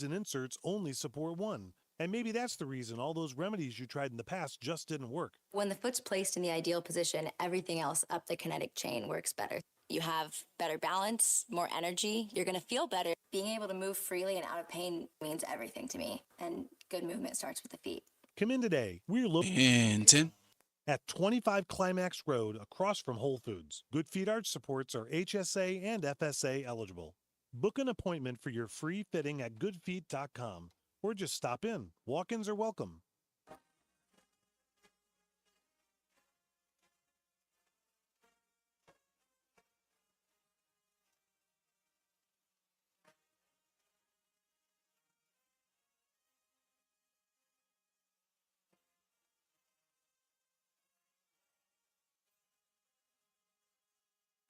and inserts only support one. And maybe that's the reason all those remedies you tried in the past just didn't work. When the foot's placed in the ideal position, everything else up the kinetic chain works better. You have better balance, more energy. You're going to feel better. Being able to move freely and out of pain means everything to me. And good movement starts with the feet. Come in today. We're looking And 10. at 25 Climax Road across from Whole Foods. Good Feet Arch supports are HSA and FSA eligible. Book an appointment for your free fitting at goodfeet.com or just stop in. Walk-ins are welcome.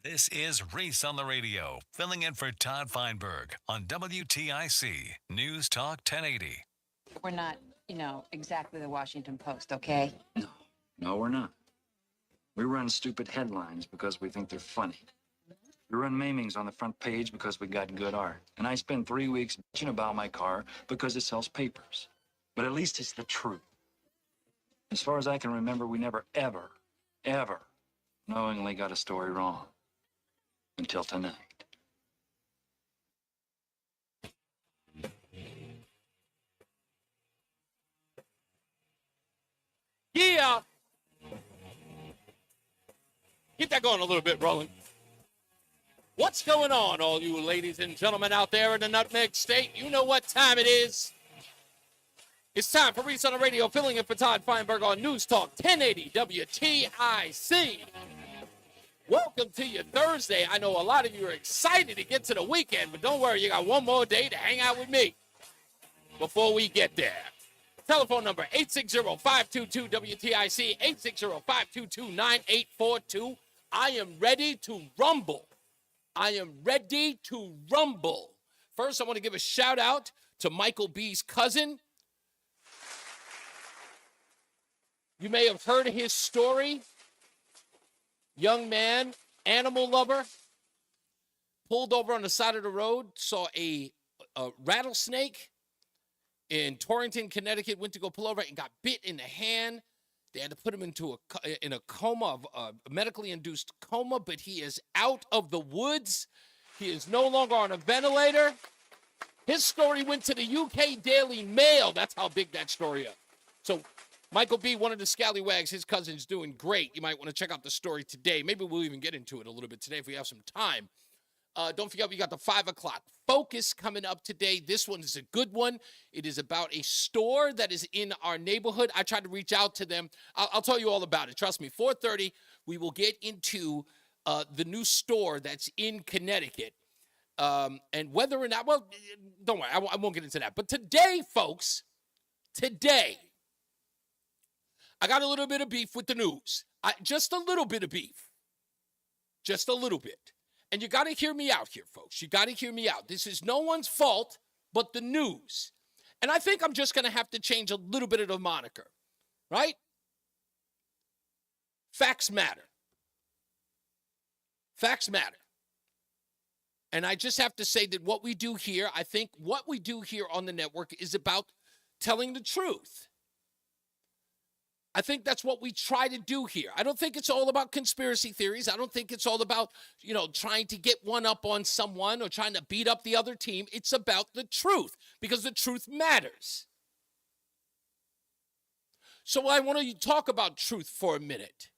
This is Reese on the Radio, filling in for Todd Feinberg on WTIC News Talk 1080. We're not, exactly the Washington Post, okay? No, we're not. We run stupid headlines because we think they're funny. We run maimings on the front page because we got good art. And I spend 3 weeks bitching about my car because it sells papers. But at least it's the truth. As far as I can remember, we never, ever knowingly got a story wrong. Until tonight. Yeah. Keep that going a little bit, Roland. What's going on, all you ladies and gentlemen out there in the Nutmeg State? You know what time it is. It's time for Reese on the Radio, filling in for Todd Feinberg on News Talk 1080 WTIC. Welcome to your Thursday. I know a lot of you are excited to get to the weekend, but don't worry, you got one more day to hang out with me before we get there. Telephone number 860-522-WTIC, 860-522-9842. I am ready to rumble. First, I want to give a shout out to Michael B's cousin. You may have heard his story. Young man, animal lover, pulled over on the side of the road, saw a rattlesnake in Torrington, Connecticut, went to go pull over and got bit in the hand. They had to put him into a coma, a medically induced coma, but he is out of the woods. He is no longer on a ventilator. His story went to the UK Daily Mail. That's how big that story is. So Michael B., one of the scallywags, his cousin's doing great. You might want to check out the story today. Maybe we'll even get into it a little bit today if we have some time. Don't forget, we got the 5 o'clock focus coming up today. This one is a good one. It is about a store that is in our neighborhood. I tried to reach out to them. I'll tell you all about it. Trust me, 4:30, we will get into the new store that's in Connecticut. And whether or not, well, don't worry, I won't get into that. But today, folks, I got a little bit of beef with the news. Just a little bit of beef. Just a little bit. And you got to hear me out here, folks. You got to hear me out. This is no one's fault but the news. And I think I'm just going to have to change a little bit of the moniker, right? Facts matter. Facts matter. And I just have to say that what we do here, I think what we do here on the network is about telling the truth. I think that's what we try to do here. I don't think it's all about conspiracy theories. I don't think it's all about, trying to get one up on someone or trying to beat up the other team. It's about the truth because the truth matters. So I want to talk about truth for a minute.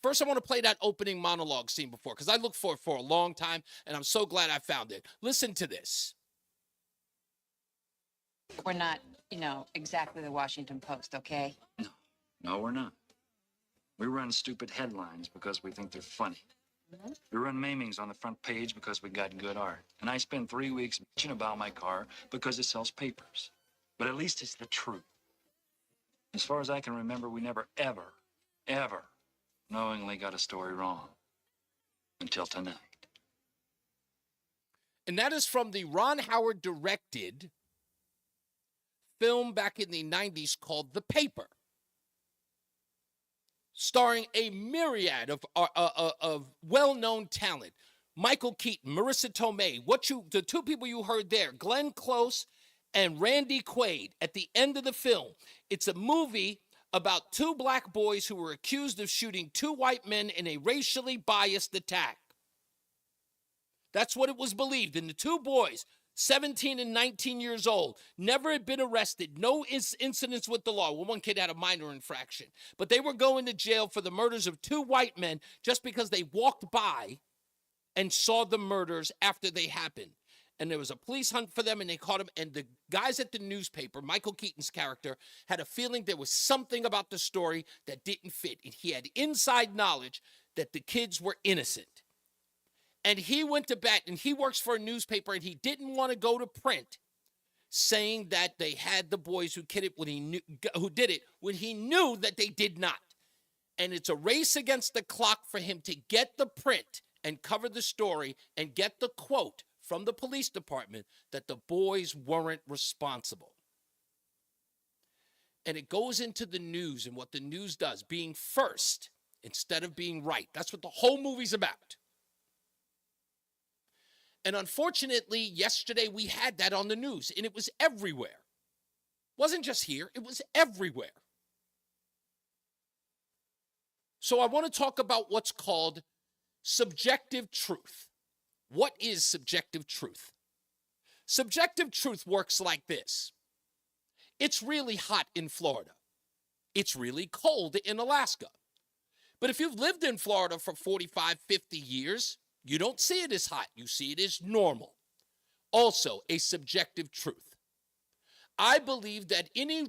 First, I want to play that opening monologue scene before because I looked for it for a long time and I'm so glad I found it. Listen to this. We're not, exactly the Washington Post, okay? No, we're not. We run stupid headlines because we think they're funny. We run maimings on the front page because we got good art. And I spend 3 weeks bitching about my car because it sells papers. But at least it's the truth. As far as I can remember, we never, ever knowingly got a story wrong. Until tonight. And that is from the Ron Howard directed film back in the 90s called The Paper, starring a myriad of well-known talent. Michael Keaton, Marissa Tomei, the two people you heard there, Glenn Close and Randy Quaid, at the end of the film. It's a movie about two black boys who were accused of shooting two white men in a racially biased attack. That's what it was believed. And the two boys, 17 and 19 years old, never had been arrested. No incidents with the law. Well, one kid had a minor infraction. But they were going to jail for the murders of two white men just because they walked by and saw the murders after they happened. And there was a police hunt for them, and they caught them. And the guys at the newspaper, Michael Keaton's character, had a feeling there was something about the story that didn't fit. And he had inside knowledge that the kids were innocent. And he went to bat, and he works for a newspaper, and he didn't want to go to print saying that they had the boys who did it when he knew that they did not. And it's a race against the clock for him to get the print and cover the story and get the quote from the police department that the boys weren't responsible. And it goes into the news and what the news does, being first instead of being right. That's what the whole movie's about. And unfortunately, yesterday we had that on the news, and it was everywhere. It wasn't just here, it was everywhere. So I want to talk about what's called subjective truth. What is subjective truth? Subjective truth works like this. It's really hot in Florida. It's really cold in Alaska. But if you've lived in Florida for 45, 50 years, you don't see it as hot. You see it as normal. Also, a subjective truth. I believe that any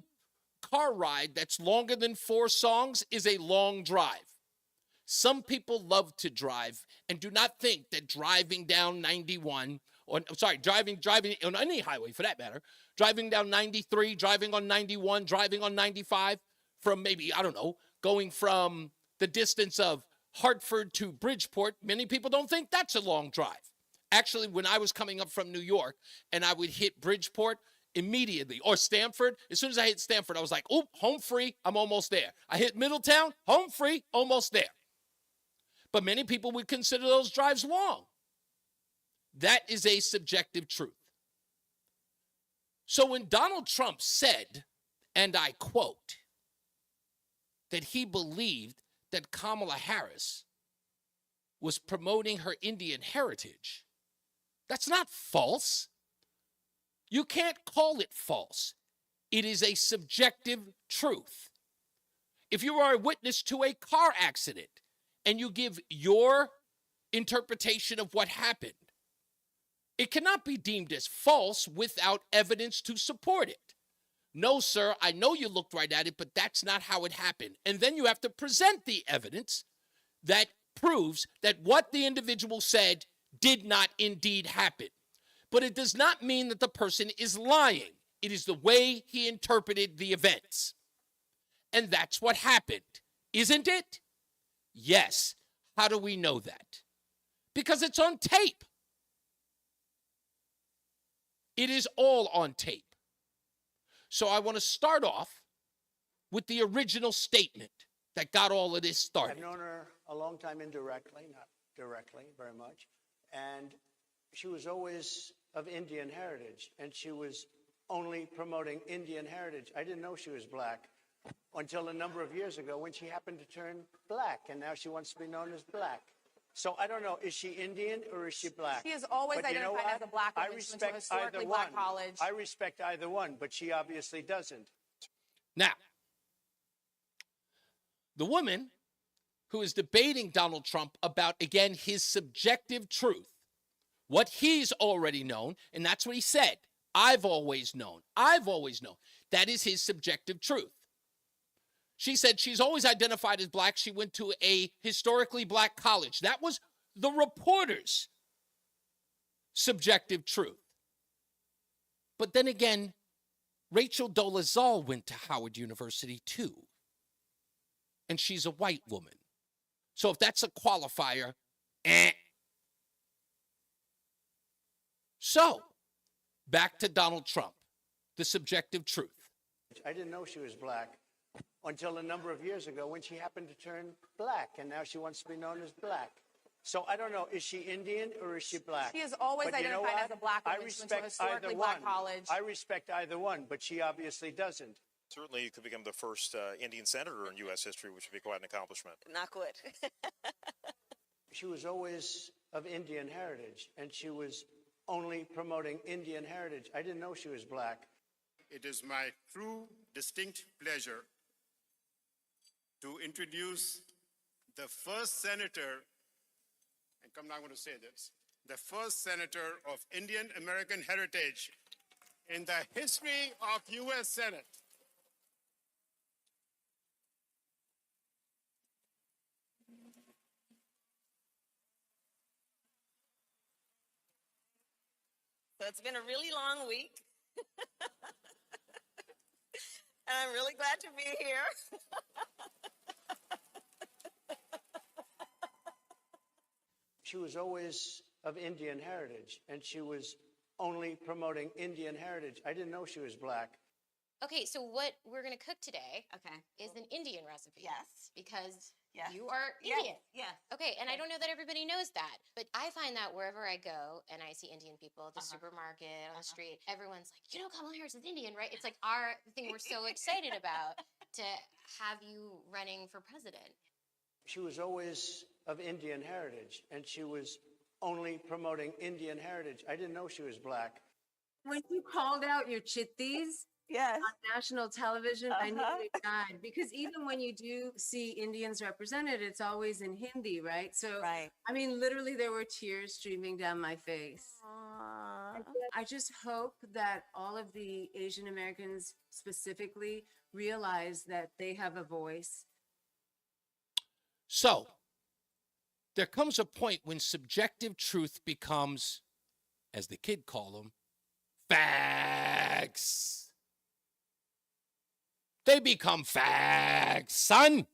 car ride that's longer than 4 songs is a long drive. Some people love to drive and do not think that driving down 91, driving on any highway for that matter, driving down 93, driving on 91, driving on 95 from maybe, going from the distance of Hartford to Bridgeport, many people don't think that's a long drive. Actually, when I was coming up from New York and I would hit Bridgeport immediately, or Stamford, as soon as I hit Stamford, I was like, oh, home free, I'm almost there. I hit Middletown, home free, almost there. But many people would consider those drives long. That is a subjective truth. So when Donald Trump said, and I quote, that he believed that Kamala Harris was promoting her Indian heritage, that's not false. You can't call it false. It is a subjective truth. If you are a witness to a car accident and you give your interpretation of what happened, it cannot be deemed as false without evidence to support it. No, sir, I know you looked right at it, but that's not how it happened. And then you have to present the evidence that proves that what the individual said did not indeed happen. But it does not mean that the person is lying. It is the way he interpreted the events. And that's what happened, isn't it? Yes. How do we know that? Because it's on tape. It is all on tape. So I want to start off with the original statement that got all of this started. I've known her a long time indirectly, not directly very much. And she was always of Indian heritage, and she was only promoting Indian heritage. I didn't know she was black until a number of years ago when she happened to turn black, and now she wants to be known as black. So I don't know, is she Indian or is she black? She is always But you know identified what? as a black woman. I She went to a respect historically either black one. college. I respect either one, but she obviously doesn't. Now, the woman who is debating Donald Trump about, again, his subjective truth, what he's already known, and that's what he said. I've always known. I've always known. That is his subjective truth. She said she's always identified as black. She went to a historically black college. That was the reporter's subjective truth. But then again, Rachel Dolezal went to Howard University too. And she's a white woman. So if that's a qualifier, So, back to Donald Trump, the subjective truth. I didn't know she was black until a number of years ago when she happened to turn black, and now she wants to be known as black. So I don't know, is she Indian or is she black? She has always But you know identified as what? a black I woman. She went to a respect historically either black one. college. I respect either one, but she obviously doesn't. Certainly, you could become the first Indian senator in U.S. history, which would be quite an accomplishment. Not good. She was always of Indian heritage, and she was only promoting Indian heritage. I didn't know she was black. It is my true, distinct pleasure to introduce the first senator, and I'm not going to say this, the first senator of Indian American heritage in the history of U.S. Senate. So it's been a really long week. And I'm really glad to be here. She was always of Indian heritage, and she was only promoting Indian heritage. I didn't know she was black. Okay, so what we're going to cook today is an Indian recipe. Yes. Because Yes. you are Yes, Indian. yes. Okay, and I don't know that everybody knows that, but I find that wherever I go and I see Indian people at the supermarket, on the street, everyone's like, you know, Kamala Harris is Indian, right? It's like our thing we're so excited about to have you running for president. She was always of Indian heritage, and she was only promoting Indian heritage. I didn't know she was black. When you called out your chittis Yes. on national television, I nearly died, because even when you do see Indians represented, it's always in Hindi, right? So, Right. I mean, literally there were tears streaming down my face. Aww. I just hope that all of the Asian Americans specifically realize that they have a voice. So, there comes a point when subjective truth becomes, as the kid call them, facts. They become facts, son.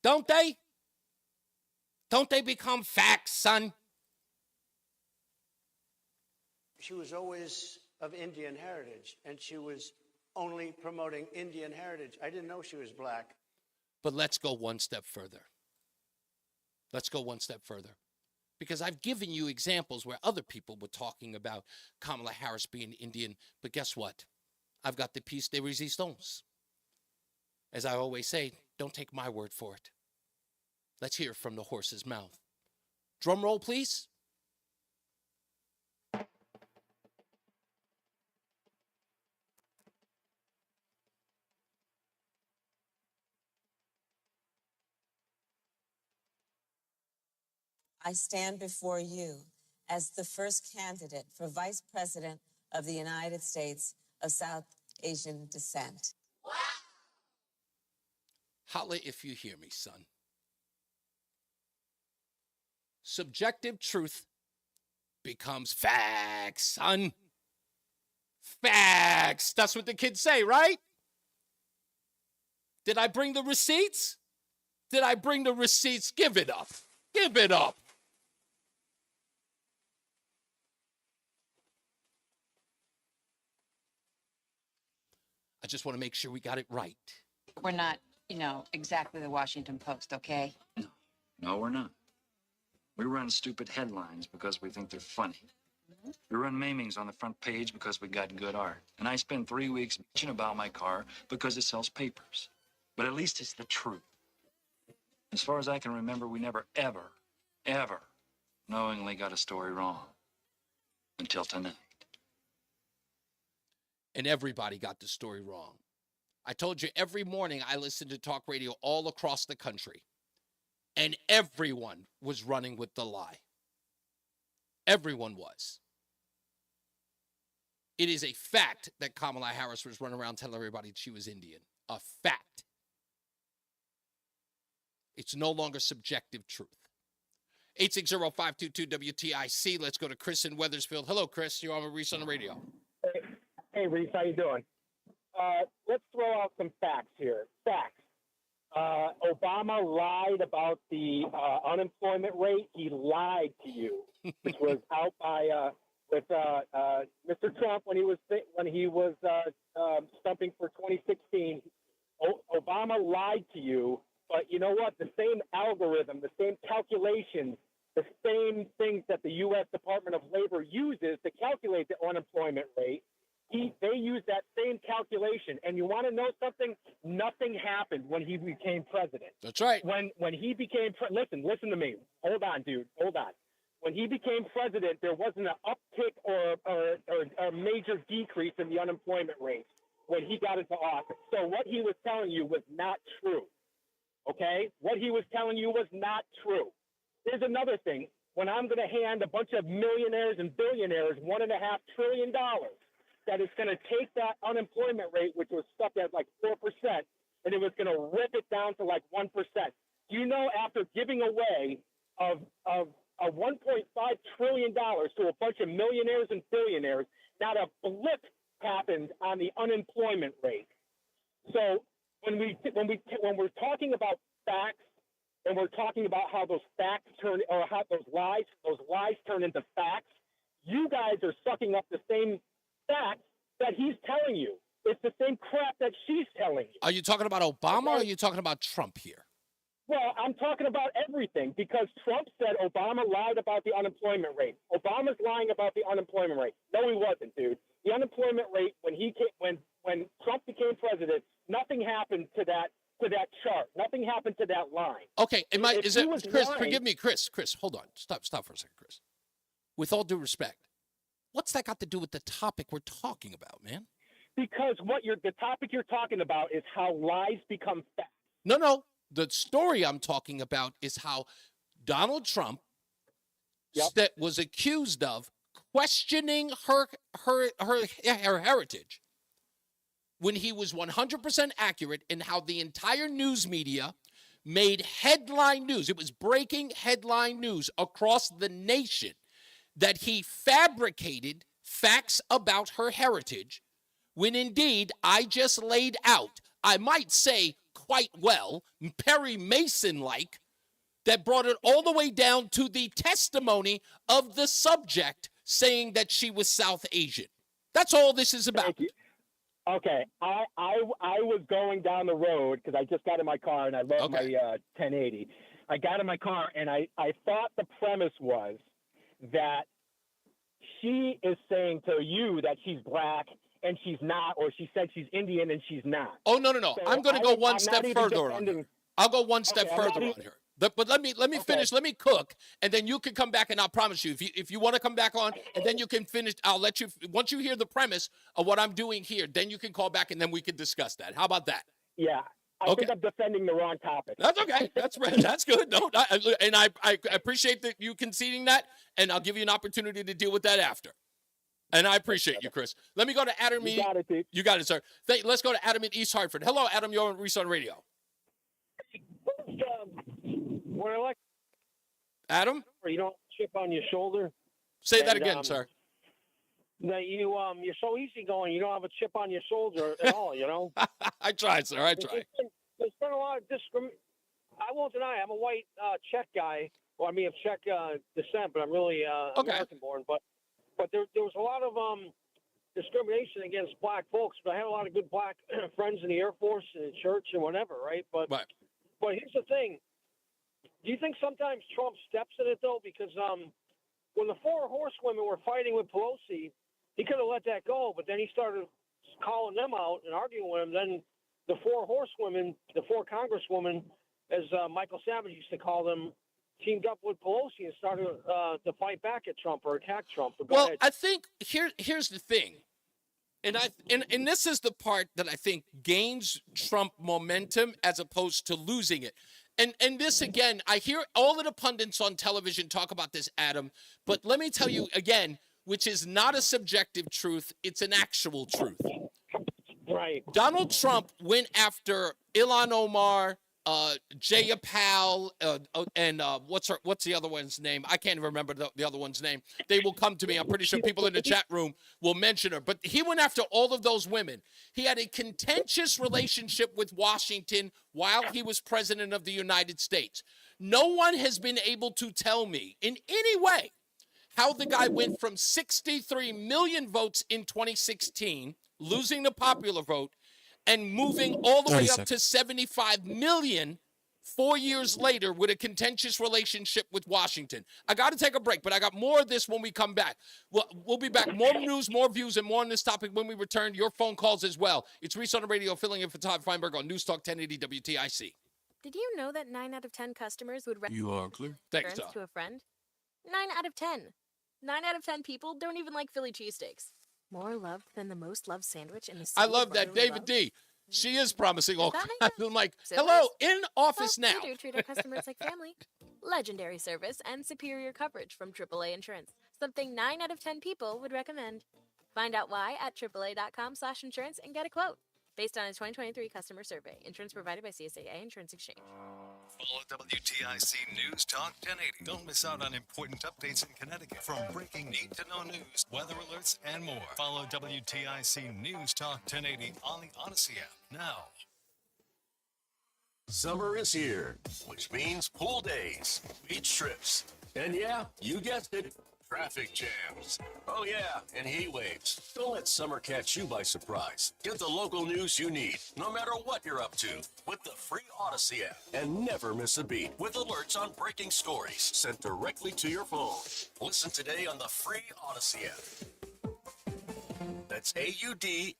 Don't they? Don't they become facts, son? She was always of Indian heritage, and she was only promoting Indian heritage. I didn't know she was black. But let's go one step further. Let's go one step further. Because I've given you examples where other people were talking about Kamala Harris being Indian. But guess what? I've got the piece de resistance. As I always say, don't take my word for it. Let's hear from the horse's mouth. Drum roll, please. I stand before you as the first candidate for Vice President of the United States of South Asian descent. Holla if you hear me, son. Subjective truth becomes facts, son. Facts. That's what the kids say, right? Did I bring the receipts? Did I bring the receipts? Give it up. Give it up. I just want to make sure we got it right. We're not, exactly the Washington Post, okay? No, we're not. We run stupid headlines because we think they're funny. We run maimings on the front page because we got good art. And I spend 3 weeks bitching about my car because it sells papers. But at least it's the truth. As far as I can remember, we never, ever, ever knowingly got a story wrong. Until tonight. And everybody got the story wrong. I told you every morning I listen to talk radio all across the country. And everyone was running with the lie. Everyone was. It is a fact that Kamala Harris was running around telling everybody she was Indian. A fact. It's no longer subjective truth. 860-522-WTIC. Let's go to Chris in Wethersfield. Hello, Chris. You're on with Reese on the radio. Hey, Reese, how you doing? Let's throw out some facts here. Facts. Obama lied about the unemployment rate. He lied to you, which was out by with Mr. Trump when he was stumping for 2016. Obama lied to you But you know what? The same algorithm, the same calculations, the same things that the U.S. Department of Labor uses to calculate the unemployment rate, they use that same calculation. And you want to know something? Nothing happened when he became president. That's right. When he became listen to me. Hold on, dude. Hold on. When he became president, there wasn't an uptick or a major decrease in the unemployment rate when he got into office. So what he was telling you was not true. Okay? What he was telling you was not true. There's another thing. When I'm going to hand a bunch of millionaires and billionaires $1.5 trillion, that is going to take that unemployment rate, which was stuck at like 4%, and it was going to rip it down to like 1%. Do you know, after giving away of $1.5 trillion to a bunch of millionaires and billionaires, not a blip happened on the unemployment rate. So when we're talking about facts, and we're talking about how those facts turn, or how those lies turn into facts, you guys are sucking up the same facts that he's telling you. It's the same crap that she's telling you. Are you talking about Obama or are you talking about Trump here? Well, I'm talking about everything, because Trump said Obama lied about the unemployment rate. Obama's lying about the unemployment rate. No, he wasn't, dude. The unemployment rate when Trump became president, nothing happened to that chart. Nothing happened to that line. Okay, Chris? Lying, Forgive me, Chris. Hold on. Stop for a second, Chris. With all due respect, what's that got to do with the topic we're talking about, man? Because the topic you're talking about is how lies become facts. No. The story I'm talking about is how Donald Trump was accused of questioning her heritage when he was 100% accurate, in how the entire news media made headline news. It was breaking headline news across the nation that he fabricated facts about her heritage, when indeed I just laid out, I might say quite well, Perry Mason-like, that brought it all the way down to the testimony of the subject saying that she was South Asian. That's all this is about. Okay, I was going down the road because I just got in my car and I love my 1080. I got in my car and I thought the premise was that she is saying to you that she's black and she's not, or she said she's Indian and she's not. Oh, no. So I'm going to go one step further on here. I'll go one step further on here. But let me finish. Let me cook, and then you can come back, and I'll promise you, if you want to come back on, and then you can finish, I'll let you, once you hear the premise of what I'm doing here, then you can call back, and then we can discuss that. How about that? Yeah. I think I'm defending the wrong topic. That's okay. That's good. No, I appreciate that you conceding that, and I'll give you an opportunity to deal with that after. And I appreciate you, Chris. Let me go to Adam. You got it, dude. You got it, sir. Let's go to Adam in East Hartford. Hello, Adam. You're on Reese On Radio. What I like, Adam? or you don't chip on your shoulder. Say that again, sir. That you're so easygoing. You don't have a chip on your shoulder at all. You know. I try, sir. I try. There's been a lot of discrimination. I won't deny I'm a white Czech guy. Well, I mean, of Czech descent, but I'm really American-born. But there was a lot of discrimination against black folks. But I had a lot of good black friends in the Air Force and in church and whatever, right? But here's the thing. Do you think sometimes Trump steps in it, though? Because when the four horsewomen were fighting with Pelosi, he could have let that go, but then he started calling them out and arguing with them. Then the four horsewomen, the four congresswomen, as Michael Savage used to call them, teamed up with Pelosi and started to fight back at Trump or attack Trump. Well, I think here's the thing. And this is the part that I think gains Trump momentum as opposed to losing it. And this, again, I hear all of the pundits on television talk about this, Adam, but let me tell you again, which is not a subjective truth, it's an actual truth. Right. Donald Trump went after Ilhan Omar, Jayapal, and what's the other one's name? I can't even remember the other one's name. They will come to me. I'm pretty sure people in the chat room will mention her. But he went after all of those women. He had a contentious relationship with Washington while he was president of the United States. No one has been able to tell me in any way how the guy went from 63 million votes in 2016, losing the popular vote, and moving all the way up to 75 million 4 years later with a contentious relationship with Washington. I got to take a break, but I got more of this when we come back. We'll be back. More news, more views, and more on this topic when we return. Your phone calls as well. It's Reese on the Radio, filling in for Todd Feinberg on NewsTalk 1080 WTIC. Did you know that 9 out of 10 customers would You are clear. Thanks, insurance Todd. to a friend? 9 out of 10. 9 out of 10 people don't even like Philly cheesesteaks. More loved than the most loved sandwich in the city. I love that. brotherly David love. D. She is promising all Is that kinds. I'm like, Silly. hello, in office Well, now. We do treat our customers like family. Legendary service and superior coverage from AAA Insurance. Something 9 out of 10 people would recommend. Find out why at AAA.com/insurance and get a quote. Based on a 2023 customer survey. Insurance provided by CSAA Insurance Exchange. Follow WTIC News Talk 1080. Don't miss out on important updates in Connecticut. From breaking need-to-know news, weather alerts, and more. Follow WTIC News Talk 1080 on the Odyssey app now. Summer is here, which means pool days, beach trips, and yeah, you guessed it, traffic jams. Oh yeah, and heat waves. Don't let summer catch you by surprise. Get the local news you need, no matter what you're up to, with the free Odyssey app. And never miss a beat with alerts on breaking stories sent directly to your phone. Listen today on the free Odyssey app. That's AUDACY.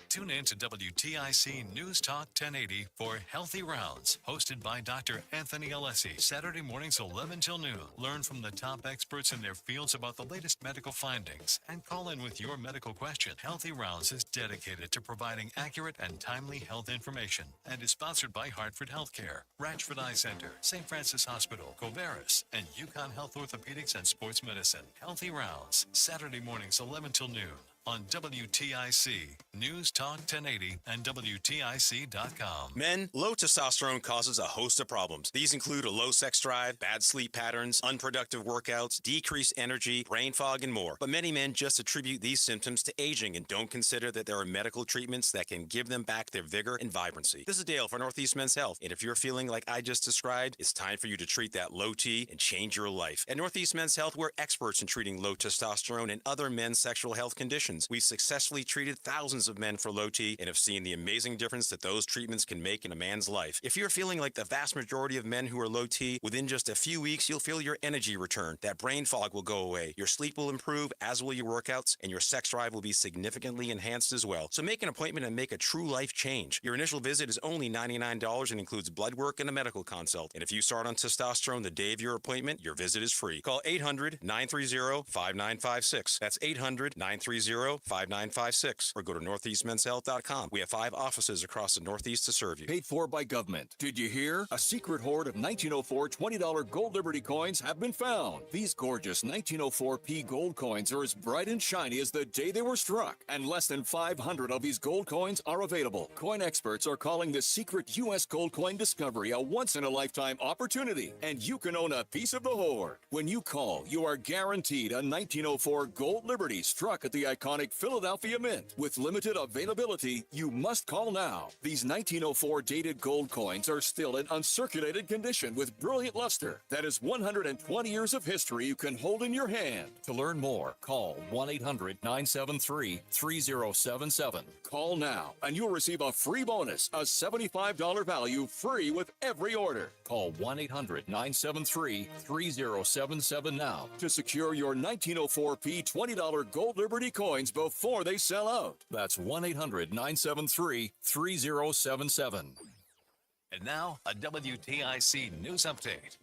Tune in to WTIC News Talk 1080 for Healthy Rounds, hosted by Dr. Anthony Alessi, Saturday mornings 11 till noon. Learn from the top experts in their fields about the latest medical findings and call in with your medical question. Healthy Rounds is dedicated to providing accurate and timely health information and is sponsored by Hartford Healthcare, Ratchford Eye Center, St. Francis Hospital, Covaris, and Yukon Health Orthopedics and Sports Medicine. Healthy Rounds, Saturday mornings 11 till noon. On WTIC, News Talk 1080 and WTIC.com. Men, low testosterone causes a host of problems. These include a low sex drive, bad sleep patterns, unproductive workouts, decreased energy, brain fog, and more. But many men just attribute these symptoms to aging and don't consider that there are medical treatments that can give them back their vigor and vibrancy. This is Dale for Northeast Men's Health, and if you're feeling like I just described, it's time for you to treat that low T and change your life. At Northeast Men's Health, we're experts in treating low testosterone and other men's sexual health conditions. We've successfully treated thousands of men for low T and have seen the amazing difference that those treatments can make in a man's life. If you're feeling like the vast majority of men who are low T, within just a few weeks, you'll feel your energy return. That brain fog will go away. Your sleep will improve, as will your workouts, and your sex drive will be significantly enhanced as well. So make an appointment and make a true life change. Your initial visit is only $99 and includes blood work and a medical consult. And if you start on testosterone the day of your appointment, your visit is free. Call 800-930-5956. That's 800-930-5956 or go to northeastmenshealth.com. We have 5 offices across the Northeast to serve you. Paid for by government. Did you hear? A secret hoard of 1904 $20 Gold Liberty coins have been found. These gorgeous 1904p gold coins are as bright and shiny as the day they were struck, and less than 500 of these gold coins are available. Coin experts are calling this secret U.S. gold coin discovery a once-in-a-lifetime opportunity, and you can own a piece of the hoard. When you call, you are guaranteed a 1904 Gold Liberty struck at the iconic Philadelphia Mint. With limited availability, you must call now. These 1904 dated gold coins are still in uncirculated condition with brilliant luster. That is 120 years of history you can hold in your hand. To learn more, call 1-800-973-3077. Call now and you'll receive a free bonus, a $75 value free with every order. Call 1-800-973-3077 now to secure your 1904p $20 Gold Liberty coins before they sell out. That's 1-800-973-3077. And now, a WTIC News Update.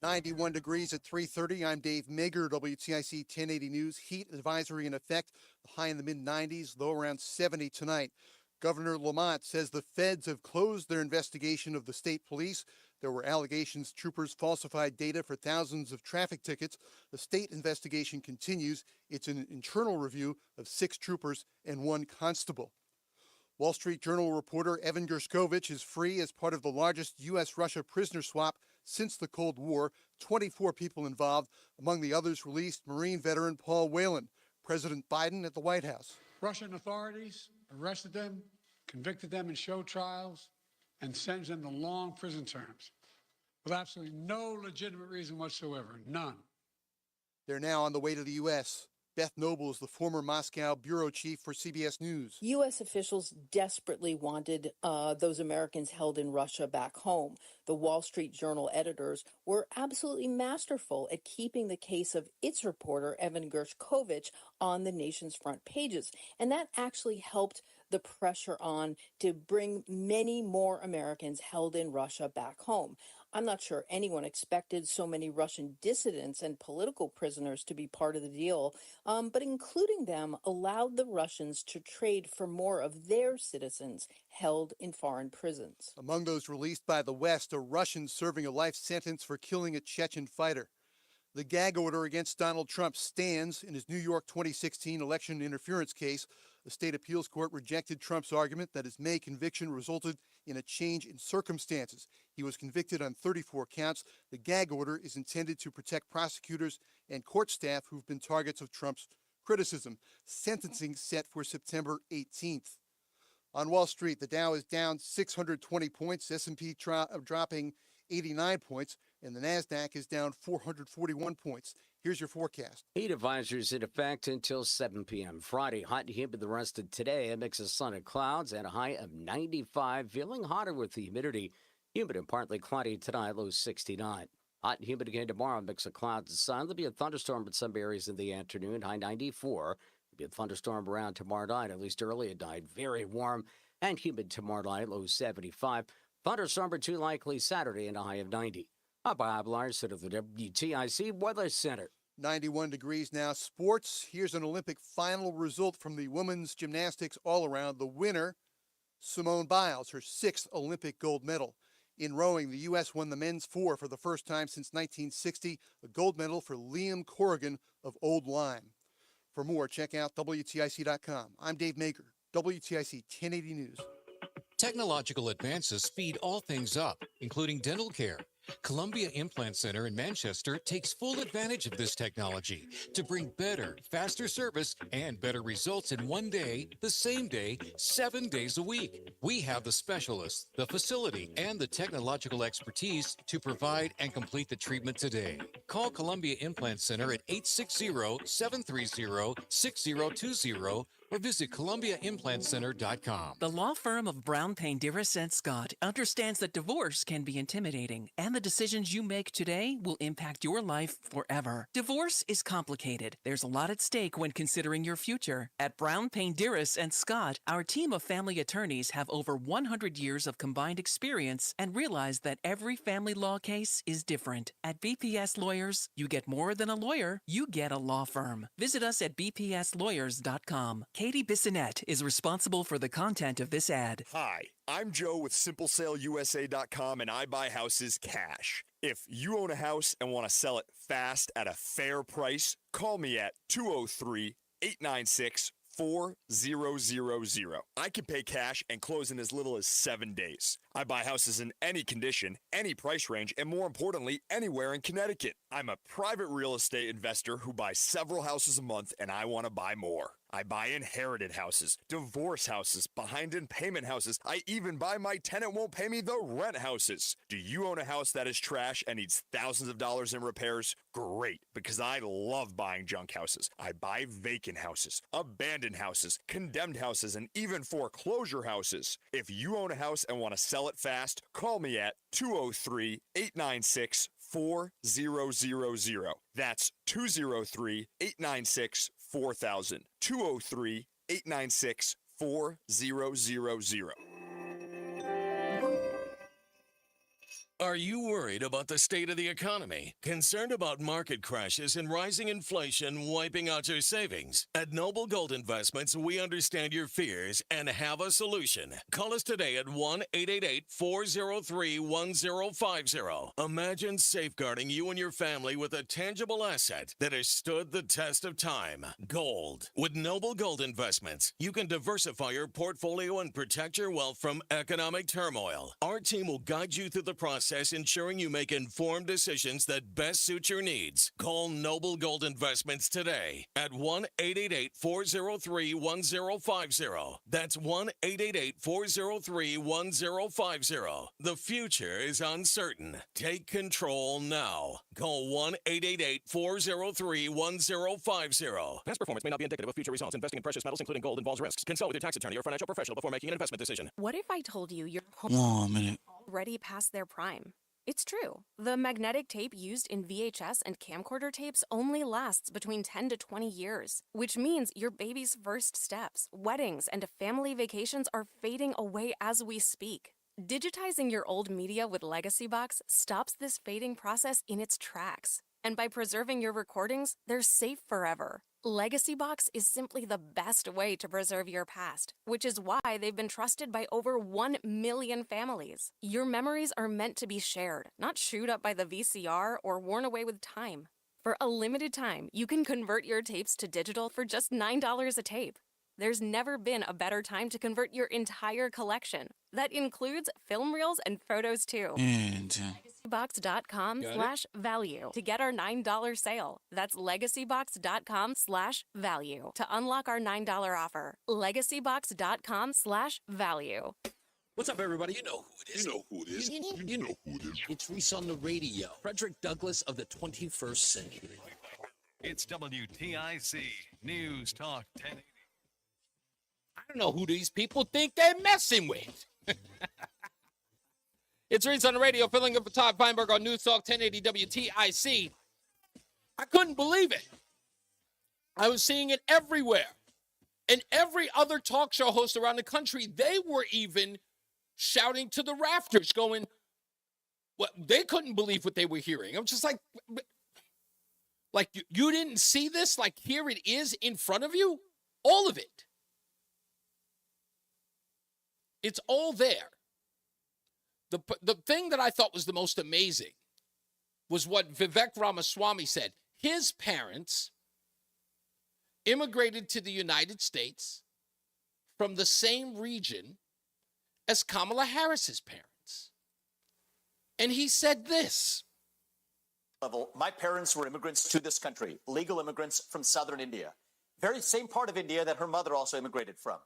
91 degrees at 3:30. I'm Dave Mager, WTIC 1080 News. Heat advisory in effect. The high in the mid-90s, low around 70 tonight. Governor Lamont says the feds have closed their investigation of the state police. There were allegations troopers falsified data for thousands of traffic tickets. The state investigation continues. It's an internal review of 6 troopers and 1 constable. Wall Street Journal reporter Evan Gershkovich is free as part of the largest U.S.-Russia prisoner swap since the Cold War. 24 people involved. Among the others released Marine veteran Paul Whelan. President Biden at the White House. Russian authorities arrested them, convicted them in show trials, and sentenced them to long prison terms with absolutely no legitimate reason whatsoever. None. They're now on the way to the U.S. Beth Noble is the former Moscow bureau chief for CBS News. U.S. officials desperately wanted those Americans held in Russia back home. The Wall Street Journal editors were absolutely masterful at keeping the case of its reporter, Evan Gershkovich, on the nation's front pages. And that actually helped the pressure on to bring many more Americans held in Russia back home. I'm not sure anyone expected so many Russian dissidents and political prisoners to be part of the deal, but including them allowed the Russians to trade for more of their citizens held in foreign prisons. Among those released by the West are Russians serving a life sentence for killing a Chechen fighter. The gag order against Donald Trump stands in his New York 2016 election interference case. The state appeals court rejected Trump's argument that his May conviction resulted in a change in circumstances. He was convicted on 34 counts. The gag order is intended to protect prosecutors and court staff who've been targets of Trump's criticism. Sentencing set for September 18th. On Wall Street, the Dow is down 620 points, S&P dropping 89 points, and the NASDAQ is down 441 points. Here's your forecast. Heat advisories in effect until 7 p.m. Friday, hot and humid the rest of today. A mix of sun and clouds and a high of 95. Feeling hotter with the humidity. Humid and partly cloudy tonight, low 69. Hot and humid again tomorrow, mix of clouds and sun. There'll be a thunderstorm in some areas in the afternoon, high 94. There'll be a thunderstorm around tomorrow night, at least early at night. Very warm and humid tomorrow night, low 75. Thunderstorm or two likely Saturday and a high of 90. I'm Bob Larson of the WTIC Weather Center. 91 degrees now. Sports. Here's an Olympic final result from the women's gymnastics all-around. The winner, Simone Biles, her 6th Olympic gold medal. In rowing, the U.S. won the men's 4 for the first time since 1960, a gold medal for Liam Corrigan of Old Lyme. For more, check out WTIC.com. I'm Dave Maker, WTIC 1080 News. Technological advances speed all things up, including dental care. Columbia Implant Center in Manchester takes full advantage of this technology to bring better, faster service and better results in one day, the same day, 7 days a week. We have the specialists, the facility, and the technological expertise to provide and complete the treatment today. Call Columbia Implant Center at 860-730-6020 or visit ColumbiaImplantCenter.com. The law firm of Brown, Payne, Dearest & Scott understands that divorce can be intimidating, and the decisions you make today will impact your life forever. Divorce is complicated. There's a lot at stake when considering your future. At Brown, Payne, Dearest & Scott, our team of family attorneys have over 100 years of combined experience and realize that every family law case is different. At BPS Lawyers, you get more than a lawyer, you get a law firm. Visit us at bpslawyers.com. Katie Bissonette is responsible for the content of this ad. Hi, I'm Joe with SimpleSaleUSA.com, and I buy houses cash. If you own a house and want to sell it fast at a fair price, call me at 203-896-4000. I can pay cash and close in as little as 7 days. I buy houses in any condition, any price range, and more importantly, anywhere in Connecticut. I'm a private real estate investor who buys several houses a month, and I want to buy more. I buy inherited houses, divorce houses, behind-in-payment houses. I even buy my tenant won't pay me the rent houses. Do you own a house that is trash and needs thousands of dollars in repairs? Great, because I love buying junk houses. I buy vacant houses, abandoned houses, condemned houses, and even foreclosure houses. If you own a house and want to sell it fast, call me at 203-896-4000. That's 203-896-4000. 203-896-4000. Are you worried about the state of the economy? Concerned about market crashes and rising inflation wiping out your savings? At Noble Gold Investments, we understand your fears and have a solution. Call us today at 1-888-403-1050. Imagine safeguarding you and your family with a tangible asset that has stood the test of time. Gold. With Noble Gold Investments, you can diversify your portfolio and protect your wealth from economic turmoil. Our team will guide you through the process, ensuring you make informed decisions that best suit your needs. Call Noble Gold Investments today at 1-888-403-1050. That's 1-888-403-1050. The future is uncertain. Take control now. Call 1-888-403-1050. Past performance may not be indicative of future results. Investing in precious metals, including gold, involves risks. Consult with your tax attorney or financial professional before making an investment decision. What if I told you you're Whoa, a minute. already past their prime? It's true. The magnetic tape used in VHS and camcorder tapes only lasts between 10 to 20 years, which means your baby's first steps, weddings, and family vacations are fading away as we speak. Digitizing your old media with Legacy Box stops this fading process in its tracks. And by preserving your recordings, they're safe forever. Legacy Box is simply the best way to preserve your past, which is why they've been trusted by over 1 million families. Your memories are meant to be shared, not chewed up by the VCR or worn away with time. For a limited time, you can convert your tapes to digital for just $9 a tape. There's never been a better time to convert your entire collection. That includes film reels and photos too. LegacyBox.com/value to get our $9 sale. That's LegacyBox.com/value to unlock our $9 offer. LegacyBox.com/value. What's up, everybody? You know who it is. You know who it is. You know who it is. It's Reese on the Radio. Frederick Douglass of the 21st century. It's WTIC News Talk 1080. I don't know who these people think they're messing with. It's Reese on the Radio, filling up for Todd Feinberg on NewsTalk 1080 WTIC. I couldn't believe it. I was seeing it everywhere. And every other talk show host around the country, they were even shouting to the rafters, going, well, they couldn't believe what they were hearing. I'm just like you didn't see this? Like, here it is in front of you? All of it. It's all there. The thing that I thought was the most amazing was what Vivek Ramaswamy said. His parents immigrated to the United States from the same region as Kamala Harris's parents. And he said this. My parents were immigrants to this country, legal immigrants from southern India. Very same part of India that her mother also immigrated from.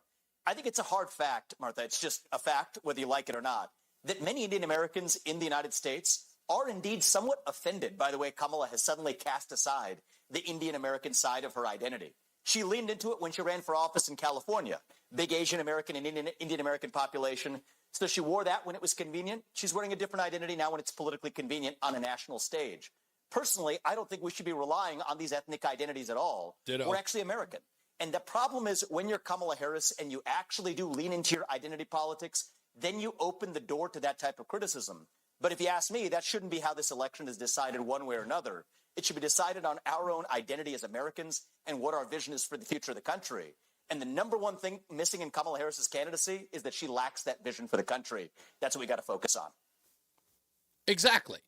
I think it's a hard fact, Martha. It's just a fact, whether you like it or not, that many Indian Americans in the United States are indeed somewhat offended by the way Kamala has suddenly cast aside the Indian American side of her identity. She leaned into it when she ran for office in California. Big Asian American and Indian American population. So she wore that when it was convenient. She's wearing a different identity now when it's politically convenient on a national stage. Personally, I don't think we should be relying on these ethnic identities at all. Ditto. We're actually American. And the problem is when you're Kamala Harris and you actually do lean into your identity politics, then you open the door to that type of criticism. But if you ask me, that shouldn't be how this election is decided one way or another. It should be decided on our own identity as Americans and what our vision is for the future of the country. And the number one thing missing in Kamala Harris's candidacy is that she lacks that vision for the country. That's what we got to focus on. Exactly.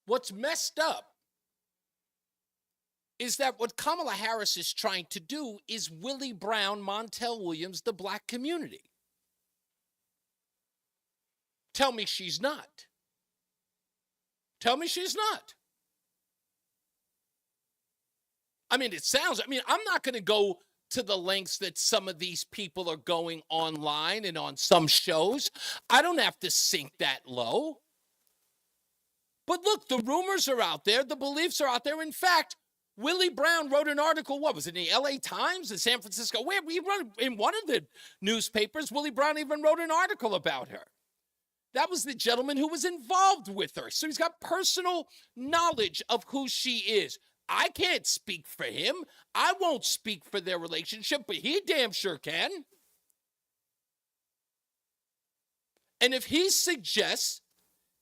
What's messed up is that what Kamala Harris is trying to do is Willie Brown, Montel Williams, the black community. Tell me she's not. Tell me she's not. I mean, I'm not going to go to the lengths that some of these people are going online and on some shows. I don't have to sink that low. But look, the rumors are out there. The beliefs are out there. In fact, Willie Brown wrote an article, what was it, in the LA Times, the San Francisco, in one of the newspapers, Willie Brown even wrote an article about her. That was the gentleman who was involved with her. So he's got personal knowledge of who she is. I can't speak for him. I won't speak for their relationship, but he damn sure can. And if he suggests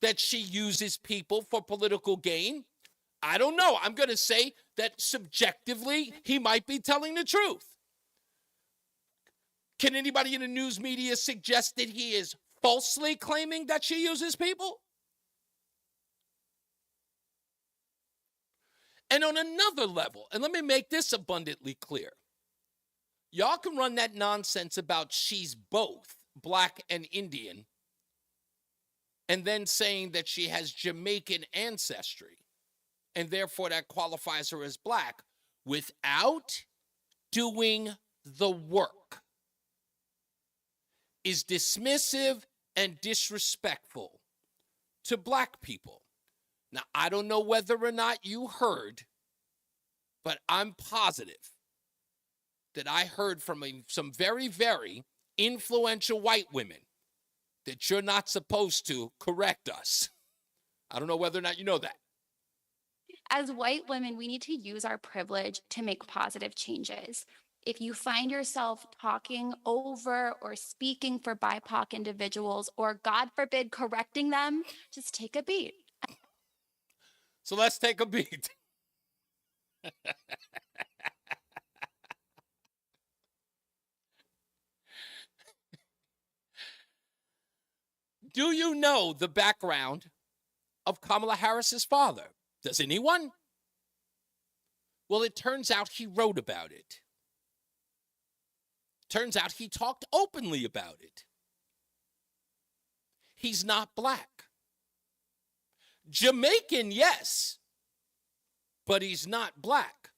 that she uses people for political gain, I don't know. I'm going to say that subjectively, he might be telling the truth. Can anybody in the news media suggest that he is falsely claiming that she uses people? And on another level, and let me make this abundantly clear, y'all can run that nonsense about she's both black and Indian, and then saying that she has Jamaican ancestry, and therefore that qualifies her as black, without doing the work, is dismissive and disrespectful to black people. Now, I don't know whether or not you heard, but I'm positive that I heard from some very, very influential white women that you're not supposed to correct us. I don't know whether or not you know that. As white women, we need to use our privilege to make positive changes. If you find yourself talking over or speaking for BIPOC individuals, or God forbid, correcting them, just take a beat. So let's take a beat. Do you know the background of Kamala Harris's father? Does anyone? Well, it turns out he wrote about it. Turns out he talked openly about it. He's not black. Jamaican, yes, but he's not black.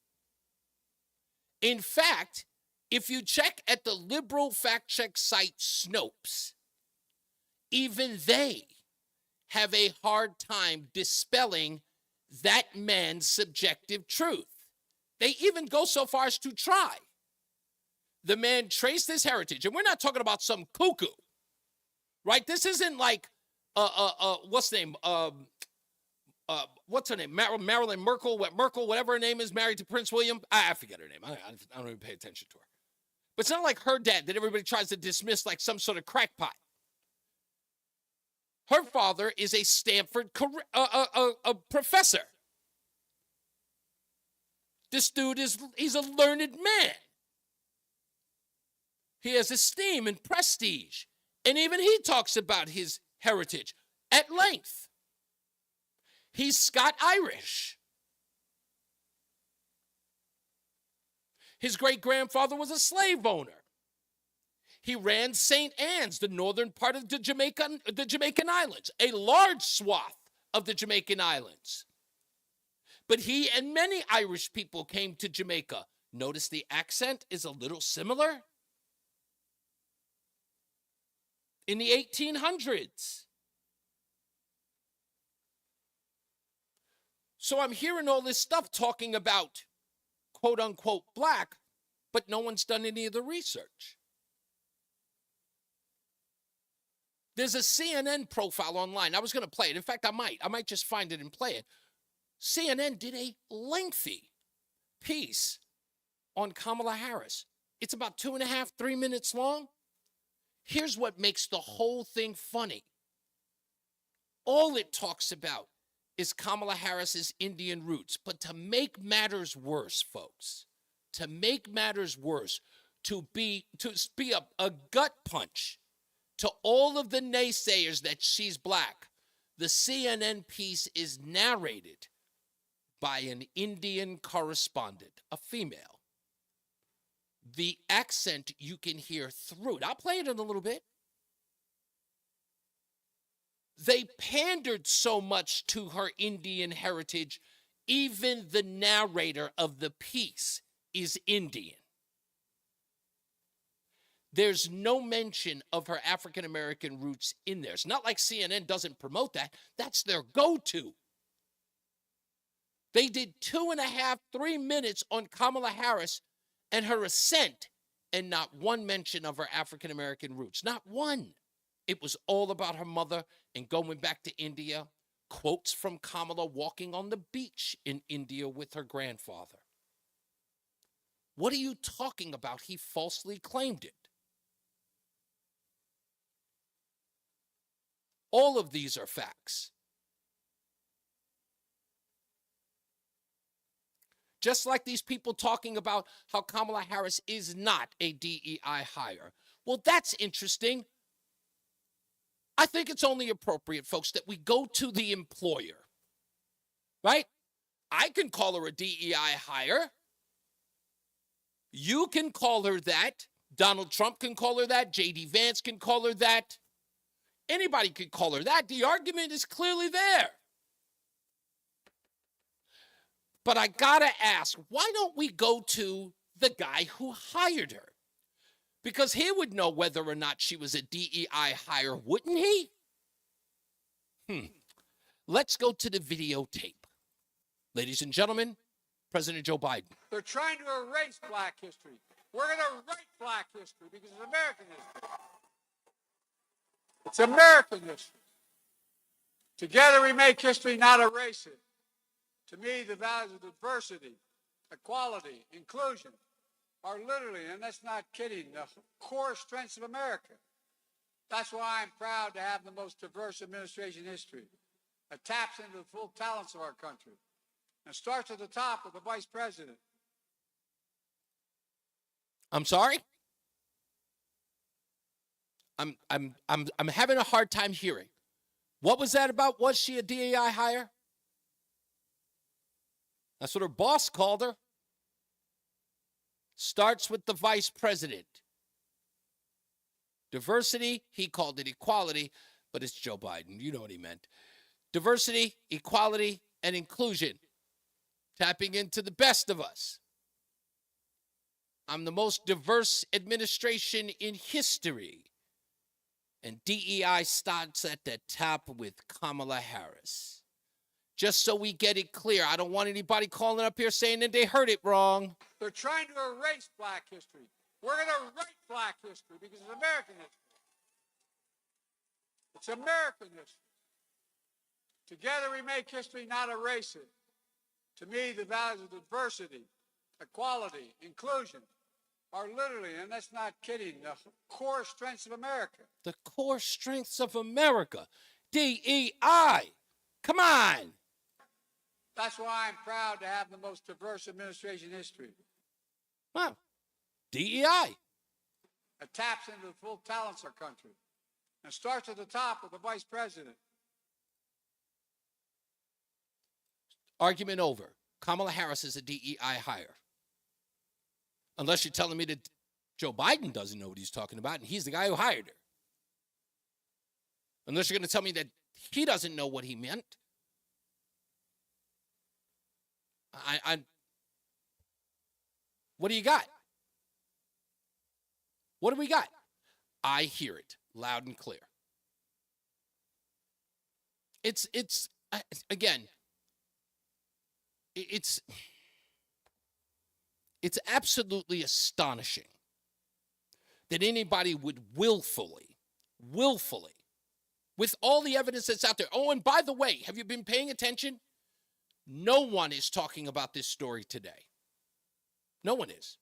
In fact, if you check at the liberal fact-check site Snopes, even they have a hard time dispelling that man's subjective truth. They even go so far as to try. The man traced his heritage, and we're not talking about some cuckoo, right? This isn't like, what's the name? What's her name? Marilyn Merkel, whatever her name is, married to Prince William. I forget her name. I don't even pay attention to her. But it's not like her dad that everybody tries to dismiss like some sort of crackpot. Her father is a Stanford professor. This dude he's a learned man. He has esteem and prestige. And even he talks about his heritage at length. He's Scot-Irish. His great-grandfather was a slave owner. He ran St. Anne's, the northern part of the Jamaican Islands, a large swath of the Jamaican Islands. But he and many Irish people came to Jamaica. Notice the accent is a little similar. In the 1800s. So I'm hearing all this stuff talking about quote-unquote black, but no one's done any of the research. There's a CNN profile online. I was going to play it. In fact, I might just find it and play it. CNN did a lengthy piece on Kamala Harris. It's about 2.5, 3 minutes long. Here's what makes the whole thing funny. All it talks about is Kamala Harris's Indian roots. But to make matters worse, folks, to make matters worse, to be a gut punch to all of the naysayers that she's black, the CNN piece is narrated by an Indian correspondent, a female. The accent you can hear through it. I'll play it in a little bit. They pandered so much to her Indian heritage, even the narrator of the piece is Indian. There's no mention of her African-American roots in there. It's not like CNN doesn't promote that. That's their go-to. They did 2.5, 3 minutes on Kamala Harris and her ascent, and not one mention of her African-American roots. Not one. It was all about her mother and going back to India. Quotes from Kamala walking on the beach in India with her grandfather. What are you talking about? He falsely claimed it. All of these are facts. Just like these people talking about how Kamala Harris is not a DEI hire. Well, that's interesting. I think it's only appropriate, folks, that we go to the employer, right? I can call her a DEI hire. You can call her that. Donald Trump can call her that. J.D. Vance can call her that. Anybody could call her that. The argument is clearly there. But I gotta ask, why don't we go to the guy who hired her? Because he would know whether or not she was a DEI hire, wouldn't he? Let's go to the videotape. Ladies and gentlemen, President Joe Biden. They're trying to erase black history. We're going to write black history because it's American history. It's American history. Together we make history, not erase it. To me, the values of diversity, equality, inclusion are literally, and that's not kidding, the core strengths of America. That's why I'm proud to have the most diverse administration in history. It taps into the full talents of our country. And starts at the top with the vice president. I'm sorry? I'm having a hard time hearing. What was that about? Was she a DEI hire? That's what her boss called her. Starts with the vice president. Diversity, he called it equality, but it's Joe Biden. You know what he meant. Diversity, equality, and inclusion. Tapping into the best of us. I'm the most diverse administration in history. And DEI starts at the top with Kamala Harris. Just so we get it clear, I don't want anybody calling up here saying that they heard it wrong. They're trying to erase black history. We're going to write black history because it's American history. It's American history. Together we make history, not erase it. To me, the values of diversity, equality, inclusion are literally, and that's not kidding, the core strengths of America. The core strengths of America. DEI. Come on. That's why I'm proud to have the most diverse administration in history. Wow. DEI. It taps into the full talents of our country. And starts at the top with the vice president. Argument over. Kamala Harris is a DEI hire. Unless you're telling me that Joe Biden doesn't know what he's talking about and he's the guy who hired her. Unless you're going to tell me that he doesn't know what he meant. What do you got? What do we got? I hear it loud and clear. It's absolutely astonishing that anybody would willfully, with all the evidence that's out there. Oh, and by the way, have you been paying attention? No one is talking about this story today. No one is.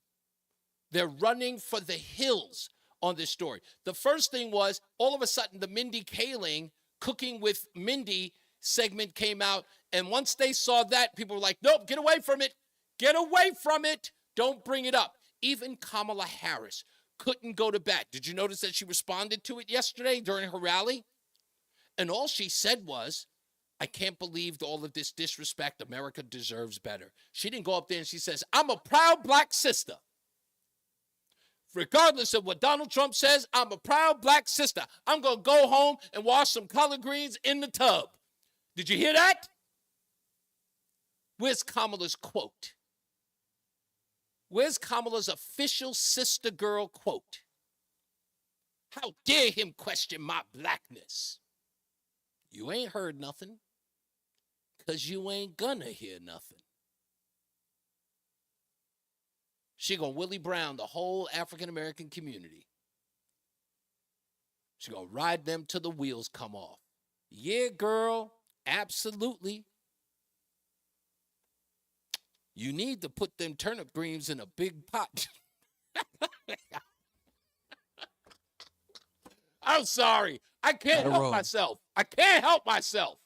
They're running for the hills on this story. The first thing was, all of a sudden, the Mindy Kaling Cooking with Mindy segment came out. And once they saw that, people were like, nope, get away from it. Get away from it. Don't bring it up. Even Kamala Harris couldn't go to bat. Did you notice that she responded to it yesterday during her rally? And all she said was, I can't believe all of this disrespect. America deserves better. She didn't go up there and she says, I'm a proud black sister. Regardless of what Donald Trump says, I'm a proud black sister. I'm going to go home and wash some collard greens in the tub. Did you hear that? Where's Kamala's quote? Where's Kamala's official sister girl quote? How dare him question my blackness? You ain't heard nothing, because you ain't gonna hear nothing. She gonna Willie Brown the whole African-American community. She gonna ride them till the wheels come off. Yeah, girl, absolutely. You need to put them turnip greens in a big pot. I'm sorry. I can't help myself. I can't help myself.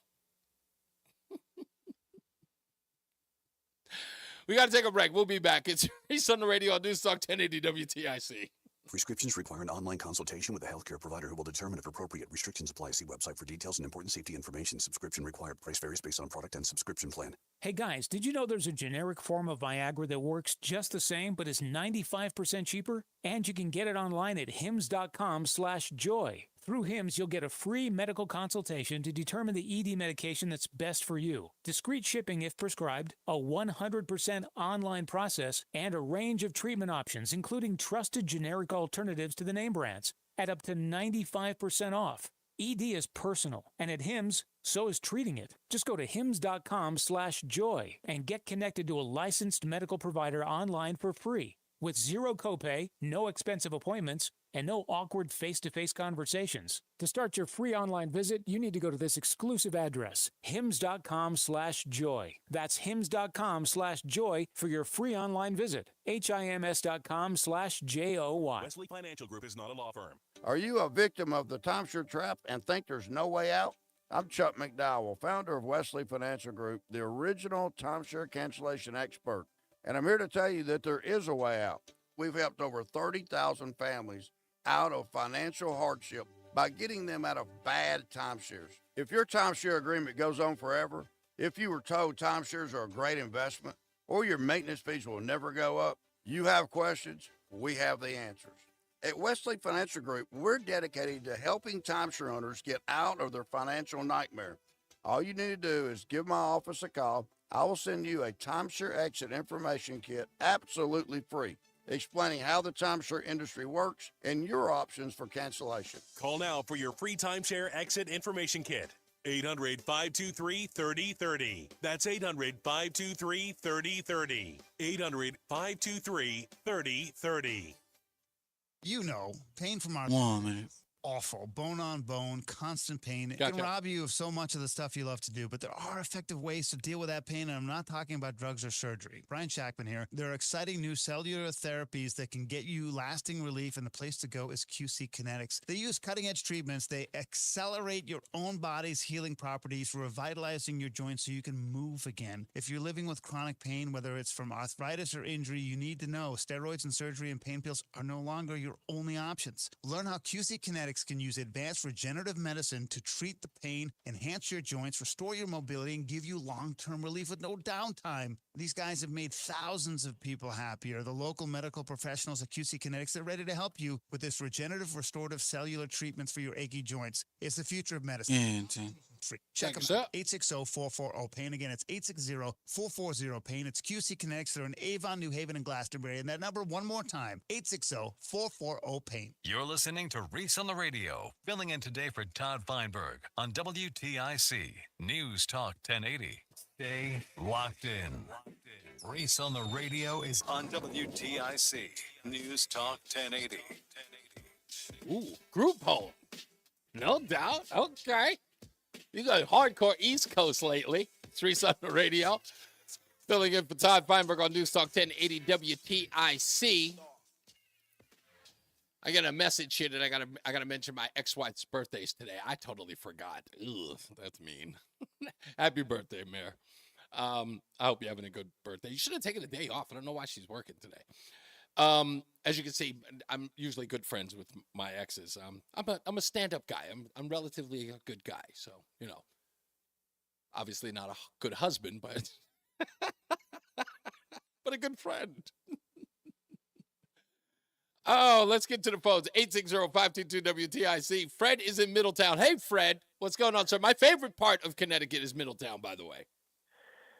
We got to take a break. We'll be back. It's Reese on the Radio on NewsTalk 1080 WTIC. Prescriptions require an online consultation with a healthcare provider who will determine if appropriate. Restrictions apply. See website for details and important safety information. Subscription required. Price varies based on product and subscription plan. Hey guys, did you know there's a generic form of Viagra that works just the same but is 95% cheaper? And you can get it online at hims.com/joy. Through Hims, you'll get a free medical consultation to determine the ED medication that's best for you, discreet shipping if prescribed, a 100% online process, and a range of treatment options, including trusted generic alternatives to the name brands, at up to 95% off. ED is personal, and at HIMSS, so is treating it. Just go to hims.com/joy and get connected to a licensed medical provider online for free with zero copay, no expensive appointments, and no awkward face-to-face conversations. To start your free online visit, you need to go to this exclusive address, hims.com/joy. That's hims.com/joy for your free online visit. hims.com/joy. Wesley Financial Group is not a law firm. Are you a victim of the timeshare trap and think there's no way out? I'm Chuck McDowell, founder of Wesley Financial Group, the original timeshare cancellation expert. And I'm here to tell you that there is a way out. We've helped over 30,000 families out of financial hardship by getting them out of bad timeshares. If your timeshare agreement goes on forever, if you were told timeshares are a great investment, or your maintenance fees will never go up, you have questions, we have the answers. At Wesley Financial Group, we're dedicated to helping timeshare owners get out of their financial nightmare. All you need to do is give my office a call. I will send you a timeshare exit information kit absolutely free, explaining how the timeshare industry works and your options for cancellation. Call now for your free timeshare exit information kit. 800-523-3030. That's 800-523-3030. 800-523-3030. You know, pain from our awful bone on bone, constant pain. It Gotcha. can rob you of so much of the stuff you love to do, but there are effective ways to deal with that pain, and I'm not talking about drugs or surgery. Brian Shackman here. There are exciting new cellular therapies that can get you lasting relief, and the place to go is QC Kinetics. They use cutting-edge treatments. They accelerate your own body's healing properties, revitalizing your joints so you can move again. If you're living with chronic pain, whether it's from arthritis or injury, you need to know steroids and surgery and pain pills are no longer your only options. Learn how QC Kinetics can use advanced regenerative medicine to treat the pain, enhance your joints, restore your mobility, and give you long-term relief with no downtime. These guys have made thousands of people happier. The local medical professionals at QC Kinetics, they're ready to help you with this regenerative, restorative cellular treatments for your achy joints. It's the future of medicine. Free. Check them out. 860-440-PAIN. Again, it's 860-440-PAIN. It's QC Kinetics. They're in Avon, New Haven, and Glastonbury. And that number one more time, 860-440-PAIN. You're listening to Reese on the Radio, filling in today for Todd Feinberg on WTIC News Talk 1080. Stay locked in. Reese on the Radio is on WTIC News Talk 1080. Ooh, group home. No doubt. Okay. You got hardcore East Coast lately. It's Reese on the Radio. Filling in for Todd Feinberg on News Talk 1080 WTIC. I got a message here that I gotta mention my ex-wife's birthday's today. I totally forgot. Ugh, that's mean. Happy birthday, Mayor. I hope you're having a good birthday. You should have taken a day off. I don't know why she's working today. As you can see, I'm usually good friends with my exes. I'm a stand-up guy. I'm relatively a good guy. So, you know, obviously not a good husband, but but a good friend. Oh, let's get to the phones. 860-522-WTIC. Fred is in Middletown. Hey, Fred. What's going on, sir? My favorite part of Connecticut is Middletown, by the way.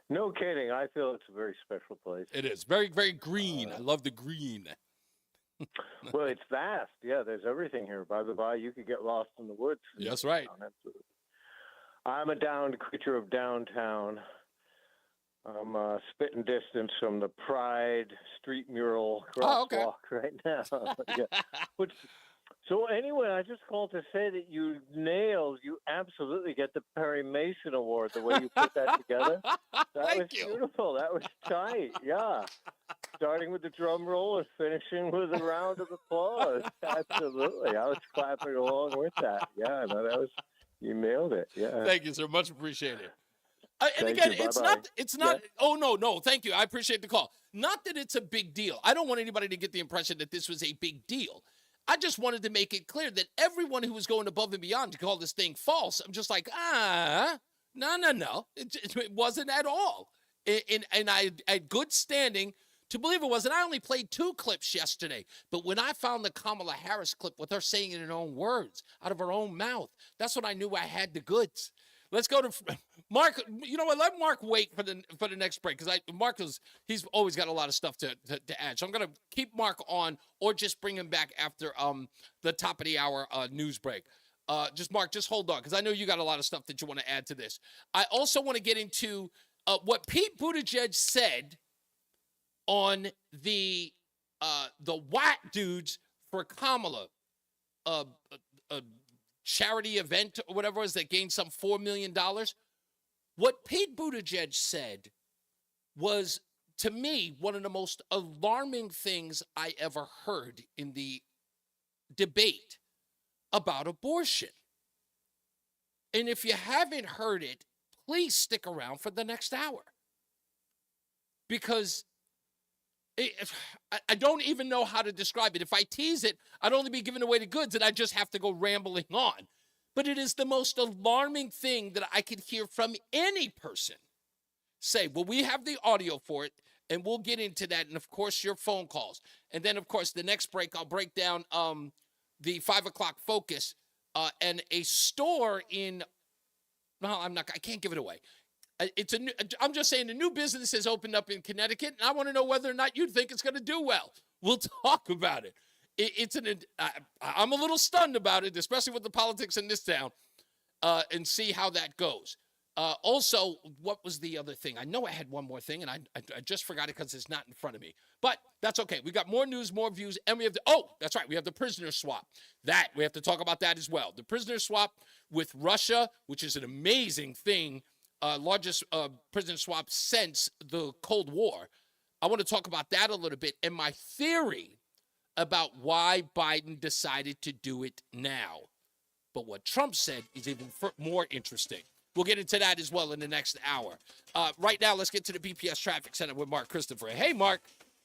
No kidding. I feel it's a very special place. It is. Very, very green. I love the green. Well, it's vast. Yeah, there's everything here. By the by, you could get lost in the woods. That's right. I'm a creature of downtown. I'm spitting distance from the Pride street mural crosswalk right now. Yeah. So anyway, I just called to say that you absolutely get the Perry Mason Award, the way you put that together. That was beautiful. That was tight. Yeah. Starting with the drum roll and finishing with a round of applause. Absolutely. I was clapping along with that. Yeah, no, you nailed it. Yeah. Thank you, sir. Much appreciated. And Thank again, you. it's not, oh, no, thank you. I appreciate the call. Not that it's a big deal. I don't want anybody to get the impression that this was a big deal. I just wanted to make it clear that everyone who was going above and beyond to call this thing false, I'm just like, no. It wasn't at all. And I had good standing to believe it was. And I only played 2 clips yesterday. But when I found the Kamala Harris clip with her saying it in her own words, out of her own mouth, that's when I knew I had the goods. Let's go to Mark. You know what? Let Mark wait for the next break because he's always got a lot of stuff to add. So I'm going to keep Mark on or just bring him back after the top of the hour news break. Mark, just hold on, because I know you got a lot of stuff that you want to add to this. I also want to get into what Pete Buttigieg said on the Watt dudes for Kamala, a charity event or whatever it was that gained some $4 million. What Pete Buttigieg said was, to me, one of the most alarming things I ever heard in the debate about abortion. And if you haven't heard it, please stick around for the next hour. Because I don't even know how to describe it. If I tease it, I'd only be giving away the goods and I just have to go rambling on. But it is the most alarming thing that I could hear from any person say. Well, we have the audio for it, and we'll get into that. And, of course, your phone calls. And then, of course, the next break, I'll break down the 5 o'clock focus and a store in – no, I can't give it away. I'm just saying the new business has opened up in Connecticut, and I want to know whether or not you think it's going to do well. We'll talk about it. I'm a little stunned about it, especially with the politics in this town, and see how that goes. Also, what was the other thing? I know I had one more thing, and I just forgot it because it's not in front of me. But that's okay. We got more news, more views, and we have that's right. We have the prisoner swap. That, we have to talk about that as well. The prisoner swap with Russia, which is an amazing thing, largest prisoner swap since the Cold War. I want to talk about that a little bit, and my theory about why Biden decided to do it now. But what Trump said is even more interesting. We'll get into that as well in the next hour. Right now, let's get to the BPS Traffic Center with Mark Christopher. Hey, Mark.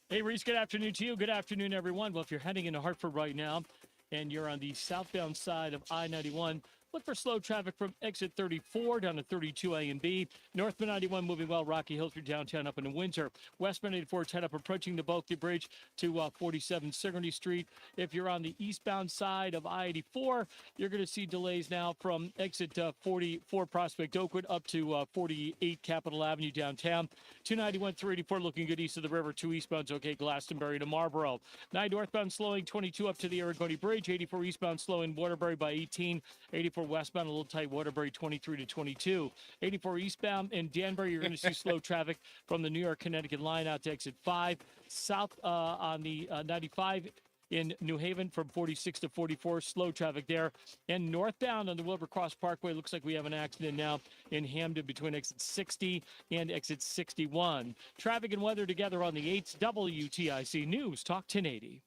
Hey, Reese. Good afternoon to you. Good afternoon, everyone. Well, if you're heading into Hartford right now and you're on the southbound side of I-91, look for slow traffic from exit 34 down to 32A and B. Northbound 91 moving well, Rocky Hill through downtown up into Windsor. Westbound 84 head up approaching the Bulky Bridge to 47 Sigourney Street. If you're on the eastbound side of I-84, you're going to see delays now from exit 44 Prospect Oakwood up to 48 Capitol Avenue downtown. 291, 384 looking good east of the river. 2 eastbound's okay, Glastonbury to Marlboro. 9 northbound slowing 22 up to the Aragoni Bridge. 84 eastbound slowing Waterbury by 18. 84 westbound a little tight, Waterbury 23 to 22. 84 eastbound in Danbury, you're going to see slow traffic from the New York Connecticut line out to exit 5. South on the 95 in New Haven from 46 to 44, slow traffic there. And northbound on the Wilbur Cross Parkway, looks like we have an accident now in Hamden between exit 60 and exit 61. Traffic and weather together on the 8th, WTIC News Talk 1080.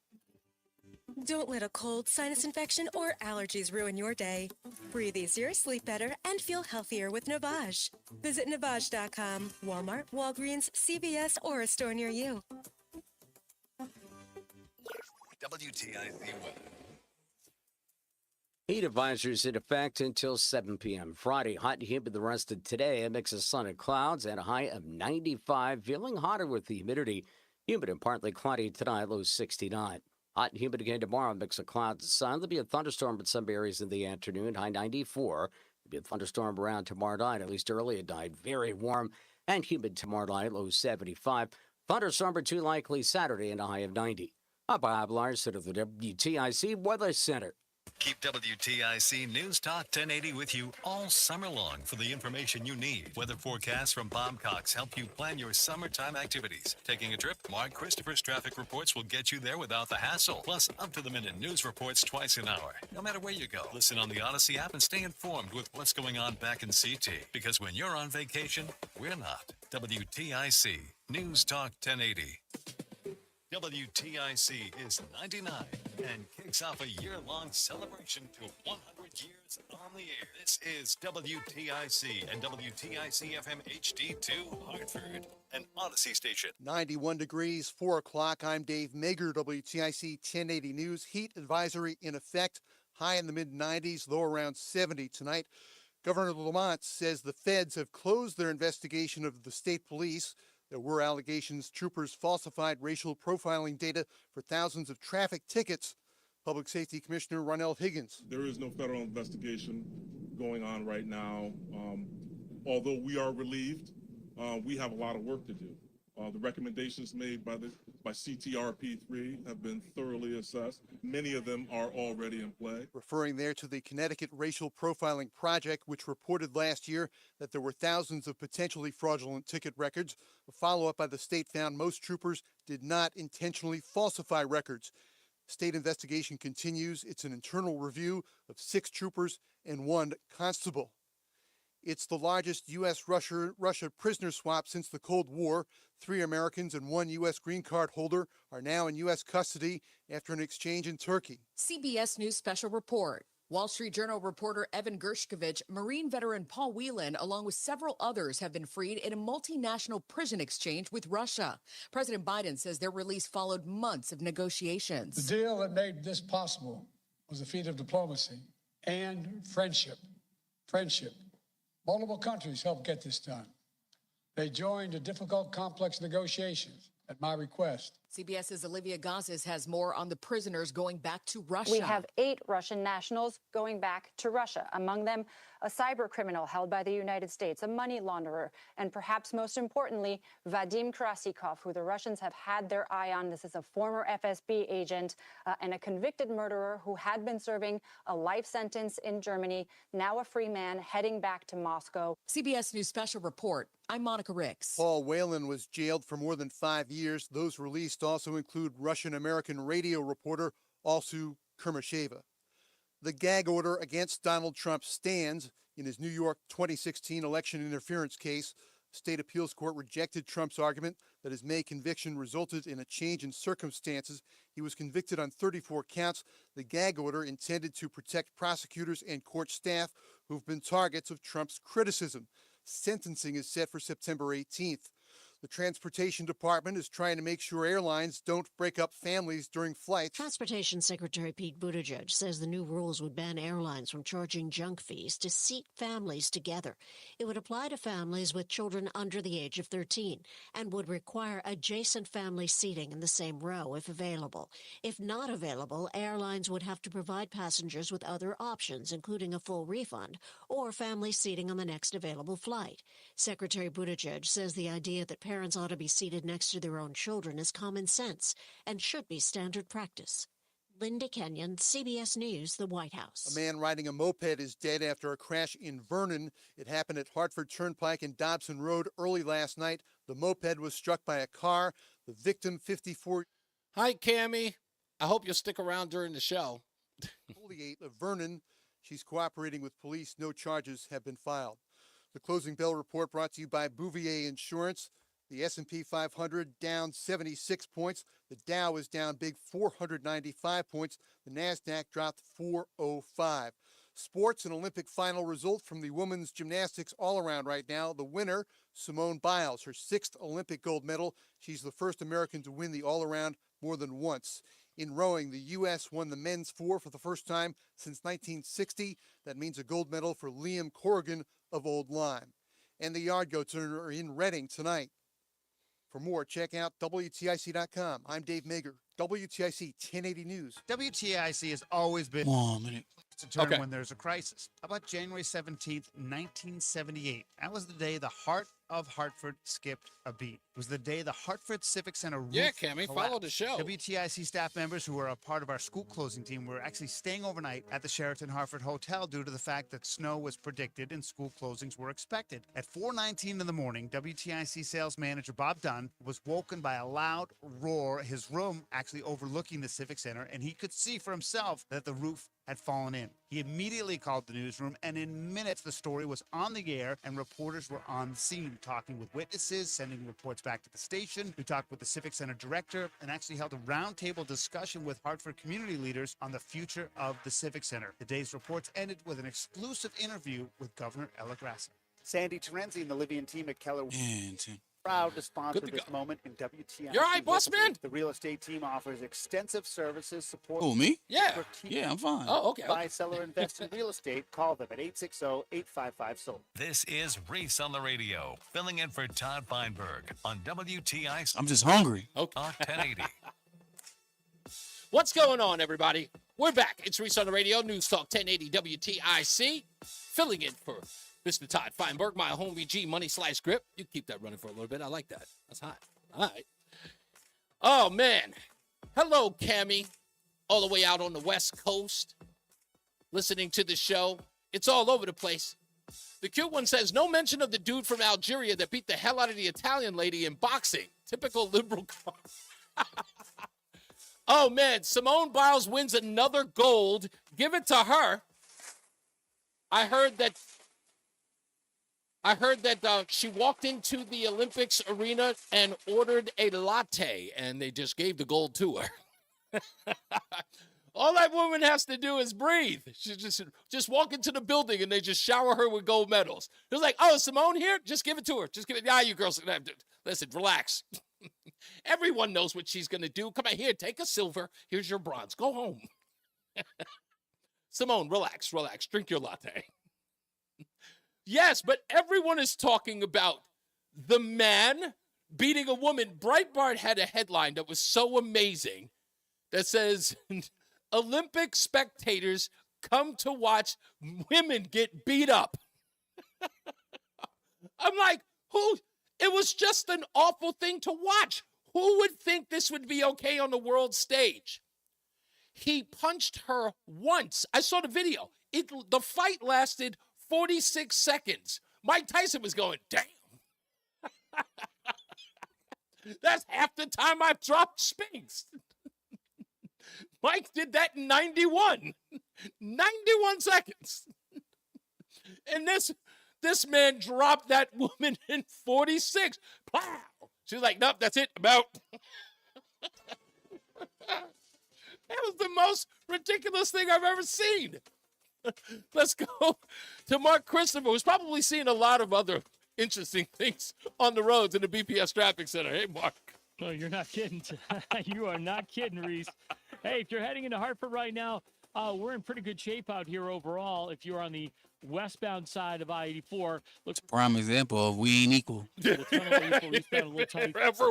Don't let a cold, sinus infection, or allergies ruin your day. Breathe easier, sleep better, and feel healthier with Navage. Visit Navage.com, Walmart, Walgreens, CVS, or a store near you. WTIC weather. Heat advisories in effect until 7 p.m. Friday, hot and humid the rest of today. A mix of sun and clouds and a high of 95. Feeling hotter with the humidity. Humid and partly cloudy tonight, low 69. Hot and humid again tomorrow, mix of clouds and sun. There'll be a thunderstorm in some areas in the afternoon, high 94. There'll be a thunderstorm around tomorrow night, at least early at night. Very warm and humid tomorrow night, low 75. Thunderstorm or 2 likely Saturday and a high of 90. I'm Bob Larson of the WTIC Weather Center. Keep WTIC News Talk 1080 with you all summer long for the information you need. Weather forecasts from Bob Cox help you plan your summertime activities. Taking a trip? Mark Christopher's traffic reports will get you there without the hassle. Plus, up-to-the-minute news reports twice an hour. No matter where you go, listen on the Odyssey app and stay informed with what's going on back in CT. Because when you're on vacation, we're not. WTIC News Talk 1080. WTIC is 99 and kicks off a year-long celebration to 100 years on the air. This is WTIC and WTIC FM HD2 Hartford, an Odyssey station. 91 degrees, 4 o'clock. I'm Dave Mager, WTIC 1080 News. Heat advisory in effect. High in the mid-90s, low around 70 tonight. Governor Lamont says the feds have closed their investigation of the state police. There were allegations troopers falsified racial profiling data for thousands of traffic tickets. Public Safety Commissioner Ronell Higgins. There is no federal investigation going on right now. Although we are relieved, we have a lot of work to do. The recommendations made by CTRP3 have been thoroughly assessed. Many of them are already in play. Referring there to the Connecticut Racial Profiling Project, which reported last year that there were thousands of potentially fraudulent ticket records. A follow-up by the state found most troopers did not intentionally falsify records. State investigation continues. It's an internal review of 6 troopers and 1 constable. It's the largest U.S.-Russia prisoner swap since the Cold War. 3 Americans and 1 U.S. green card holder are now in U.S. custody after an exchange in Turkey. CBS News Special Report. Wall Street Journal reporter Evan Gershkovich, Marine veteran Paul Whelan, along with several others, have been freed in a multinational prison exchange with Russia. President Biden says their release followed months of negotiations. The deal that made this possible was a feat of diplomacy and friendship. Multiple countries helped get this done. They joined a difficult, complex negotiations at my request. CBS's Olivia Gazis has more on the prisoners going back to Russia. We have 8 Russian nationals going back to Russia, among them a cyber criminal held by the United States, a money launderer, and perhaps most importantly, Vadim Krasikov, who the Russians have had their eye on. This is a former FSB agent and a convicted murderer who had been serving a life sentence in Germany, now a free man heading back to Moscow. CBS News Special Report. I'm Monica Ricks. Paul Whelan was jailed for more than 5 years. Those released also include Russian-American radio reporter Alsu Kurmasheva. The gag order against Donald Trump stands in his New York 2016 election interference case. State appeals court rejected Trump's argument that his May conviction resulted in a change in circumstances. He was convicted on 34 counts. The gag order intended to protect prosecutors and court staff who've been targets of Trump's criticism. Sentencing is set for September 18th. The Transportation Department is trying to make sure airlines don't break up families during flights. Transportation Secretary Pete Buttigieg says the new rules would ban airlines from charging junk fees to seat families together. It would apply to families with children under the age of 13 and would require adjacent family seating in the same row if available. If not available, airlines would have to provide passengers with other options, including a full refund or family seating on the next available flight. Secretary Buttigieg says the idea that parents ought to be seated next to their own children is common sense and should be standard practice. Linda Kenyon, CBS News, the White House. A man riding a moped is dead after a crash in Vernon. It happened at Hartford Turnpike and Dobson Road early last night. The moped was struck by a car. The victim, 54. Hi, Cammie. I hope you'll stick around during the show. Foliate of Vernon. She's cooperating with police. No charges have been filed. The Closing Bell Report brought to you by Bouvier Insurance. The S&P 500 down 76 points. The Dow is down big 495 points. The NASDAQ dropped 405. Sports and Olympic final result from the women's gymnastics all-around right now. The winner, Simone Biles, her 6th Olympic gold medal. She's the first American to win the all-around more than once. In rowing, the U.S. won the men's 4 for the first time since 1960. That means a gold medal for Liam Corrigan of Old Lyme. And the Yard Goats are in Reading tonight. For more, check out WTIC.com. I'm Dave Mager, WTIC 1080 News. WTIC has always been to turn when there's a crisis. How about January 17th, 1978? That was the day the heart of Hartford skipped a beat. It was the day the Hartford Civic Center roof Cammie, collapsed. follow the show. WTIC staff members who were a part of our school closing team were actually staying overnight at the Sheraton Hartford Hotel due to the fact that snow was predicted and school closings were expected. At 4:19 in the morning, WTIC sales manager Bob Dunn was woken by a loud roar, his room actually overlooking the Civic Center, and he could see for himself that the roof had fallen in. He immediately called the newsroom, and in minutes the story was on the air and reporters were on the scene, talking with witnesses, sending reports back to the station. We talked with the Civic Center director and actually held a roundtable discussion with Hartford community leaders on the future of the Civic Center. The day's reports ended with an exclusive interview with Governor Ella Grassi. Sandy Terenzi and the Livian team at Keller proud to sponsor this moment in WTIC. You're right, boss man. The real estate team offers extensive services, support. Who, me? Yeah. Yeah, I'm fine. Oh, okay. Buy, sell, or invest in real estate. Call them at 860-855-SOLD. This is Reese on the Radio, filling in for Todd Feinberg on WTIC. I'm just hungry. Okay. 1080. What's going on, everybody? We're back. It's Reese on the Radio, NewsTalk 1080 WTIC, filling in for Mr. Todd Feinberg, my homie G Money Slice Grip. You keep that running for a little bit. I like that. That's hot. All right. Oh, man. Hello, Cammie, all the way out on the West Coast, listening to the show. It's all over the place. The cute one says, no mention of the dude from Algeria that beat the hell out of the Italian lady in boxing. Typical liberal. Oh, man. Simone Biles wins another gold. Give it to her. I heard that she walked into the Olympics arena and ordered a latte, and they just gave the gold to her. All that woman has to do is breathe. She just walk into the building, and they just shower her with gold medals. It was like, oh, Simone here? Just give it to her. Just give it. Yeah, you girls. Listen, relax. Everyone knows what she's going to do. Come on, here, take a silver. Here's your bronze. Go home. Simone, relax. Drink your latte. Yes, but everyone is talking about the man beating a woman. Breitbart had a headline that was so amazing that says, Olympic spectators come to watch women get beat up. I'm like, who? It was just an awful thing to watch. Who would think this would be okay on the world stage? He punched her once. I saw the video. The fight lasted 46 seconds. Mike Tyson was going, damn. That's half the time I've dropped Spinks. Mike did that in 91. 91 seconds. And this man dropped that woman in 46. Pow! She's like, nope, that's it. I'm out. That was the most ridiculous thing I've ever seen. Let's go to Mark Christopher, who's probably seen a lot of other interesting things on the roads in the BPS Traffic Center. Hey, Mark. No, you're not kidding. You are not kidding, Reese. Hey, if you're heading into Hartford right now, we're in pretty good shape out here overall. If you're on the westbound side of I-84, looks prime example of we ain't equal. Never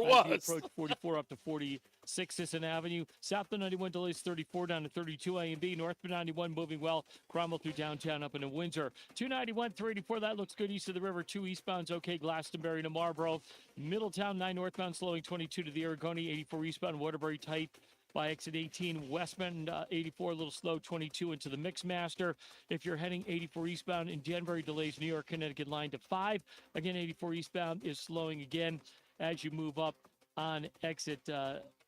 was. Approach 44 up to 46 Sisson Avenue. South of 91 delays 34 down to 32 A and B. North of 91 moving well. Cromwell through downtown up into Windsor. 291, 384, that looks good east of the river. 2 eastbound's okay. Glastonbury to Marlboro. Middletown, 9 northbound slowing 22 to the Aragoni. 84 eastbound Waterbury tight by exit 18 westbound 84 a little slow 22 into the Mixmaster. If you're heading 84 eastbound in Danbury, delays New York Connecticut line to 5. Again, 84 eastbound is slowing again as you move up on exit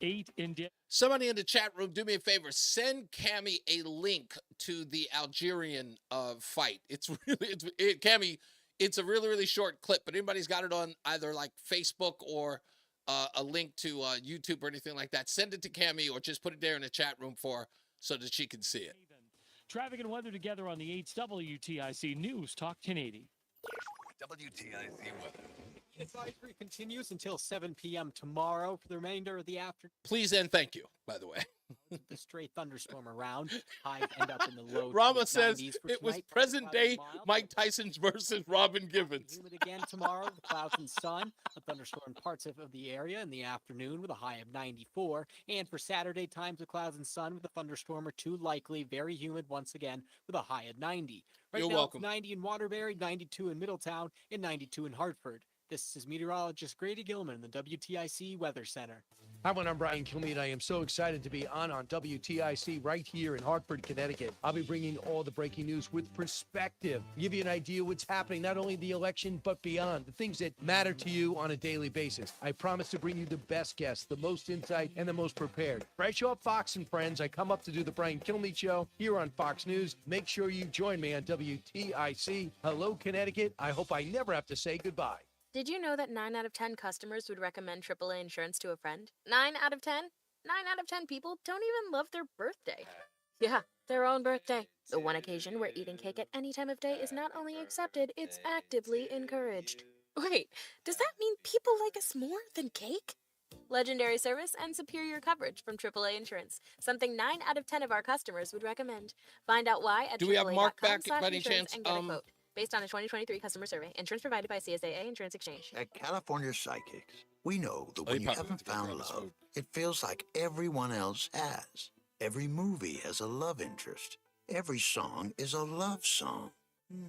8 in Somebody in the chat room, do me a favor, send Cammie a link to the Algerian fight. It's really Cammie, it's a really short clip, but anybody's got it on either like Facebook or a link to YouTube or anything like that, send it to Cammie or just put it there in the chat room for her so that she can see it. Traffic and weather together on the 8th WTIC News Talk 1080. WTIC weather. Advisory continues until 7 p.m. tomorrow for the remainder of the afternoon. Please and thank you, by the way. The stray thunderstorm around. Highs end up in the low. Rama says it was present day Mike Tyson's versus Robin Givens. Humid again tomorrow with clouds and sun. A thunderstorm in parts of the area in the afternoon with a high of 94. And for Saturday, times of clouds and sun with a thunderstorm or two likely. Very humid once again with a high of 90. You're now, welcome. 90 in Waterbury, 92 in Middletown, and 92 in Hartford. This is meteorologist Grady Gilman in the WTIC Weather Center. Hi, I'm Brian Kilmeade. I am so excited to be on WTIC right here in Hartford, Connecticut. I'll be bringing all the breaking news with perspective, give you an idea what's happening, not only the election, but beyond, the things that matter to you on a daily basis. I promise to bring you the best guests, the most insight, and the most prepared. Fresh off Fox and Friends, I come up to do the Brian Kilmeade Show here on Fox News. Make sure you join me on WTIC. Hello, Connecticut. I hope I never have to say goodbye. Did you know that 9 out of 10 customers would recommend AAA insurance to a friend? 9 out of 10? 9 out of 10 people don't even love their birthday. Yeah, their own birthday. The one occasion where eating cake at any time of day is not only accepted, it's actively encouraged. Wait, does that mean people like us more than cake? Legendary service and superior coverage from AAA Insurance. Something 9 out of 10 of our customers would recommend. Find out why at Do we have Mark back by any AAA.com/insurance chance? and get a quote. Based on a 2023 customer survey. Insurance provided by CSAA Insurance Exchange. At California Psychics, we know that when you haven't found love, it feels like everyone else has. Every movie has a love interest. Every song is a love song.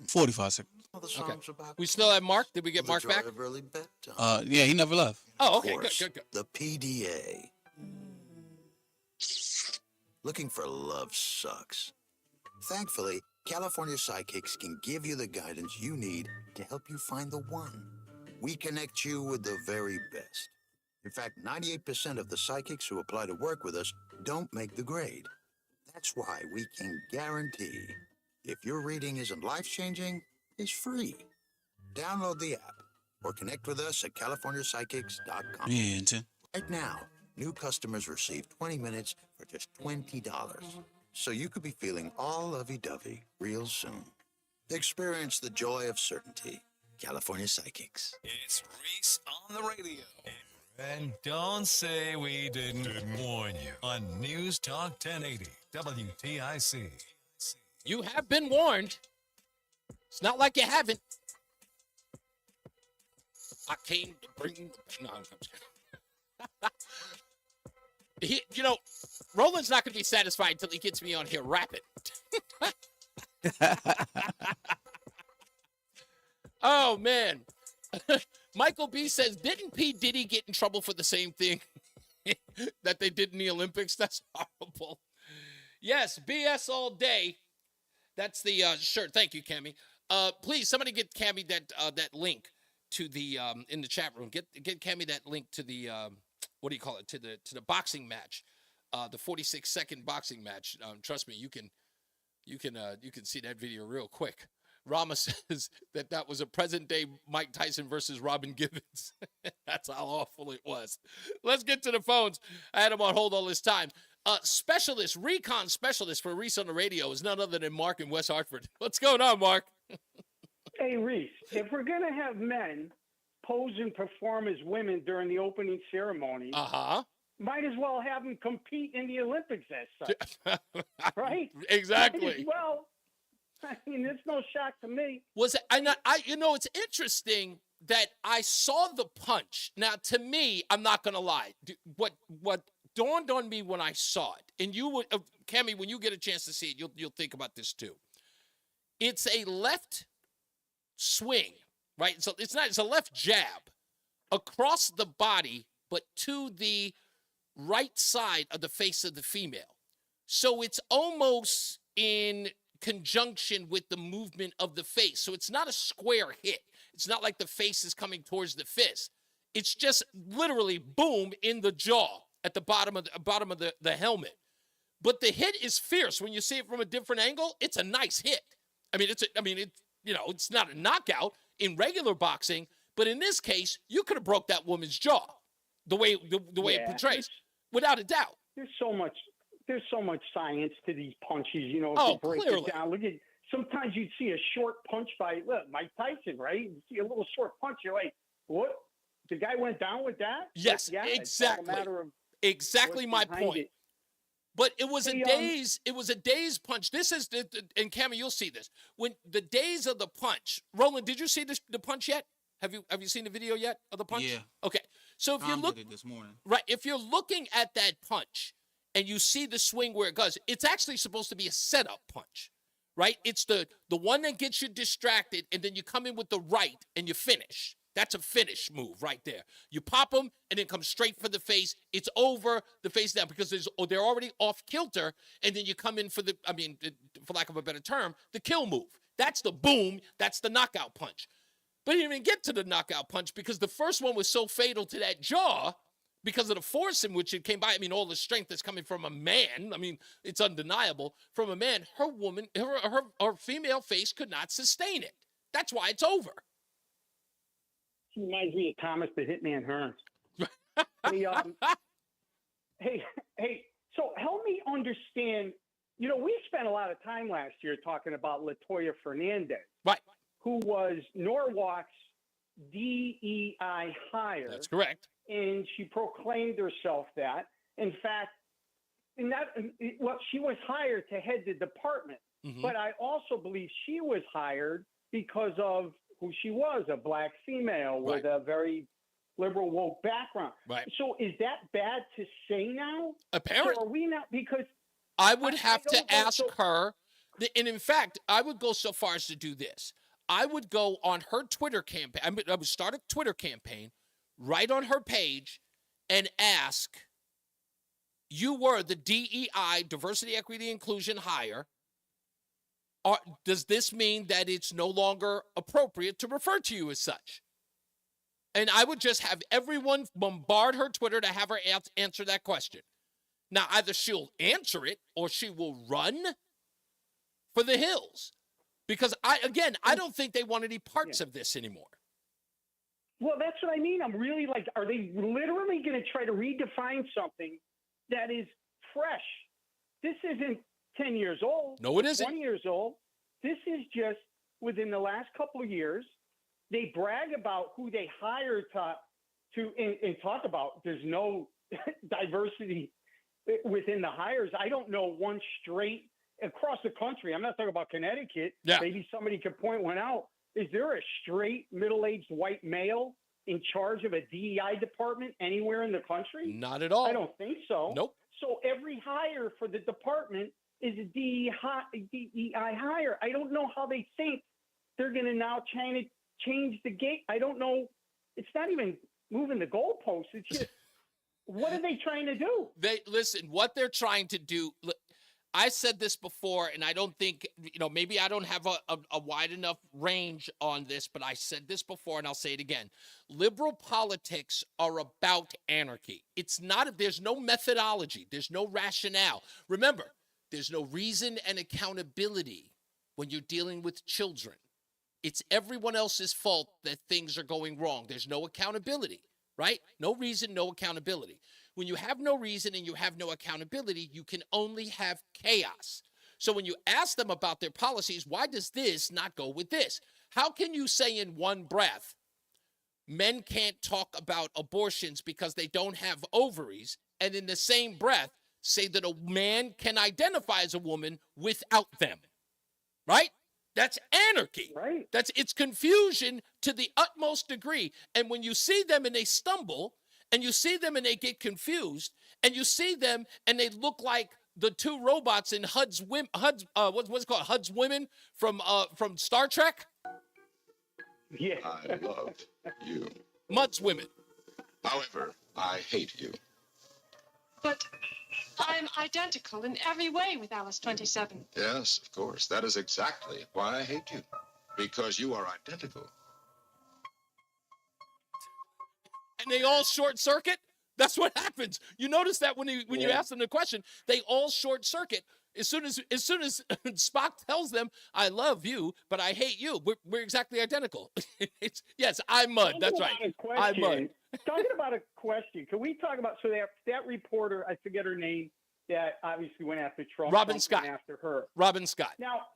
45 seconds. All the Okay. songs about We still have Mark. Did we get the Mark joy back? of early bedtime. Yeah, he never left. Oh, Of okay, good, course, good, good. the PDA. Looking for love sucks. Thankfully, California Psychics can give you the guidance you need to help you find the one. We connect you with the very best. In fact, 98% of the psychics who apply to work with us don't make the grade. That's why we can guarantee if your reading isn't life-changing, it's free. Download the app or connect with us at CaliforniaPsychics.com. Yeah, Tim. Right now, new customers receive 20 minutes for just $20. So you could be feeling all lovey-dovey real soon. Experience the joy of certainty. California Psychics. It's Reese on the radio. And don't say we didn't warn you on News Talk 1080 WTIC. You have been warned. It's not like you haven't. I came to bring. No, I'm just Roland's not going to be satisfied until he gets me on here rapping. Oh, man. Michael B says, didn't P. Diddy get in trouble for the same thing that they did in the Olympics? That's horrible. Yes, BS all day. That's the shirt. Thank you, Cammie. Please, somebody get Cammie that link to the in the chat room. Get Cammie that link to the what do you call it? To the boxing match, the 46-second boxing match. Trust me, you can see that video real quick. Rama says that was a present-day Mike Tyson versus Robin Givens. That's how awful it was. Let's get to the phones. I had him on hold all this time. Recon specialist for Reese on the radio is none other than Mark in West Hartford. What's going on, Mark? Hey, Reese, if we're going to have men pose and perform as women during the opening ceremony, might as well have them compete in the Olympics as such. Right? Exactly. Might as well. I mean, it's no shock to me. Was it? It's interesting that I saw the punch. Now, to me, I'm not going to lie. What dawned on me when I saw it, and you would, Cammie, when you get a chance to see it, you'll think about this too. It's a left swing, right? So it's a left jab across the body, but to the right side of the face of the female. So it's almost in conjunction with the movement of the face. So it's not a square hit. It's not like the face is coming towards the fist. It's just literally boom in the jaw at the bottom of the helmet. But the hit is fierce. When you see it from a different angle, it's a nice hit. It's not a knockout in regular boxing, but in this case, you could have broke that woman's jaw the way it portrays, without a doubt. There's so much science to these punches, Oh, to break clearly. it down. Look at, sometimes you'd see a short punch by Mike Tyson, right? You see a little short punch, you're like, what? The guy went down with that? Yes, Yeah, exactly. It's all a matter of exactly my what's behind point. it. But it was a day's punch. This is and Cammie, you'll see this. When the days of the punch. Roland, did you see the punch yet? Have you seen the video yet of the punch? Yeah. Okay. So if you look did it this morning. right, if you're looking at that punch and you see the swing where it goes, it's actually supposed to be a setup punch. Right? It's the one that gets you distracted, and then you come in with the right and you finish. That's a finish move right there. You pop them and then come straight for the face. It's over the face down because they're already off kilter, and then you come in for for lack of a better term, the kill move. That's the boom. That's the knockout punch. But he didn't even get to the knockout punch because the first one was so fatal to that jaw because of the force in which it came by. All the strength that's coming from a man. It's undeniable. From a man, her female face could not sustain it. That's why it's over. He reminds me of Thomas the Hitman Hearns. Hey, so help me understand. We spent a lot of time last year talking about LaToya Fernandez, right? Who was Norwalk's DEI hire. That's correct. And she proclaimed herself that. In fact, she was hired to head the department. Mm-hmm. But I also believe she was hired because of who she was, a black female with a very liberal woke background. Right. So is that bad to say now? Apparently. So are we not? Because I would have to ask her. And in fact, I would go so far as to do this. I would go on her Twitter campaign. I would start a Twitter campaign, write on her page, and ask, you were the DEI, Diversity, Equity, Inclusion hire. Does this mean that it's no longer appropriate to refer to you as such? And I would just have everyone bombard her Twitter to have her answer that question. Now, either she'll answer it or she will run for the hills. Because, I don't think they want any parts of this anymore. Well, that's what I mean. I'm really like, are they literally going to try to redefine something that is fresh? This isn't 10 years old. No, it isn't. 20 years old. This is just within the last couple of years. They brag about who they hired and talk about there's no diversity within the hires. I don't know one straight across the country. I'm not talking about Connecticut. Yeah. Maybe somebody could point one out. Is there a straight middle-aged white male in charge of a DEI department anywhere in the country? Not at all. I don't think so. Nope. So every hire for the department is a DEI hire. I don't know how they think they're going to now change the gate. I don't know. It's not even moving the goalposts. It's just, what are they trying to do? Listen, what they're trying to do, I said this before, and I don't think, maybe I don't have a wide enough range on this, but I said this before, and I'll say it again. Liberal politics are about anarchy. There's no methodology. There's no rationale. Remember, there's no reason and accountability when you're dealing with children. It's everyone else's fault that things are going wrong. There's no accountability, right? No reason, no accountability. When you have no reason and you have no accountability, you can only have chaos. So when you ask them about their policies, why does this not go with this? How can you say in one breath, men can't talk about abortions because they don't have ovaries, and in the same breath say that a man can identify as a woman without them, right? That's anarchy. Right. It's confusion to the utmost degree. And when you see them and they stumble, and you see them and they get confused, and you see them and they look like the two robots in Hud's Women from Star Trek. Yeah. I love you. Mud's women. However, I hate you. But I'm identical in every way with Alice 27. Yes, of course. That is exactly why I hate you. Because you are identical. And they all short circuit. That's what happens. You notice that when you ask them the question, they all short circuit. As soon as Spock tells them, "I love you, but I hate you," we're exactly identical. Yes, I'm Mud. That's right. I'm Mud. Talking about a question, can we talk about that reporter? I forget her name. That obviously went after Trump. Robin Scott. Went after her. Robin Scott. Now,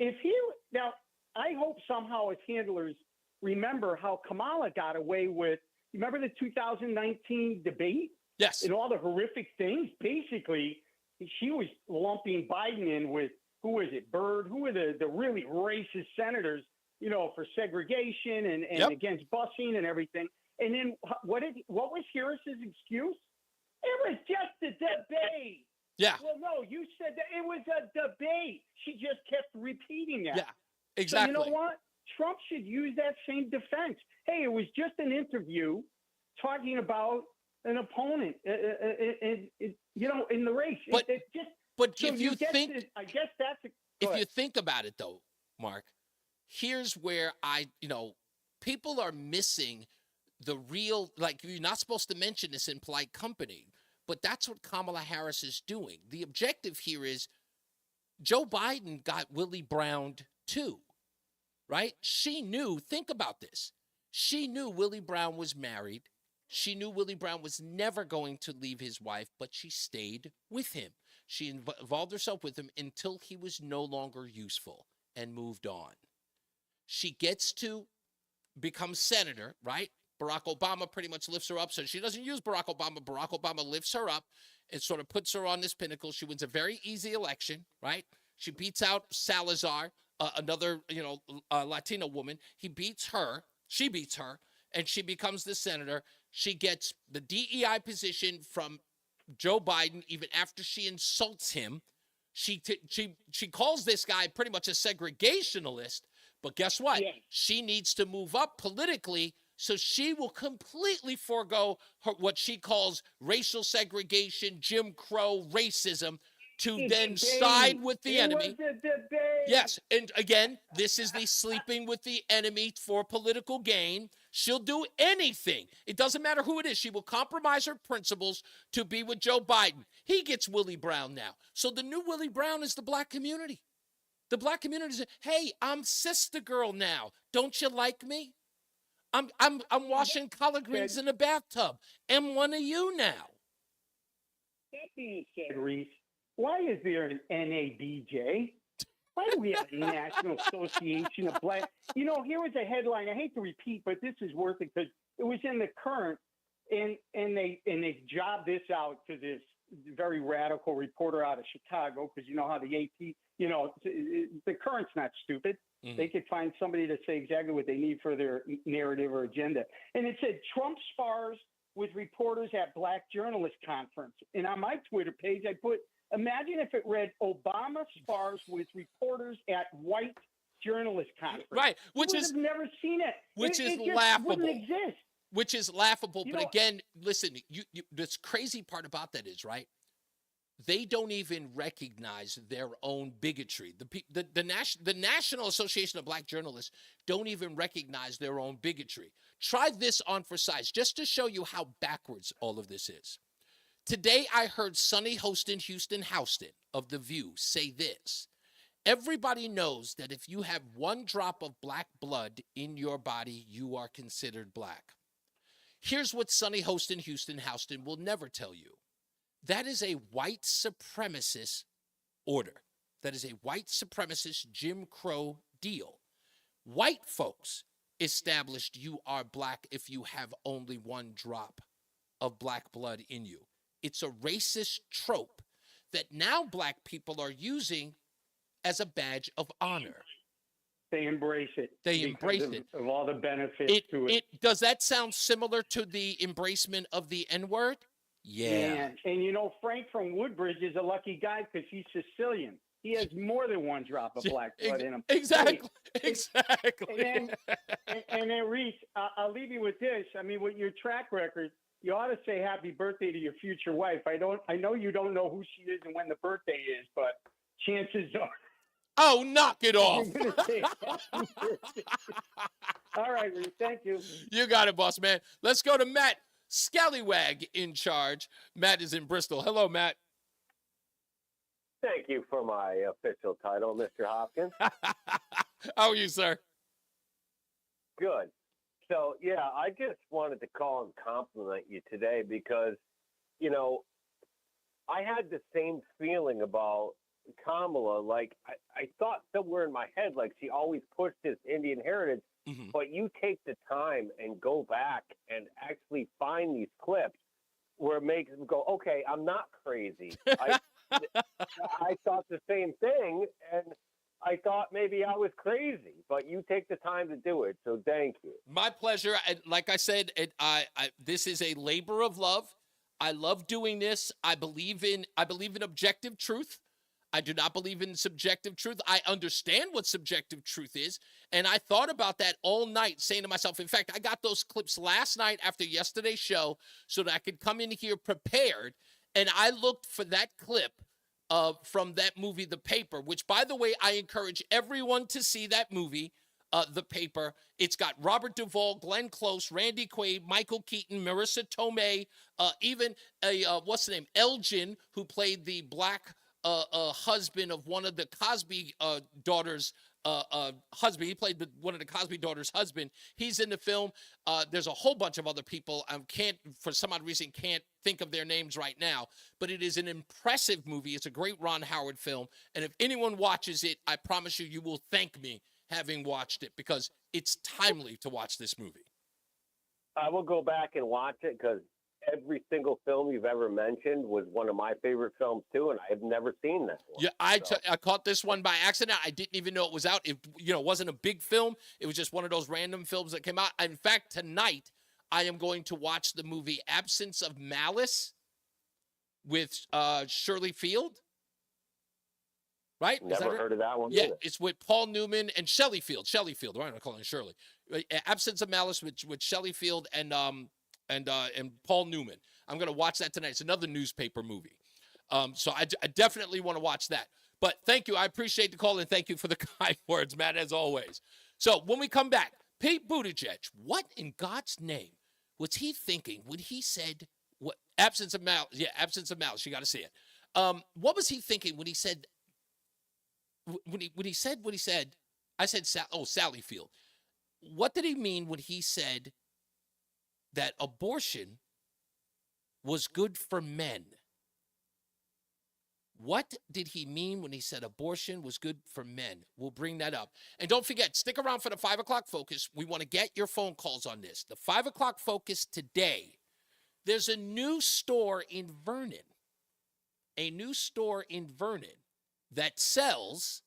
I hope somehow his handlers remember how Kamala got away with. Remember the 2019 debate? Yes. And all the horrific things. Basically, she was lumping Biden in with, who was it, Byrd? Who were the really racist senators, for segregation and against busing and everything. And then what was Harris's excuse? It was just a debate. Yeah. Well, no, you said that it was a debate. She just kept repeating that. Yeah, exactly. So you know what? Trump should use that same defense. Hey, it was just an interview talking about an opponent, in the race. I guess that's if you think about it, though, Mark, here's where people are missing the real, you're not supposed to mention this in polite company, but that's what Kamala Harris is doing. The objective here is Joe Biden got Willie Browned too. Right? She knew, think about this. She knew Willie Brown was married. She knew Willie Brown was never going to leave his wife, but she stayed with him. She involved herself with him until he was no longer useful and moved on. She gets to become senator, right? Barack Obama pretty much lifts her up. So she doesn't use Barack Obama. Barack Obama lifts her up and sort of puts her on this pinnacle. She wins a very easy election, right? She beats out Salazar, another, Latina woman. He beats her. She beats her, and she becomes the senator. She gets the DEI position from Joe Biden even after she insults him. She calls this guy pretty much a segregationalist, but guess what? Yeah. She needs to move up politically, so she will completely forego what she calls racial segregation, Jim Crow, racism, to then side with the enemy. Yes, and again, this is the sleeping with the enemy for political gain. She'll do anything. It doesn't matter who it is. She will compromise her principles to be with Joe Biden. He gets Willie Brown now. So the new Willie Brown is the black community. The black community says, hey, I'm sister girl now. Don't you like me? I'm washing collard greens in a bathtub. I'm one of you now. That being said, Reese, why is there an NABJ? Why do we have the National Association of Black? You know, here was a headline. I hate to repeat, but this is worth it because it was in the Current, and they jobbed this out to this very radical reporter out of Chicago, because you know how the AP, you know, the Current's not stupid. Mm-hmm. They could find somebody to say exactly what they need for their narrative or agenda. And it said Trump spars with reporters at Black Journalist Conference. And on my Twitter page, I put, imagine if it read Obama spars with reporters at white journalist conference. Right, which is never seen it. Which is just laughable. Wouldn't exist. Which is laughable. You but know, again, listen, this crazy part about that is, right, they don't even recognize their own bigotry. The National Association of Black Journalists don't even recognize their own bigotry. Try this on for size, just to show you how backwards all of this is. Today, I heard Sonny Houston Houston of The View say this. Everybody knows that if you have one drop of black blood in your body, you are considered black. Here's what Sonny Houston Houston will never tell you. That is a white supremacist order. That is a white supremacist Jim Crow deal. White folks established you are black if you have only one drop of black blood in you. It's a racist trope that now black people are using as a badge of honor. They embrace it. They embrace it. Of all the benefits to it. Does that sound similar to the embracement of the N-word? Yeah. And you know, Frank from Woodbridge is a lucky guy because he's Sicilian. He has more than one drop of black blood in him. Exactly. And then Reese, I'll leave you with this. I mean, with your track record, you ought to say happy birthday to your future wife. I know you don't know who she is and when the birthday is, but chances are. Oh, knock it off. All right, Reese. Thank you. You got it, boss man. Let's go to Matt Scallywag in charge. Matt is in Bristol. Hello, Matt. Thank you for my official title, Mr. Hopkins. How are you, sir? Good. So, yeah, I just wanted to call and compliment you today because, you know, I had the same feeling about Kamala. Like, I thought somewhere in my head, like, she always pushed this Indian heritage, but you take the time and go back and actually find these clips where it makes them go, okay, I'm not crazy. I thought the same thing, and I thought maybe I was crazy, but you take the time to do it, so thank you. My pleasure. And like I said, this is a labor of love. I love doing this. I believe in objective truth. I do not believe in subjective truth. I understand what subjective truth is, and I thought about that all night, saying to myself, in fact, I got those clips last night after yesterday's show so that I could come in here prepared, and I looked for that clip from that movie, The Paper, which, by the way, I encourage everyone to see that movie, The Paper. It's got Robert Duvall, Glenn Close, Randy Quaid, Michael Keaton, Marissa Tomei, even what's the name, Elgin, who played the black husband of one of the Cosby daughters' husband. He played one of the Cosby daughters' husband. He's in the film. There's a whole bunch of other people. I for some odd reason, can't think of their names right now. But it is an impressive movie. It's a great Ron Howard film. And if anyone watches it, I promise you, you will thank me having watched it because it's timely to watch this movie. I will go back and watch it because every single film you've ever mentioned was one of my favorite films too, and I've never seen that one. Yeah, I caught this one by accident. I didn't even know it was out. It wasn't a big film. It was just one of those random films that came out. In fact, tonight I am going to watch the movie Absence of Malice with Shirley Field. right? Never heard of that one Yeah, either. it's with Paul Newman and Shelleyfield. Why am I calling her Shirley? Absence of Malice with Shelleyfield and Paul Newman. I'm going to watch that tonight. It's another newspaper movie. So I definitely want to watch that. But thank you. I appreciate the call, and thank you for the kind words, Matt, as always. So when we come back, Pete Buttigieg, what in God's name was he thinking when he said what absence of malice? Yeah, absence of malice. You got to see it. What was he thinking when he said when he said what he said? I said Sally Field. What did he mean when he said that abortion was good for men? What did he mean when he said abortion was good for men? We'll bring that up. And don't forget, stick around for the 5 o'clock focus. We want to get your phone calls on this. The 5 o'clock focus today, there's a new store in Vernon. A new store in Vernon that sells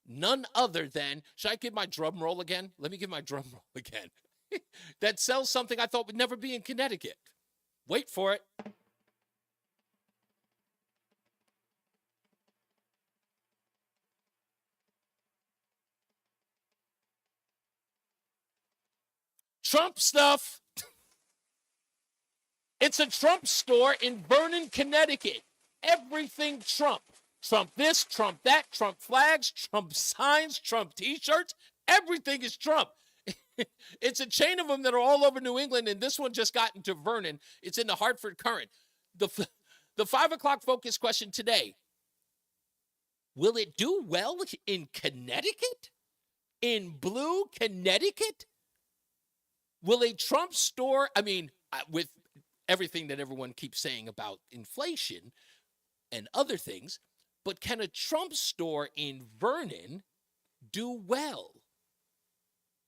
none other than, should I give my drum roll again? Let me give my drum roll again. That sells something I thought would never be in Connecticut. Wait for it. Trump stuff. It's a Trump store in Vernon, Connecticut. Everything Trump. Trump this, Trump that, Trump flags, Trump signs, Trump t-shirts. Everything is Trump. It's a chain of them that are all over New England, and this one just got into Vernon. It's in the Hartford Current. The 5 o'clock focus question today. Will it do well in Connecticut? In blue Connecticut? Will a Trump store, with everything that everyone keeps saying about inflation and other things, but can a Trump store in Vernon do well?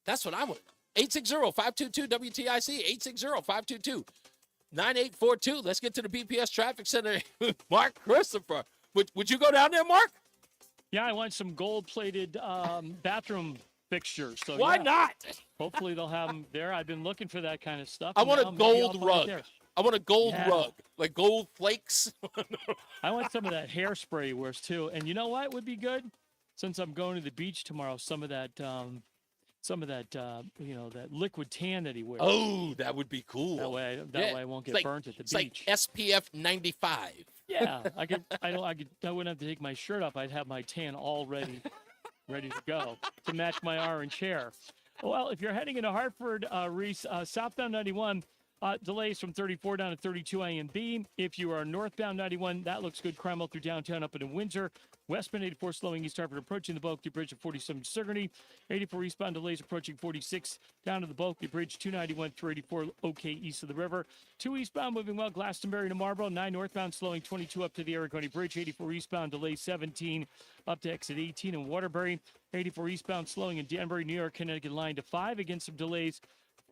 That's what I want to know. 860-522-WTIC, 860-522-9842. Let's get to the BPS Traffic Center. Mark Christopher. Would you go down there, Mark? Yeah, I want some gold-plated bathroom fixtures. So why not? Hopefully they'll have them there. I've been looking for that kind of stuff. I want a gold rug. I want a gold rug, like gold flakes. I want some of that hairspray he wears too. And you know what would be good? Since I'm going to the beach tomorrow, some of that that liquid tan that he wears. Oh, that would be cool. That way I won't get burnt at the beach. Like SPF 95. Yeah, I wouldn't have to take my shirt off. I'd have my tan all ready to go to match my orange hair. Well, if you're heading into Hartford, Reese, southbound 91, delays from 34 down to 32 A and B. If you are northbound 91, that looks good. Cromwell through downtown up into Windsor. Westbound 84 slowing East Hartford approaching the Bulkley Bridge at 47 Sigourney. 84 eastbound delays approaching 46 down to the Bulkley Bridge. 291 through 84 okay east of the river. 2 eastbound moving well Glastonbury to Marlboro. 9 northbound slowing 22 up to the Aragoni Bridge. 84 eastbound delays 17 up to exit 18 in Waterbury. 84 eastbound slowing in Danbury, New York, Connecticut line to 5 against some delays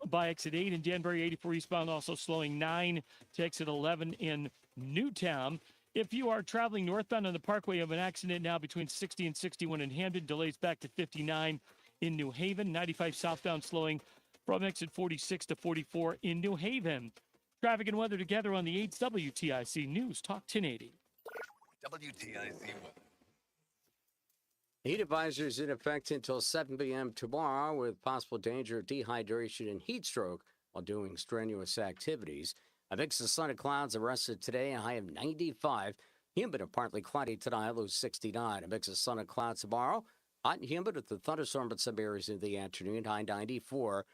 by exit 8 in Danbury. 84 eastbound also slowing 9 to exit 11 in Newtown. If you are traveling northbound on the Parkway, you have an accident now between 60 and 61 in Hamden. Delays back to 59 in New Haven. 95 southbound slowing from exit 46 to 44 in New Haven. Traffic and weather together on the 8th WTIC News Talk 1080. WTIC weather. Heat advisories in effect until 7 p.m. tomorrow with possible danger of dehydration and heat stroke while doing strenuous activities. A mix of sun and clouds arrested today, a high of 95. Humid and partly cloudy tonight, low 69. A mix of sun and clouds tomorrow. Hot and humid with the thunderstorm in some areas in the afternoon, high 94.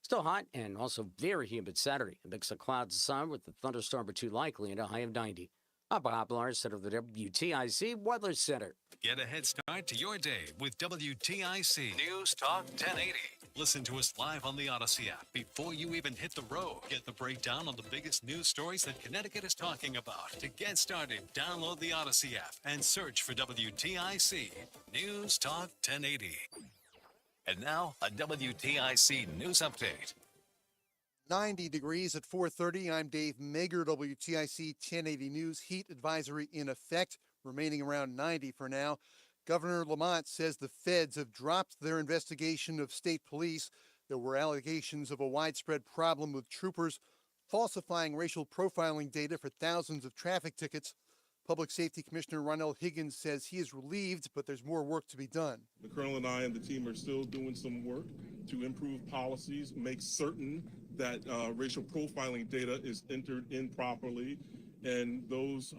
Still hot and also very humid Saturday. A mix of clouds and sun with the thunderstorm or two likely and a high of 90. I'm Bob Larson of the WTIC Weather Center. Get a head start to your day with WTIC News Talk 1080. Listen to us live on the Odyssey app before you even hit the road. Get the breakdown on the biggest news stories that Connecticut is talking about. To get started, download the Odyssey app and search for WTIC News Talk 1080. And now, a WTIC news update. 90 degrees at 4:30. I'm Dave Mager, WTIC 1080 News. Heat advisory in effect, remaining around 90 for now. Governor Lamont says the feds have dropped their investigation of state police. There were allegations of a widespread problem with troopers falsifying racial profiling data for thousands of traffic tickets. Public Safety Commissioner Ronell Higgins says he is relieved, but there's more work to be done. The Colonel and I and the team are still doing some work to improve policies, make certain that racial profiling data is entered in properly, and those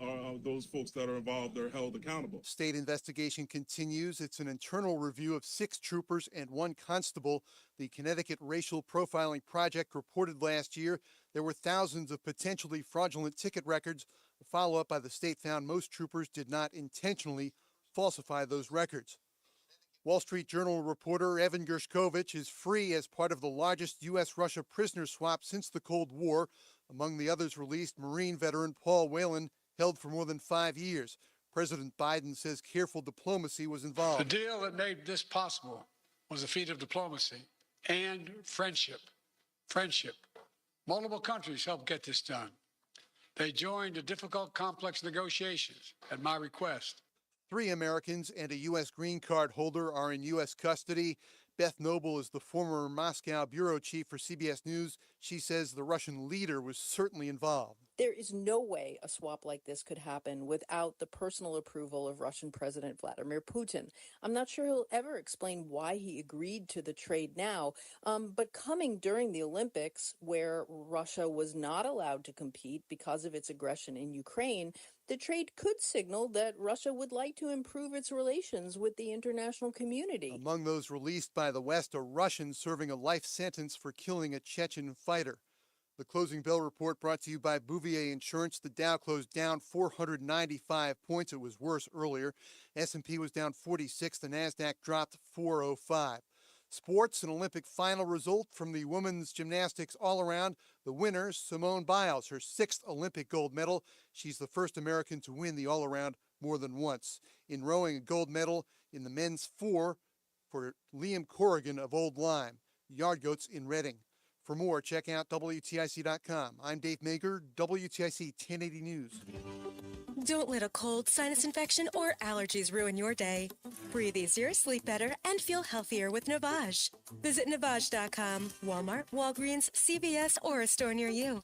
folks that are involved are held accountable. State investigation continues. It's an internal review of 6 troopers and 1 constable. The Connecticut Racial Profiling Project reported last year there were thousands of potentially fraudulent ticket records. A follow-up by the state found most troopers did not intentionally falsify those records. Wall Street Journal reporter Evan Gershkovich is free as part of the largest U.S.-Russia prisoner swap since the Cold War. Among the others released, Marine veteran Paul Whelan, held for more than 5 years. President Biden says careful diplomacy was involved. The deal that made this possible was a feat of diplomacy and friendship. Friendship. Multiple countries helped get this done. They joined the difficult, complex negotiations at my request. 3 Americans and a U.S. green card holder are in U.S. custody. Beth Noble is the former Moscow bureau chief for CBS News. She says the Russian leader was certainly involved. There is no way a swap like this could happen without the personal approval of Russian President Vladimir Putin. I'm not sure he'll ever explain why he agreed to the trade now, but coming during the Olympics, where Russia was not allowed to compete because of its aggression in Ukraine, the trade could signal that Russia would like to improve its relations with the international community. Among those released by the West, a Russian serving a life sentence for killing a Chechen fighter. The Closing Bell Report brought to you by Bouvier Insurance. The Dow closed down 495 points. It was worse earlier. S&P was down 46. The NASDAQ dropped 405. Sports, an Olympic final result from the women's gymnastics all-around. The winner, Simone Biles, her 6th Olympic gold medal. She's the first American to win the all-around more than once. In rowing, a gold medal in the men's 4 for Liam Corrigan of Old Lyme. Yard Goats in Reading. For more, check out WTIC.com. I'm Dave Mager, WTIC 1080 News. Don't let a cold, sinus infection, or allergies ruin your day. Breathe easier, sleep better, and feel healthier with Navage. Visit Navage.com, Walmart, Walgreens, CVS, or a store near you.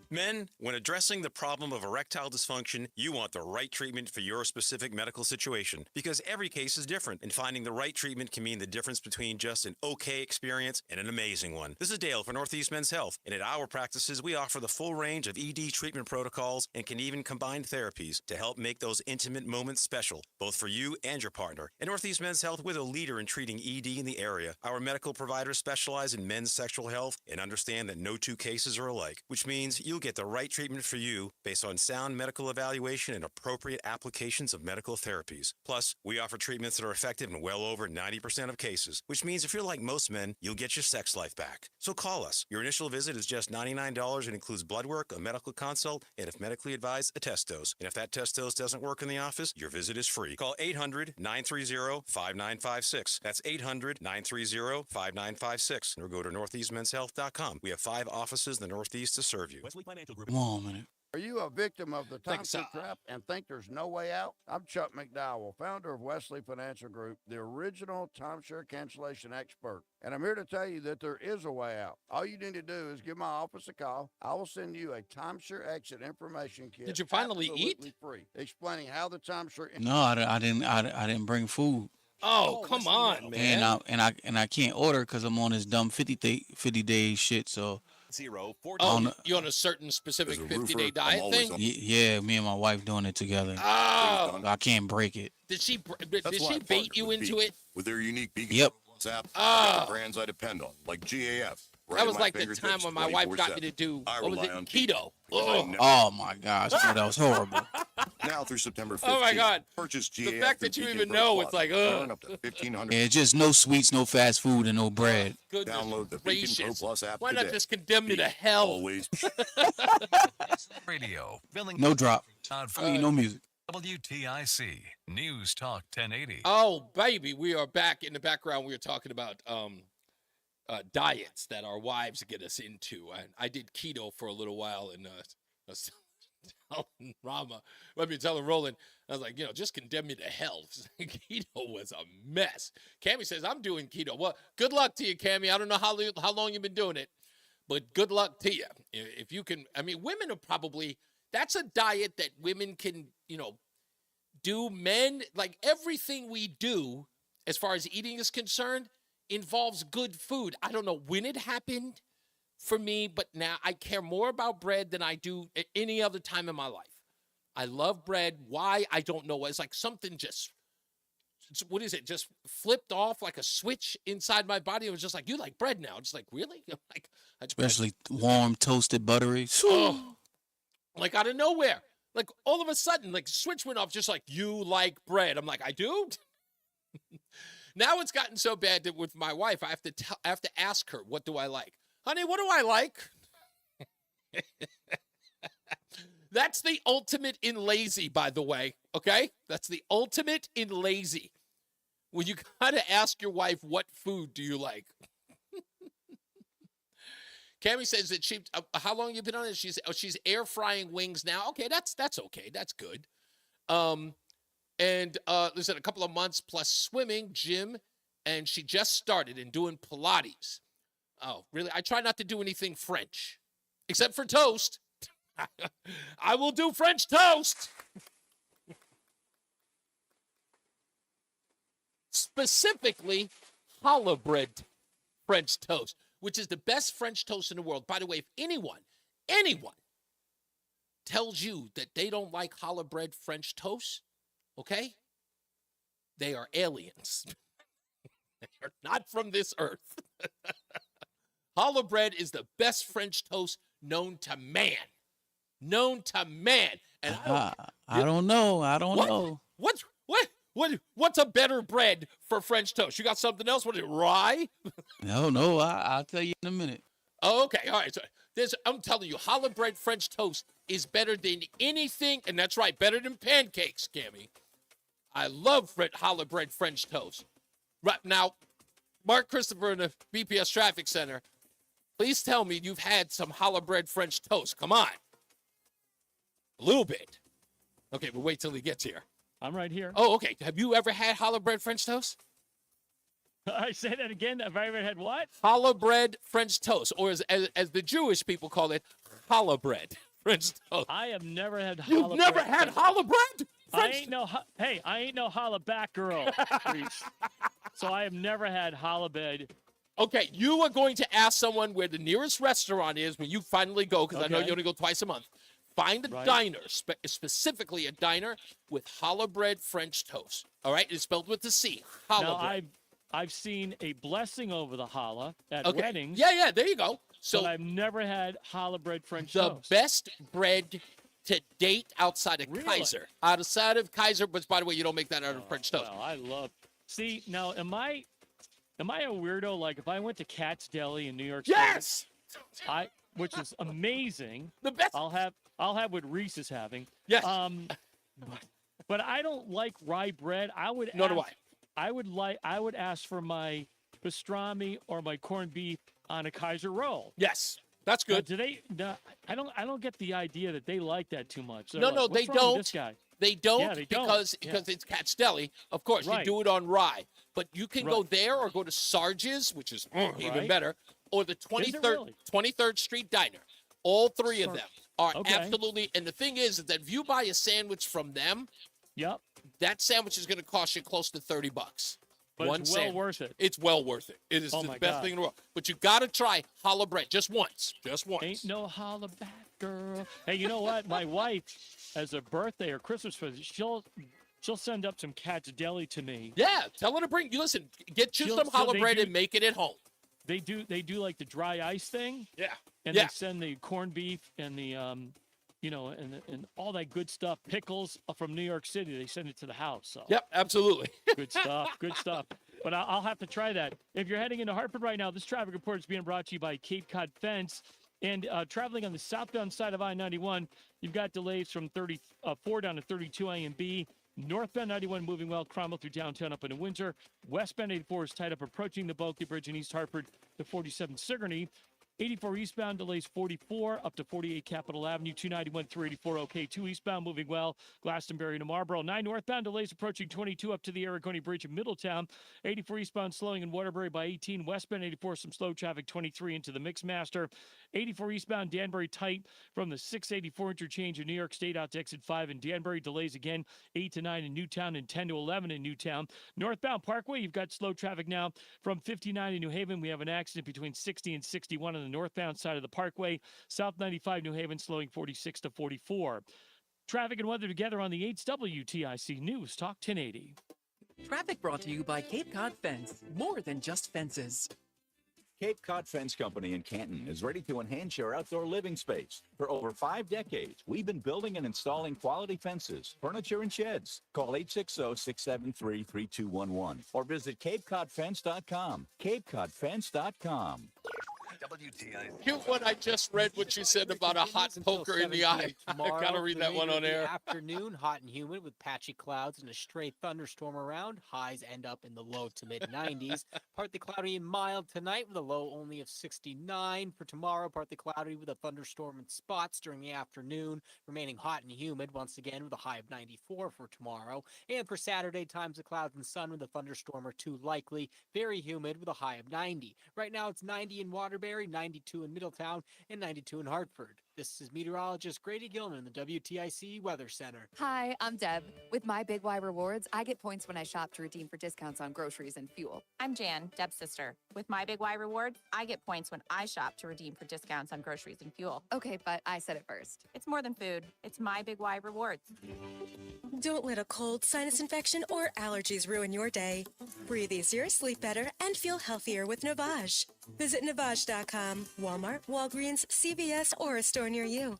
Men, when addressing the problem of erectile dysfunction, you want the right treatment for your specific medical situation because every case is different, and finding the right treatment can mean the difference between just an okay experience and an amazing one. This is Dale for Northeast Men's Health, and at our practices, we offer the full range of ED treatment protocols and can even combine therapies to help make those intimate moments special, both for you and your partner. At Northeast Men's Health, we're the leader in treating ED in the area. Our medical providers specialize in men's sexual health and understand that no 2 cases are alike, which means you'll get the right treatment for you based on sound medical evaluation and appropriate applications of medical therapies. Plus, we offer treatments that are effective in well over 90% of cases, which means if you're like most men, you'll get your sex life back. So call us. Your initial visit is just $99 and includes blood work, a medical consult, and if medically advised, a test dose. And if that test dose doesn't work in the office, your visit is free. Call 800-930-5956. That's 800-930-5956. Or go to northeastmenshealth.com. We have 5 offices in the Northeast to serve you. Come on, man. Are you a victim of the timeshare trap and think there's no way out? I'm Chuck McDowell, founder of Wesley Financial Group, the original timeshare cancellation expert. And I'm here to tell you that there is a way out. All you need to do is give my office a call. I will send you a timeshare exit information kit. Did you finally absolutely free, explaining how the timeshare. No, I didn't bring food. Oh, come on, man. And I can't order because I'm on this dumb 50-day shit. So. You on a certain specific 50-day diet thing? Yeah, me and my wife doing it together. Oh. I can't break it. Did she bait you into it? With their unique vegan Yep. app, Oh. brands I depend on, like GAF. That was like the time when my wife got me to do, what was it, keto. Oh my gosh, that was horrible. Now through September 15th. Oh my God. Purchase GAF. The fact that you even know, it's like, earn up to $1,500. Yeah, just no sweets, no fast food, and no bread. Download the Vegan Pro Plus app Why not today. just condemn me to hell? Always. Radio. No drop. No music. WTIC News Talk 1080. Oh, baby, we are back. In the background, we were talking about diets that our wives get us into. And I did keto for a little while, and telling Rama, telling Roland, I was like, just condemn me to hell. Keto was a mess. Cammie says, I'm doing keto. Well, good luck to you, Cammie. I don't know how long you've been doing it, but good luck to you. If you can, women are probably That's a diet that women can, do. Men, like everything we do as far as eating is concerned, involves good food. I don't know when it happened for me, but now I care more about bread than I do at any other time in my life. I love bread. Why? I don't know. It's like something just, what is it? Just flipped off like a switch inside my body. It was just like, you like bread now. It's like, really? I'm like, Especially warm, toasted, buttery. oh, like out of nowhere. Like all of a sudden, like switch went off just like, you like bread. I'm like, I do? Now it's gotten so bad that with my wife, I have to ask her, what do I like? Honey, what do I like? That's the ultimate in lazy, by the way, okay? That's the ultimate in lazy. When you gotta ask your wife, what food do you like? Cammie says that how long you been on it? She's air frying wings now. Okay, that's okay. That's good. Listen, a couple of months plus swimming, gym, and she just started in doing Pilates. Oh, really? I try not to do anything French, except for toast. I will do French toast. Specifically, challah bread French toast, which is the best French toast in the world. By the way, if anyone tells you that they don't like challah bread French toast, okay, they are aliens. They are not from this earth. Challah bread is the best French toast known to man. Known to man. And I don't know. What's a better bread for French toast? You got something else? What is it, rye? No, I'll tell you in a minute. Oh, okay, all right. So I'm telling you, challah bread French toast is better than anything, and that's right, better than pancakes, Cammie. I love challah bread French toast. Right now, Mark Christopher in the BPS Traffic Center, please tell me you've had some challah bread French toast. Come on. A little bit. Okay, but wait till he gets here. I'm right here. Oh, okay. Have you ever had challah bread French toast? I say that again. Have I ever had what? Challah bread French toast, or as the Jewish people call it, challah bread French toast. I have never had challah You've never bread. had challah bread? I ain't no challah back girl, Reese. So I have never had challah bread. Okay, you are going to ask someone where the nearest restaurant is when you finally go, because I know you only go twice a month. Find a diner, specifically a diner with challah bread French toast. All right, it's spelled with the C. Challah bread. I've seen a blessing over the challah at weddings. Yeah, there you go. So I've never had challah bread French The toast. best bread to date outside of Kaiser. Outside of Kaiser, but by the way, you don't make that out of French toast. Well, I love. See, now am I a weirdo? Like if I went to Cat's Deli in New York City, yes, which is amazing. The best. I'll have what Reese is having. Yes. But I don't like rye bread. Nor do I. I would ask for my pastrami or my corned beef on a Kaiser roll. Yes, that's good. Now, I don't get the idea that they like that too much. No, What's they wrong with don't. This guy? They don't, Yeah, they don't. because it's Cat's Deli. Of course, you do it on rye. But you can go there or go to Sarge's, which is even better, or the 23rd Street Diner. All three of them are absolutely, and the thing is that if you buy a sandwich from them, that sandwich is going to cost you close to $30. But it's well worth it. It's well worth it. It is the best thing in the world. But you got to try challah bread just once. Just once. Ain't no holla back, girl. Hey, you know what? My wife, as a birthday or Christmas present, she'll send up some Cat's Deli to me. Yeah, tell her to bring you. Listen, get you some challah bread and make it at home. They do like the dry ice thing. Yeah. And they send the corned beef and the and all that good stuff, pickles from New York City. They send it to the house. So. Yep, absolutely. Good stuff. Good stuff. But I'll have to try that. If you're heading into Hartford right now, this traffic report is being brought to you by Cape Cod Fence. And traveling on the southbound side of I-91, you've got delays from 34 down to 32 A and B. Northbound 91 moving well, Cromwell through downtown up into Windsor. Westbound 84 is tied up approaching the Bulky Bridge in East Hartford to 47 Sigourney. 84 eastbound delays 44 up to 48 Capitol Avenue. 291 through 84 okay. 2 eastbound moving well. Glastonbury to Marlboro. 9 northbound delays approaching 22 up to the Aragoni Bridge in Middletown. 84 eastbound slowing in Waterbury by 18. Westbound 84 some slow traffic 23 into the Mixmaster. 84 eastbound Danbury tight from the 684 interchange of New York State out to exit 5 in Danbury. Delays again 8 to 9 in Newtown and 10 to 11 in Newtown. Northbound Parkway, you've got slow traffic now from 59 in New Haven. We have an accident between 60 and 61 on the northbound side of the Parkway. South 95 New Haven slowing 46 to 44. Traffic and weather together on the 8's WTIC News Talk 1080. Traffic brought to you by Cape Cod Fence. More than just fences. Cape Cod Fence Company in Canton is ready to enhance your outdoor living space. For over 5 decades, we've been building and installing quality fences, furniture, and sheds. Call 860-673-3211 or visit CapeCodFence.com. CapeCodFence.com. WTIC. Cute what I just read what you said about a hot poker in the eye. I gotta read that one on air. Afternoon, hot and humid with patchy clouds and a stray thunderstorm around. Highs end up in the low to mid 90s. Partly cloudy and mild tonight with a low only of 69. For tomorrow, partly cloudy with a thunderstorm in spots during the afternoon. Remaining hot and humid once again with a high of 94 for tomorrow. And for Saturday, times of clouds and sun with a thunderstorm or two likely. Very humid with a high of 90. Right now, it's 90 in Waterbury, 92 in Middletown, and 92 in Hartford. This is meteorologist Grady Gilman in the WTIC Weather Center. Hi, I'm Deb. With my Big Y Rewards, I get points when I shop to redeem for discounts on groceries and fuel. I'm Jan, Deb's sister. With my Big Y Rewards, I get points when I shop to redeem for discounts on groceries and fuel. Okay, but I said it first. It's more than food. It's my Big Y Rewards. Don't let a cold, sinus infection, or allergies ruin your day. Breathe easier, sleep better, and feel healthier with Navage. Visit Navage.com, Walmart, Walgreens, CVS, or a store near you.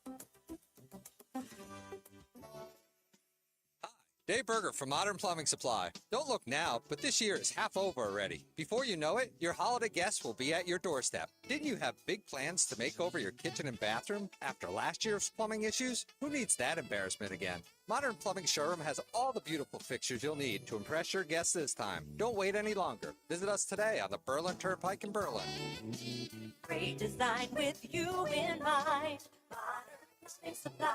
Dave Berger from Modern Plumbing Supply. Don't look now, but this year is half over already. Before you know it, your holiday guests will be at your doorstep. Didn't you have big plans to make over your kitchen and bathroom after last year's plumbing issues? Who needs that embarrassment again? Modern Plumbing Showroom has all the beautiful fixtures you'll need to impress your guests this time. Don't wait any longer. Visit us today on the Berlin Turnpike in Berlin. Great design with you in mind. Modern Plumbing Supply.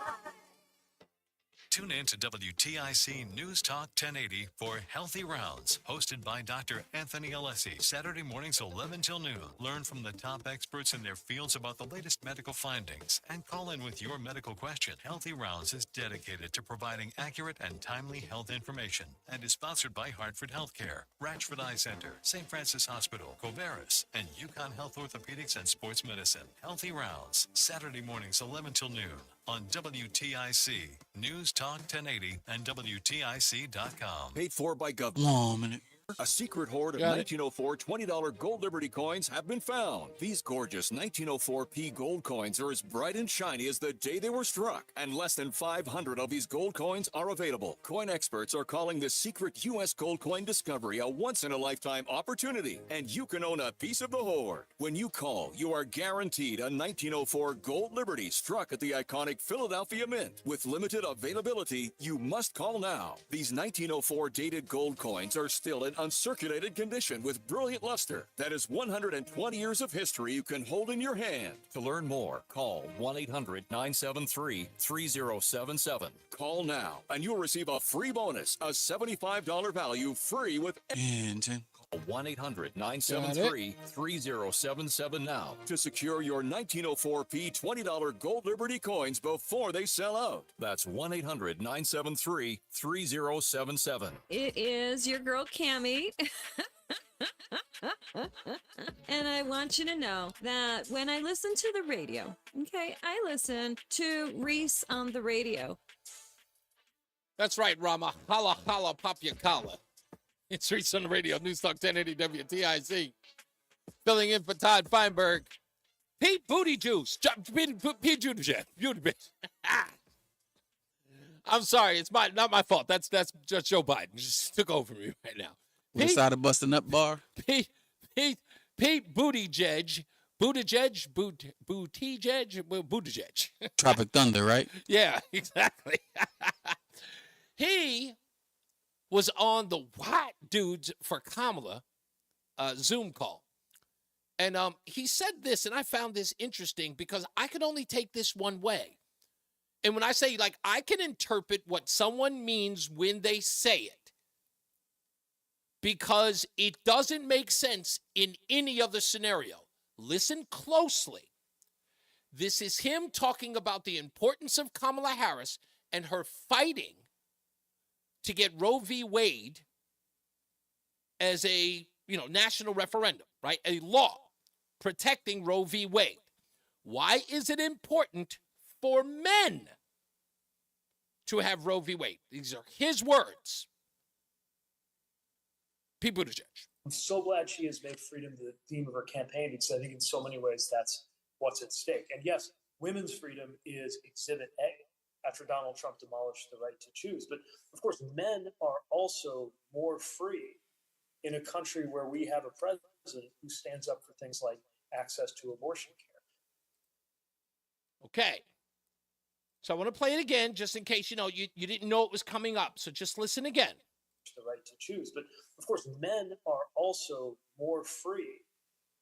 Tune in to WTIC News Talk 1080 for Healthy Rounds, hosted by Dr. Anthony Alessi, Saturday mornings 11 till noon. Learn from the top experts in their fields about the latest medical findings and call in with your medical question. Healthy Rounds is dedicated to providing accurate and timely health information and is sponsored by Hartford Healthcare, Ratchford Eye Center, St. Francis Hospital, Covaris, and Yukon Health Orthopedics and Sports Medicine. Healthy Rounds, Saturday mornings 11 till noon on WTIC, News Talk 1080, and WTIC.com. Paid for by government. Long minute. A secret hoard of 1904 $20 Gold Liberty coins have been found. These gorgeous 1904p gold coins are as bright and shiny as the day they were struck, and less than 500 of these gold coins are available. Coin experts are calling this secret U.S. gold coin discovery a once-in-a-lifetime opportunity, and you can own a piece of the hoard. When you call, you are guaranteed a 1904 Gold Liberty struck at the iconic Philadelphia Mint. With limited availability, you must call now. These 1904 dated gold coins are still in uncirculated condition with brilliant luster. That is 120 years of history you can hold in your hand. To learn more, call 1-800-973-3077. Call now, and you'll receive a free bonus, a $75 value free with... Call 1-800-973-3077 now to secure your 1904p $20 Gold Liberty coins before they sell out. That's 1-800-973-3077. It is your girl, Cammie. And I want you to know that when I listen to the radio, okay, I listen to Reese on the radio. That's right, Rama. Holla, holla, pop your collar. It's Reese on the Radio, News Talk 1080 WTIC. Filling in for Todd Feinberg. Pete Booty Juice. Pete Buttigieg. I'm sorry, it's not my fault. That's just Joe Biden. Just took over me right now. What side of busting up bar? Pete Buttigieg. Buttigieg. Tropic Thunder, right? Yeah, exactly. He was on the White Dudes for Kamala Zoom call. And he said this, and I found this interesting because I could only take this one way. And when I say, like, I can interpret what someone means when they say it because it doesn't make sense in any other scenario. Listen closely. This is him talking about the importance of Kamala Harris and her fighting to get Roe v. Wade as a, national referendum, right? A law protecting Roe v. Wade. Why is it important for men to have Roe v. Wade? These are his words. Pete Buttigieg. I'm so glad she has made freedom the theme of her campaign because I think in so many ways that's what's at stake. And yes, women's freedom is Exhibit A after Donald Trump demolished the right to choose. But of course, men are also more free in a country where we have a president who stands up for things like access to abortion care. Okay. So I want to play it again just in case, you didn't know it was coming up. So just listen again. The right to choose. But of course, men are also more free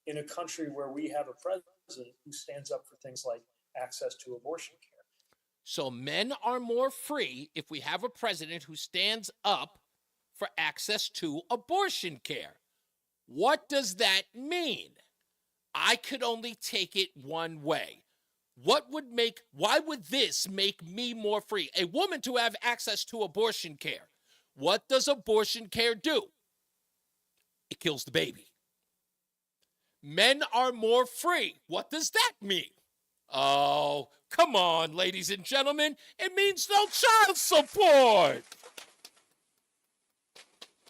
in a country where we have a president who stands up for things like access to abortion care. So men are more free if we have a president who stands up for access to abortion care. What does that mean? I could only take it one way. Why would this make me more free? A woman to have access to abortion care. What does abortion care do? It kills the baby. Men are more free. What does that mean? Oh, come on, ladies and gentlemen. It means no child support.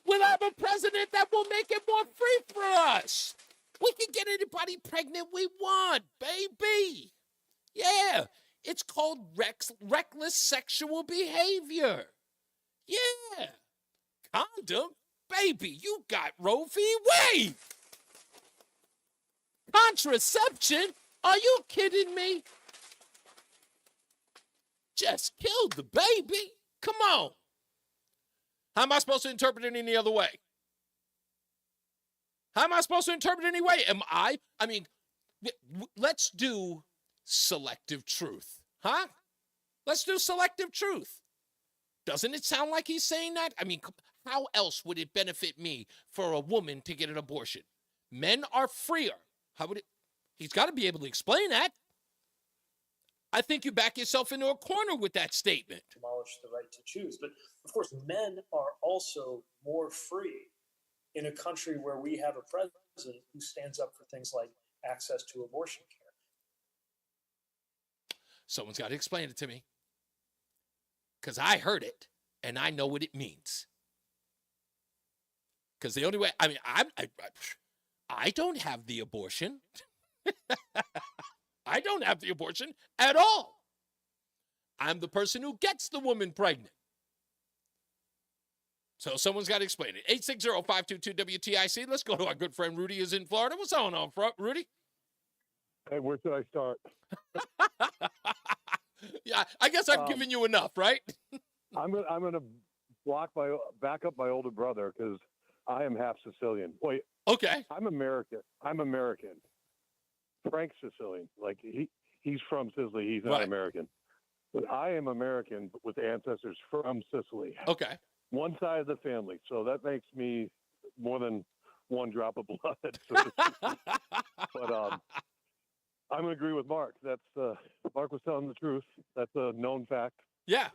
We'll have a president that will make it more free for us. We can get anybody pregnant we want, baby. Yeah, it's called reckless sexual behavior. Yeah. Condom? Baby, you got Roe v. Wade. Contraception? Are you kidding me? Just killed the baby. Come on. How am I supposed to interpret it any other way? How am I supposed to interpret it any way? Let's do selective truth. Huh? Let's do selective truth. Doesn't it sound like he's saying that? How else would it benefit me for a woman to get an abortion? Men are freer. How would it? He's got to be able to explain that. I think you back yourself into a corner with that statement. Demolish the right to choose. But of course, men are also more free in a country where we have a president who stands up for things like access to abortion care. Someone's got to explain it to me. Because I heard it, and I know what it means. Because the only way, I don't have the abortion. I don't have the abortion at all. I'm the person who gets the woman pregnant. So someone's got to explain it. 860-522-WTIC. Let's go to our good friend Rudy is in Florida. What's going on, Rudy? Hey, where should I start? Yeah, I guess I've given you enough, right? I'm gonna back up my older brother because I am half Sicilian. Wait. Okay. I'm American. Frank's Sicilian. Like he's from Sicily. He's not American. But I am American with ancestors from Sicily. Okay. One side of the family. So that makes me more than one drop of blood. But I'm going to agree with Mark. Mark was telling the truth. That's a known fact. Yeah.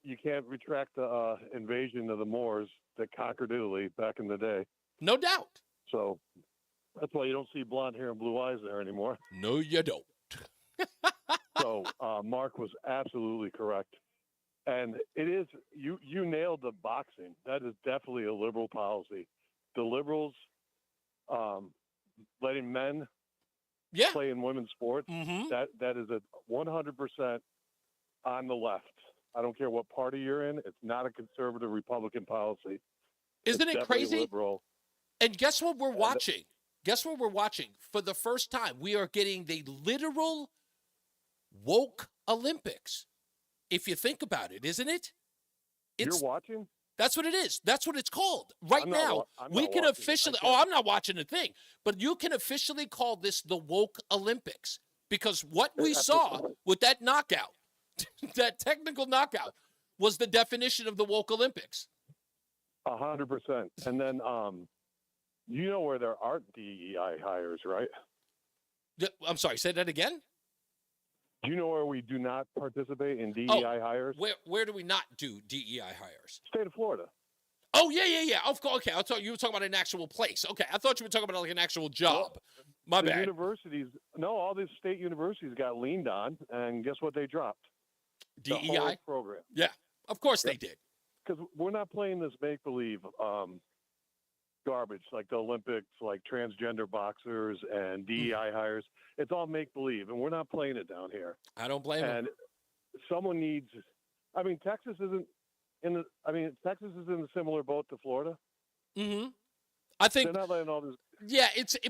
You can't retract the invasion of the Moors that conquered Italy back in the day. No doubt. So that's why you don't see blonde hair and blue eyes there anymore. No, you don't. So Mark was absolutely correct. And it is, you nailed the boxing. That is definitely a liberal policy. The liberals letting men play in women's sports, that is a 100% on the left. I don't care what party you're in. It's not a conservative Republican policy. Isn't it crazy? Liberal. And guess what we're watching? Guess what we're watching? For the first time, we are getting the literal woke Olympics. If you think about it, isn't it? You're watching? That's what it is. That's what it's called. Right now, we can officially, I'm not watching the thing, but you can officially call this the woke Olympics because what we saw with that knockout, that technical knockout, was the definition of the woke Olympics. 100%. And then, you know where there aren't DEI hires, right? I'm sorry, say that again? Do you know where we do not participate in DEI hires? Where do we not do DEI hires? State of Florida. Oh, yeah. Of course. Okay, I thought you were talking about an actual place. Okay, I thought you were talking about like an actual job. My bad. Universities, all these state universities got leaned on, and guess what they dropped? DEI? The whole program. Yeah, of course they did. Because we're not playing this make-believe garbage like the Olympics, like transgender boxers and DEI hires. It's all make-believe, and we're not playing it down here. I don't blame And someone needs – I mean, Texas is in a similar boat to Florida. Mm-hmm. I think they're not letting all this. Yeah,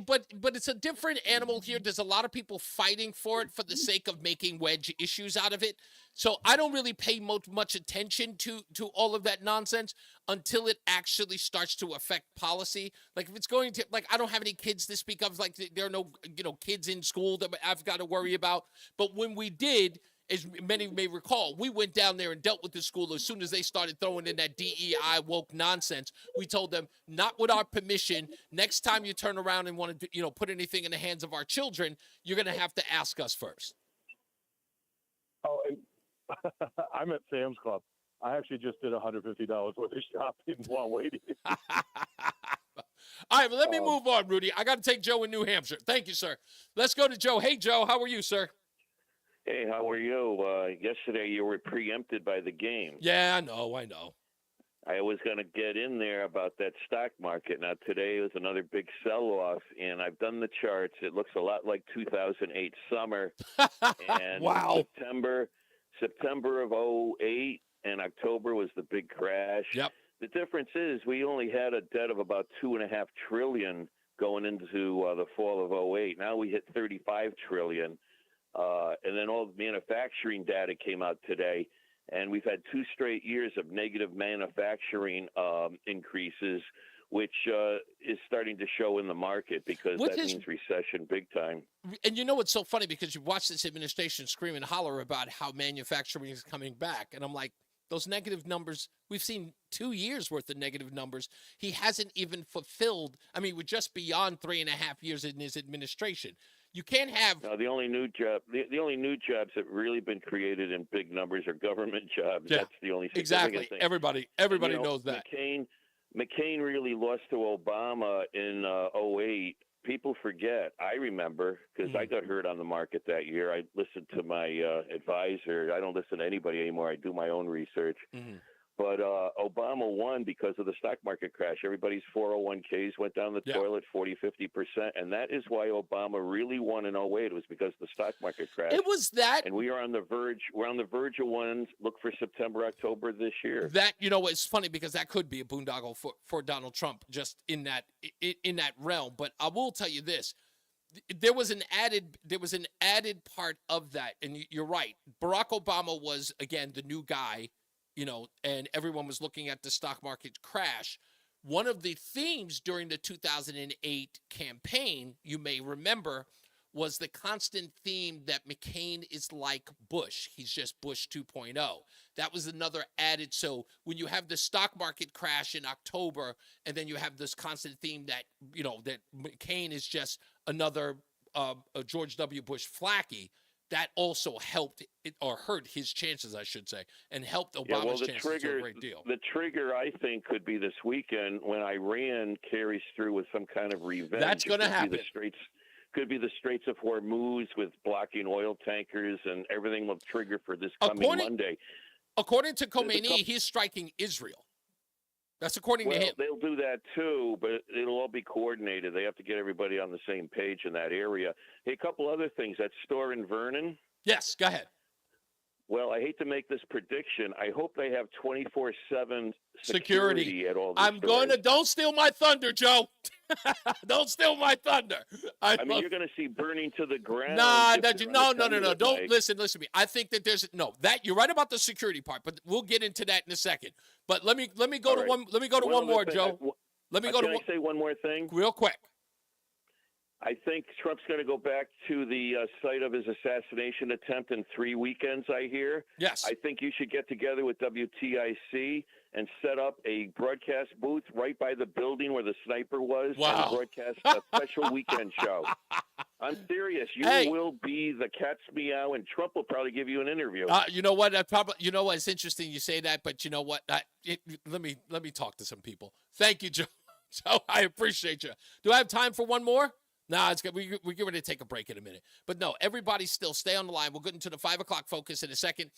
but it's a different animal here. There's a lot of people fighting for it for the sake of making wedge issues out of it. So I don't really pay much attention to all of that nonsense until it actually starts to affect policy. Like if it's going to, like, I don't have any kids to speak of. Like there are no kids in school that I've got to worry about. But when we did, as many may recall, we went down there and dealt with the school as soon as they started throwing in that DEI woke nonsense. We told them, not with our permission. Next time you turn around and want to, put anything in the hands of our children, you're going to have to ask us first. Oh, and I'm at Sam's Club. I actually just did $150 worth of shopping while waiting. All right, well, let me move on, Rudy. I got to take Joe in New Hampshire. Thank you, sir. Let's go to Joe. Hey, Joe, how are you, sir? Hey, how are you? Yesterday you were preempted by the game. Yeah, I know. I was going to get in there about that stock market. Now, today was another big sell-off, and I've done the charts. It looks a lot like 2008 summer. And wow. September of 2008 and October was the big crash. Yep. The difference is we only had a debt of about $2.5 trillion going into the fall of 2008. Now we hit $35 trillion. And then all the manufacturing data came out today, and we've had 2 straight years of negative manufacturing increases, which is starting to show in the market because means recession big time. And you know what's so funny, because you watch this administration scream and holler about how manufacturing is coming back, and I'm like, those negative numbers, we've seen 2 years worth of negative numbers. He hasn't even fulfilled. I mean, we're just beyond 3.5 years in his administration. You can't have. No, the only new jobs that really been created in big numbers are government jobs. Yeah, that's the only exactly. thing. Everybody knows that. McCain really lost to Obama in 2008. People forget. I remember because I got hurt on the market that year. I listened to my advisor. I don't listen to anybody anymore. I do my own research. Mm-hmm. But Obama won because of the stock market crash. Everybody's 401ks went down the toilet 40, 50%. And that is why Obama really won in 2008. It was because the stock market crashed. It was that. And we are on the verge. We're on the verge of one. Look for September, October this year. That, it's funny because that could be a boondoggle for Donald Trump just in that realm. But I will tell you this. There was an added part of that. And you're right. Barack Obama was, again, the new guy. And everyone was looking at the stock market crash. One of the themes during the 2008 campaign, you may remember, was the constant theme that McCain is like Bush. He's just Bush 2.0. That was another added. So when you have the stock market crash in October, and then you have this constant theme that, that McCain is just another George W. Bush flacky, that also helped or hurt his chances, I should say, and helped Obama's chances to a great deal. The trigger, I think, could be this weekend when Iran carries through with some kind of revenge. That's going to happen. Could be the Straits of Hormuz with blocking oil tankers, and everything will trigger for this coming Monday. According to Khomeini, he's striking Israel. That's according to him. They'll do that too, but it'll all be coordinated. They have to get everybody on the same page in that area. Hey, a couple other things. That store in Vernon? Yes, go ahead. Well, I hate to make this prediction. I hope they have 24/7 security at all the stores. Don't steal my thunder, Joe. Don't steal my thunder. I mean, you're going to see burning to the ground. No. Tonight. Don't listen to me. I think that there's that you're right about the security part, but we'll get into that in a second. But let me go to right. one. Let me go to one more, Joe. Can I say one more thing? Real quick. I think Trump's going to go back to the site of his assassination attempt in 3 weekends, I hear. Yes. I think you should get together with WTIC and set up a broadcast booth right by the building where the sniper was and broadcast a special weekend show. I'm serious. You will be the cat's meow, and Trump will probably give you an interview. You know what? It's interesting you say that, but you know what? Let me talk to some people. Thank you, Joe. Joe, I appreciate you. Do I have time for one more? No, it's good. We're going to take a break in a minute. But no, everybody still stay on the line. We'll get into the 5 o'clock focus in a second.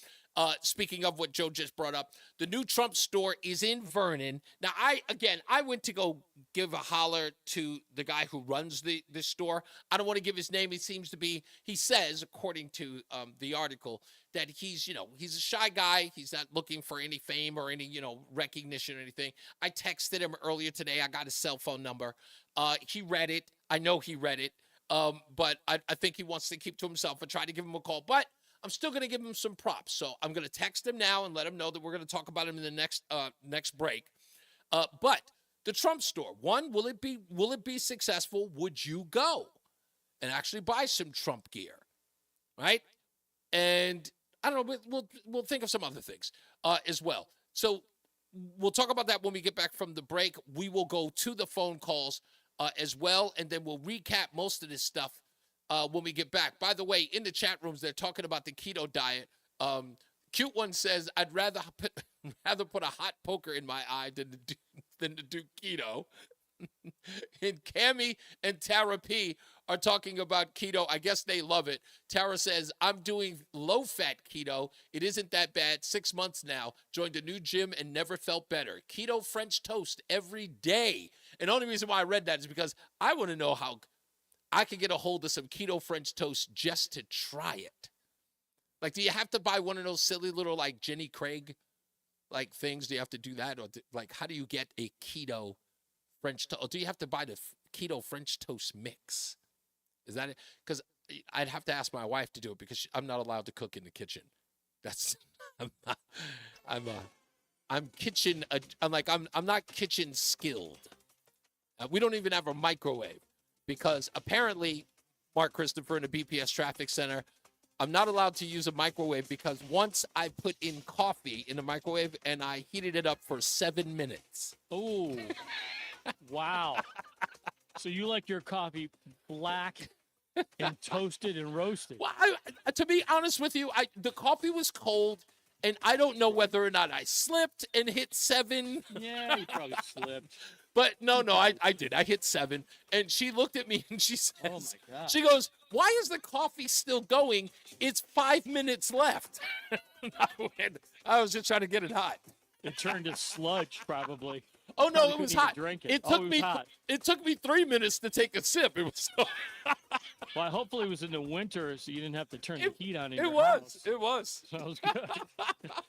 Speaking of what Joe just brought up, the new Trump store is in Vernon. Now, I went to go give a holler to the guy who runs this store. I don't want to give his name. He says, according to the article, that he's a shy guy. He's not looking for any fame or any, recognition or anything. I texted him earlier today. I got his cell phone number. He read it. I know he read it, but I think he wants to keep to himself. I tried to give him a call, but I'm still going to give him some props. So I'm going to text him now and let him know that we're going to talk about him in the next break. But the Trump store, one, will it be successful? Would you go and actually buy some Trump gear, right? And I don't know. We'll think of some other things as well. So we'll talk about that when we get back from the break. We will go to the phone calls as well, and then we'll recap most of this stuff when we get back. By the way, in the chat rooms, they're talking about the keto diet. Cute One says, I'd rather put a hot poker in my eye than to do keto. And Cammie and Tara P are talking about keto. I guess they love it. Tara says, I'm doing low-fat keto. It isn't that bad. 6 months now. Joined a new gym and never felt better. Keto French toast every day. And the only reason why I read that is because I want to know how I can get a hold of some keto French toast just to try it. Like, do you have to buy one of those silly little, like, Jenny Craig, like, things? Do you have to do that? Or, how do you get a keto French toast? Or do you have to buy the keto French toast mix? Is that it? Because I'd have to ask my wife to do it because I'm not allowed to cook in the kitchen. I'm not kitchen skilled. We don't even have a microwave because apparently, Mark Christopher in the BPS Traffic Center, I'm not allowed to use a microwave because once I put in coffee in the microwave and I heated it up for 7 minutes. Oh, wow. So you like your coffee black and toasted and roasted? Well, to be honest with you, the coffee was cold, and I don't know whether or not I slipped and hit 7. Yeah, you probably slipped. But no, I did. I hit 7. And she looked at me and she says, oh my God. She goes, why is the coffee still going? It's 5 minutes left. I was just trying to get it hot. It turned to sludge, probably. Oh, no, it was hot. Drink It took me 3 minutes to take a sip. It was so Well, hopefully it was in the winter, so you didn't have to turn the heat on in your house. It was. Sounds good.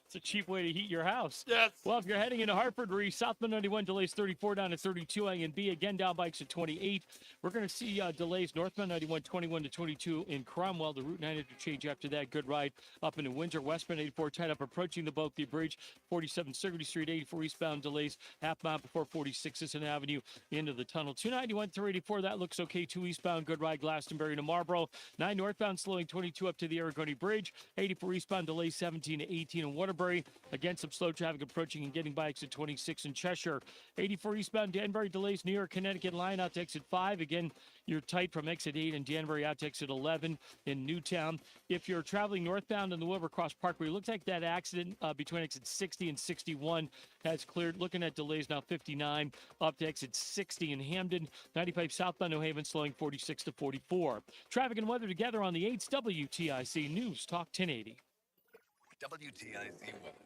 It's a cheap way to heat your house. Yes. Well, if you're heading into Hartford, Reese, southbound 91 delays 34 down to 32 A and B. Again, down bikes at 28. We're going to see delays northbound 91 21 to 22 in Cromwell. The Route 9 interchange after that. Good ride up into Windsor. Westbound 84 tied up approaching the Bulky Bridge. 47 Sigourney Street, 84 eastbound delays. Half mile before 46 Sisson Avenue into the tunnel. 291 through 84. That looks okay. 2 eastbound. Good ride Glastonbury to Marlboro. 9 northbound slowing 22 up to the Aragoni Bridge. 84 eastbound delays 17 to 18 in Waterbury. Again, some slow traffic approaching and getting by exit 26 in Cheshire. 84 eastbound Danbury delays New York Connecticut line out to exit 5. Again, you're tight from exit 8 in Danbury out to exit 11 in Newtown. If you're traveling northbound on the Wilbur Cross Parkway, it looks like that accident between exit 60 and 61 has cleared. Looking at delays now 59 up to exit 60 in Hamden. 95 southbound New Haven slowing 46 to 44. Traffic and weather together on the 8's WTIC News Talk 1080. WTIC weather.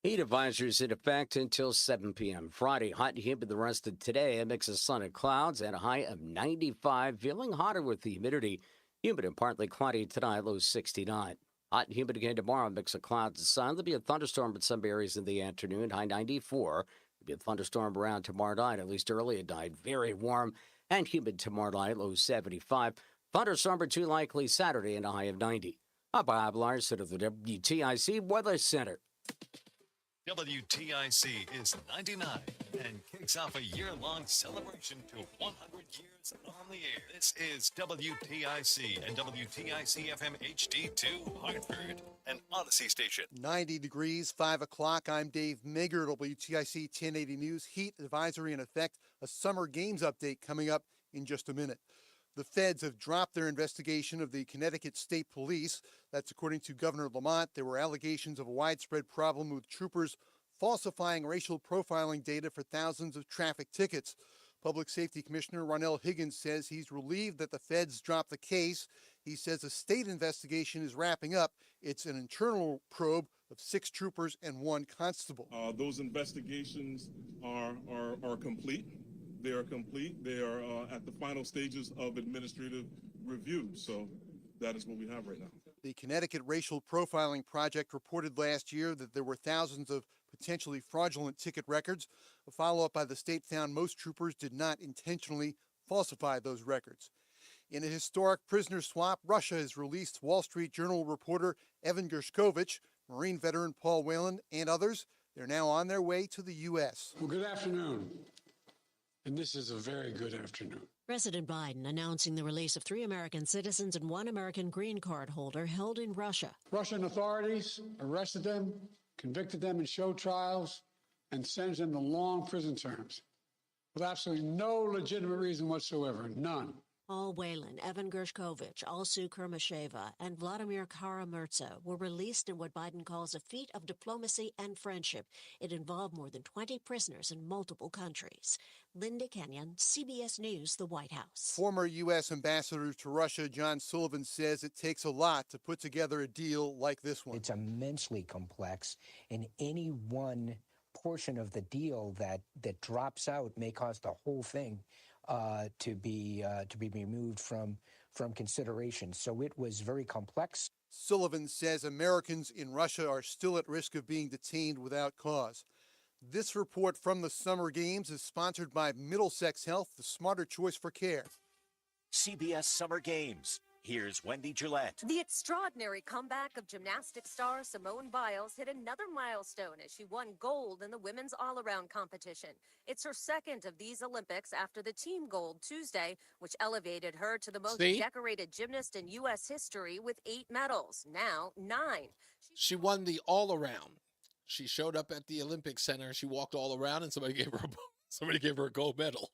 Heat advisories in effect until 7 p.m. Friday, hot and humid the rest of today. A mix of sun and clouds at a high of 95. Feeling hotter with the humidity. Humid and partly cloudy tonight, low 69. Hot and humid again tomorrow, a mix of clouds and sun. There'll be a thunderstorm in some areas in the afternoon, high 94. There'll be a thunderstorm around tomorrow night, at least early at night. Very warm and humid tomorrow night, low 75. Thunderstorm or 2 likely Saturday and a high of 90. I'm Bob Larson of the WTIC Weather Center. WTIC is 99 and kicks off a year-long celebration to 100 years on the air. This is WTIC and WTIC FM HD2 Hartford, an Odyssey station. 90 degrees, 5 o'clock. I'm Dave Mager, WTIC 1080 News. Heat advisory in effect. A summer games update coming up in just a minute. The feds have dropped their investigation of the Connecticut State Police. That's according to Governor Lamont. There were allegations of a widespread problem with troopers falsifying racial profiling data for thousands of traffic tickets. Public Safety Commissioner Ronell Higgins says he's relieved that the feds dropped the case. He says a state investigation is wrapping up. It's an internal probe of 6 troopers and 1 constable. Those investigations are complete. They are complete. They are at the final stages of administrative review. So that is what we have right now. The Connecticut Racial Profiling Project reported last year that there were thousands of potentially fraudulent ticket records. A follow-up by the state found most troopers did not intentionally falsify those records. In a historic prisoner swap, Russia has released Wall Street Journal reporter Evan Gershkovich, Marine veteran Paul Whelan, and others. They're now on their way to the U.S. Well, good afternoon. And this is a very good afternoon. President Biden announcing the release of 3 American citizens and 1 American green card holder held in Russia. Russian authorities arrested them, convicted them in show trials, and sentenced them to long prison terms with absolutely no legitimate reason whatsoever, none. Paul Whelan, Evan Gershkovich, Alsu Kurmasheva, and Vladimir Kara-Murza were released in what Biden calls a feat of diplomacy and friendship. It involved more than 20 prisoners in multiple countries. Linda Kenyon, CBS News, the White House. Former U.S. Ambassador to Russia John Sullivan says it takes a lot to put together a deal like this one. It's immensely complex, and any one portion of the deal that drops out may cause the whole thing to be removed from consideration. So it was very complex. Sullivan says Americans in Russia are still at risk of being detained without cause. This report from the Summer Games is sponsored by Middlesex Health, the smarter choice for care. CBS Summer Games. Here's Wendy Gillette. The extraordinary comeback of gymnastics star Simone Biles hit another milestone as she won gold in the women's all-around competition. It's her second of these Olympics after the team gold Tuesday, which elevated her to the most decorated gymnast in U.S. history with 8 medals, now 9. She won the all-around. She showed up at the Olympic Center. She walked all around, and somebody gave her a gold medal.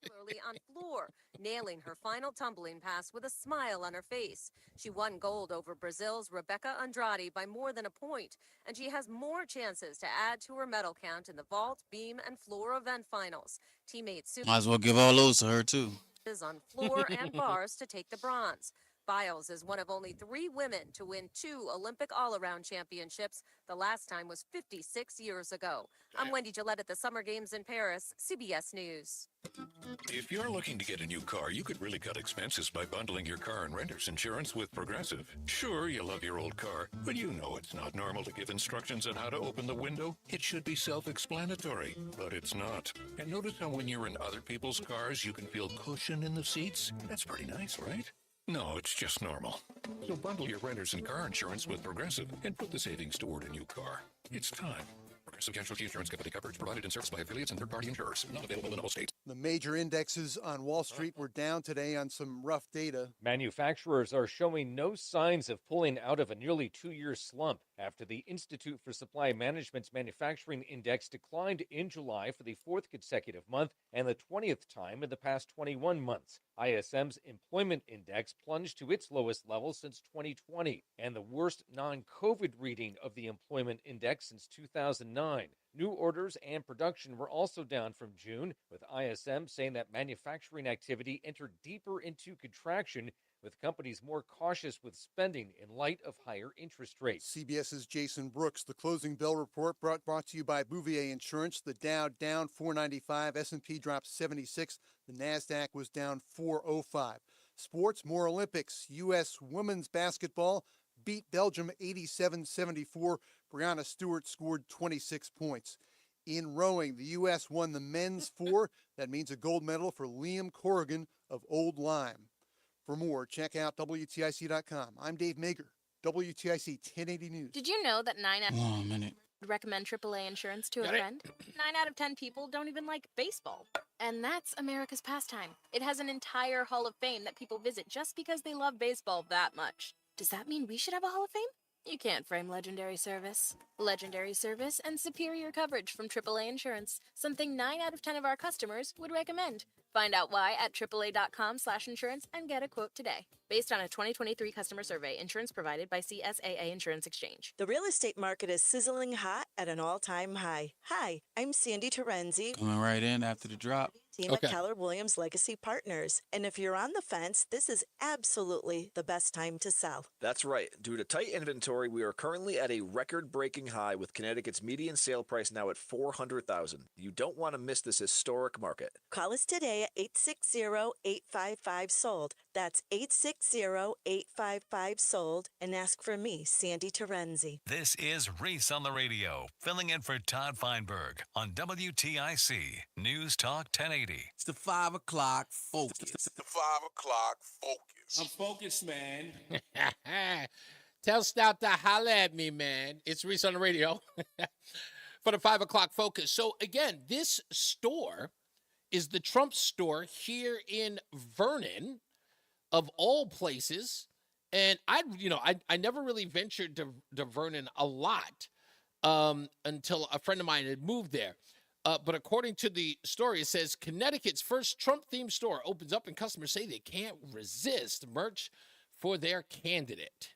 Particularly on floor, nailing her final tumbling pass with a smile on her face. She won gold over Brazil's Rebecca Andrade by more than a point, and she has more chances to add to her medal count in the vault, beam, and floor event finals. Teammates Might as well give all those to her, too. is on floor and bars to take the bronze. Biles is one of only 3 women to win 2 Olympic all-around championships. The last time was 56 years ago. I'm Wendy Gillette at the Summer Games in Paris, CBS News. If you're looking to get a new car, you could really cut expenses by bundling your car and renter's insurance with Progressive. Sure, you love your old car, but you know it's not normal to give instructions on how to open the window. It should be self-explanatory, but it's not. And notice how when you're in other people's cars, you can feel cushion in the seats? That's pretty nice, right? No, it's just normal. So bundle your renter's and car insurance with Progressive and put the savings toward a new car. It's time. Progressive Casualty Insurance Company coverage provided and serviced by affiliates and third-party insurers. Not available in all states. The major indexes on Wall Street were down today on some rough data. Manufacturers are showing no signs of pulling out of a nearly 2-year slump after the Institute for Supply Management's manufacturing index declined in July for the 4th consecutive month and the 20th time in the past 21 months. ISM's employment index plunged to its lowest level since 2020 and the worst non-COVID reading of the employment index since 2009. New orders and production were also down from June, with ISM saying that manufacturing activity entered deeper into contraction, with companies more cautious with spending in light of higher interest rates. CBS's Jason Brooks. The closing bell report brought to you by Bouvier Insurance. The Dow down 495, S&P dropped 76, the NASDAQ was down 405. Sports, more Olympics. U.S. women's basketball beat Belgium 87-74. Brianna Stewart scored 26 points. In rowing, the U.S. won the men's 4. That means a gold medal for Liam Corrigan of Old Lyme. For more, check out WTIC.com. I'm Dave Mager, WTIC 1080 News. Did you know that 9 out Hold on a minute. would recommend AAA insurance to a friend? 9 out of 10 people don't even like baseball. And that's America's pastime. It has an entire Hall of Fame that people visit just because they love baseball that much. Does that mean we should have a Hall of Fame? You can't frame legendary service. Legendary service and superior coverage from AAA Insurance. Something 9 out of 10 of our customers would recommend. Find out why at AAA.com/insurance and get a quote today. Based on a 2023 customer survey, insurance provided by CSAA Insurance Exchange. The real estate market is sizzling hot at an all-time high. Hi, I'm Sandy Terenzi. Coming right in after the drop. Team at Keller Williams Legacy Partners. And if you're on the fence, this is absolutely the best time to sell. That's right. Due to tight inventory, we are currently at a record-breaking high with Connecticut's median sale price now at $400,000. You don't want to miss this historic market. Call us today at 860-855-SOLD. That's 860-855-SOLD and ask for me, Sandy Terenzi. This is Reese on the Radio, filling in for Todd Feinberg on WTIC News Talk 1080. It's the 5 o'clock focus. It's the 5 o'clock focus. I'm focused, man. Tell Stout to holla at me, man. It's Reese on the Radio for the 5 o'clock focus. So, again, this store is the Trump store here in Vernon, of all places. And I never really ventured to Vernon a lot until a friend of mine had moved there. But according to the story, it says Connecticut's first Trump-themed store opens up and customers say they can't resist merch for their candidate.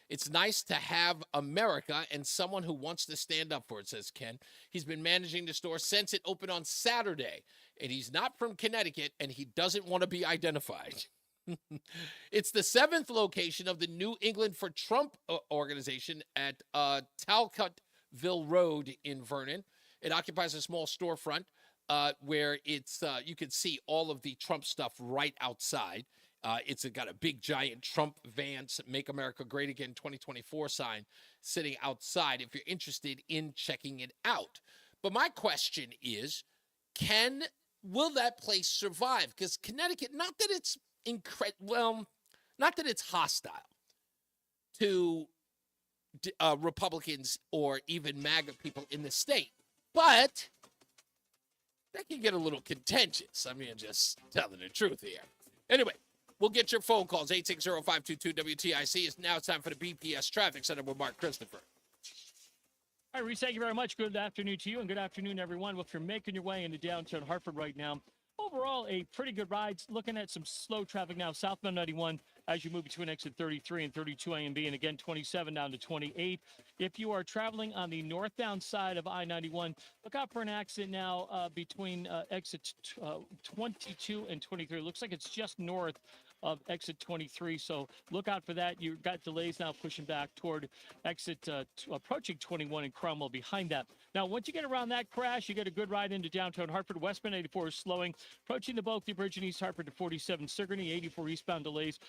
It's nice to have America and someone who wants to stand up for it, says Ken. He's been managing the store since it opened on Saturday, and he's not from Connecticut, and he doesn't want to be identified. It's the 7th location of the New England for Trump organization at Talcottville Road in Vernon. It occupies a small storefront where it's you can see all of the Trump stuff right outside. It's got a big, giant Trump Vance Make America Great Again 2024 sign sitting outside if you're interested in checking it out. But my question is, will that place survive? Because Connecticut, not that it's not that it's hostile to Republicans or even MAGA people in the state, but that can get a little contentious. I mean, just telling the truth here. Anyway, we'll get your phone calls. 860-522-WTIC. Now it's time for the BPS Traffic Center with Mark Christopher. All right, Reese, thank you very much. Good afternoon to you, and good afternoon, everyone. Well, if you're making your way into downtown Hartford right now, overall, a pretty good ride. Looking at some slow traffic now, southbound 91 as you move between exit 33 and 32 A and B, and again 27 down to 28. If you are traveling on the northbound side of I-91, look out for an accident now between exits 22 and 23. Looks like it's just north of exit 23, so look out for that. You've got delays now pushing back toward exit approaching 21 and Cromwell behind that. Now, once you get around that crash, you get a good ride into downtown Hartford. Westbound 84 is slowing, approaching the Bulkley Bridge in East Hartford to 47 Sigourney. 84 eastbound delays,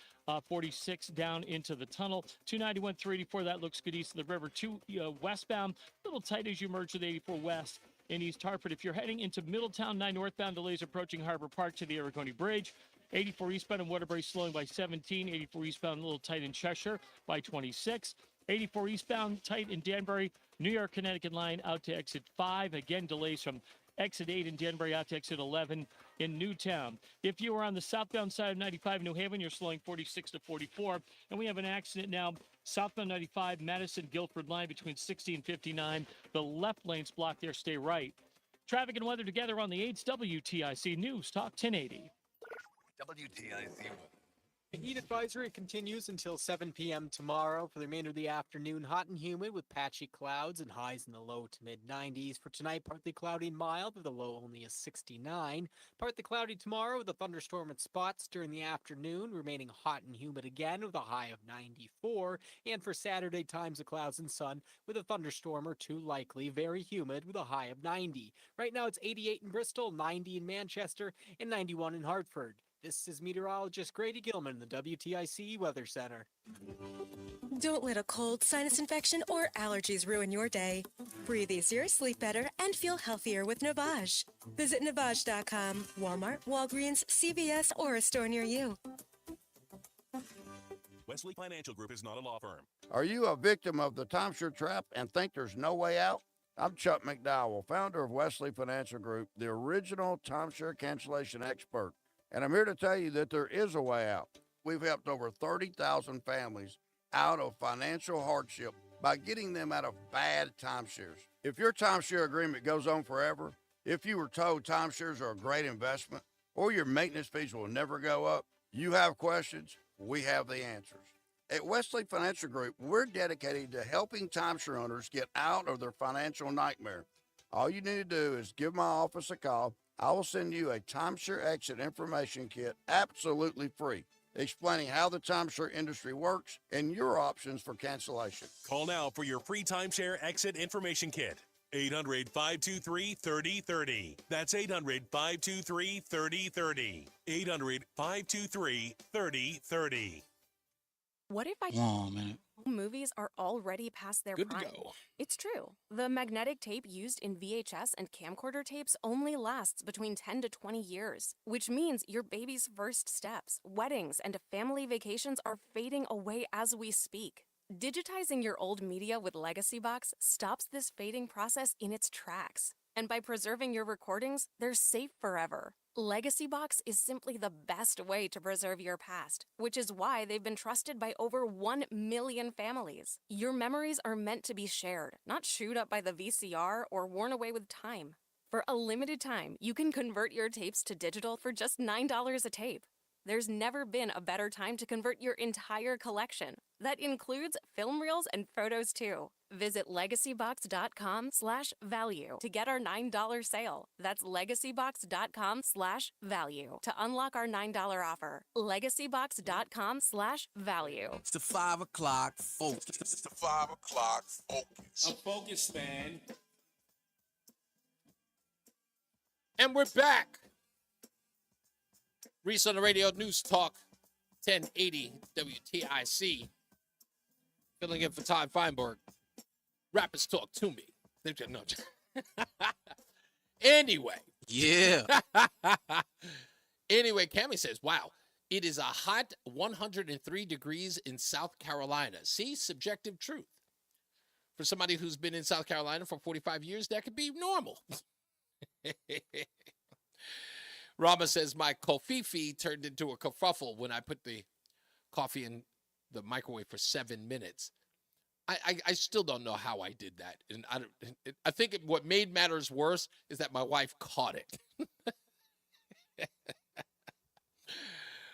46 down into the tunnel. 291, 384, that looks good east of the river. 2 westbound, a little tight as you merge with 84 west in East Hartford. If you're heading into Middletown, 9 northbound delays approaching Harbor Park to the Aragoni Bridge. 84 eastbound in Waterbury slowing by 17. 84 eastbound a little tight in Cheshire by 26. 84 eastbound tight in Danbury. New York, Connecticut line out to exit 5. Again, delays from exit 8 in Danbury out to exit 11 in Newtown. If you are on the southbound side of 95 New Haven, you're slowing 46 to 44. And we have an accident now southbound 95 Madison Guilford line between 60 and 59. The left lane's blocked there. Stay right. Traffic and weather together on the 8's WTIC News Talk 1080. WTIC. The heat advisory continues until 7 p.m. tomorrow. For the remainder of the afternoon, hot and humid with patchy clouds and highs in the low to mid-90s. For tonight, partly cloudy and mild with a low only a 69. Partly cloudy tomorrow with a thunderstorm at spots during the afternoon, remaining hot and humid again with a high of 94. And for Saturday, times of clouds and sun with a thunderstorm or two likely, very humid with a high of 90. Right now, it's 88 in Bristol, 90 in Manchester, and 91 in Hartford. This is meteorologist Grady Gilman in the WTIC Weather Center. Don't let a cold, sinus infection, or allergies ruin your day. Breathe easier, sleep better, and feel healthier with Navage. Visit Navage.com, Walmart, Walgreens, CVS, or a store near you. Wesley Financial Group is not a law firm. Are you a victim of the timeshare trap and think there's no way out? I'm Chuck McDowell, founder of Wesley Financial Group, the original timeshare cancellation expert. And I'm here to tell you that there is a way out. We've helped over 30,000 families out of financial hardship by getting them out of bad timeshares. If your timeshare agreement goes on forever, if you were told timeshares are a great investment, or your maintenance fees will never go up, you have questions, we have the answers. At Wesley Financial Group, we're dedicated to helping timeshare owners get out of their financial nightmare. All you need to do is give my office a call. I will send you a timeshare exit information kit absolutely free, explaining how the timeshare industry works and your options for cancellation. Call now for your free timeshare exit information kit. 800-523-3030. That's 800-523-3030. 800-523-3030. What if I Man. movies are already past their Good to prime? go. It's true. The magnetic tape used in VHS and camcorder tapes only lasts between 10 to 20 years, which means your baby's first steps, weddings, and family vacations are fading away as we speak. Digitizing your old media with Legacy Box stops this fading process in its tracks. And by preserving your recordings, they're safe forever. Legacy Box is simply the best way to preserve your past, which is why they've been trusted by over 1 million families. Your memories are meant to be shared, not chewed up by the VCR or worn away with time. For a limited time, you can convert your tapes to digital for just $9 a tape. There's never been a better time to convert your entire collection. That includes film reels and photos too. Visit legacybox.com/value to get our $9 sale. That's legacybox.com/value to unlock our $9 offer. Legacybox.com/value. It's the 5 o'clock focus. It's the 5 o'clock focus. A focus, man. And we're back. Reese on the Radio, News Talk, 1080 WTIC. Filling in for Todd Feinberg. Rappers talk to me. No. Anyway. Yeah. Anyway, Cammie says, wow, it is a hot 103 degrees in South Carolina. See, subjective truth. For somebody who's been in South Carolina for 45 years, that could be normal. Rama says, my kofifi turned into a kerfuffle when I put the coffee in the microwave for 7 minutes. I still don't know how I did that. And I think what made matters worse is that my wife caught it.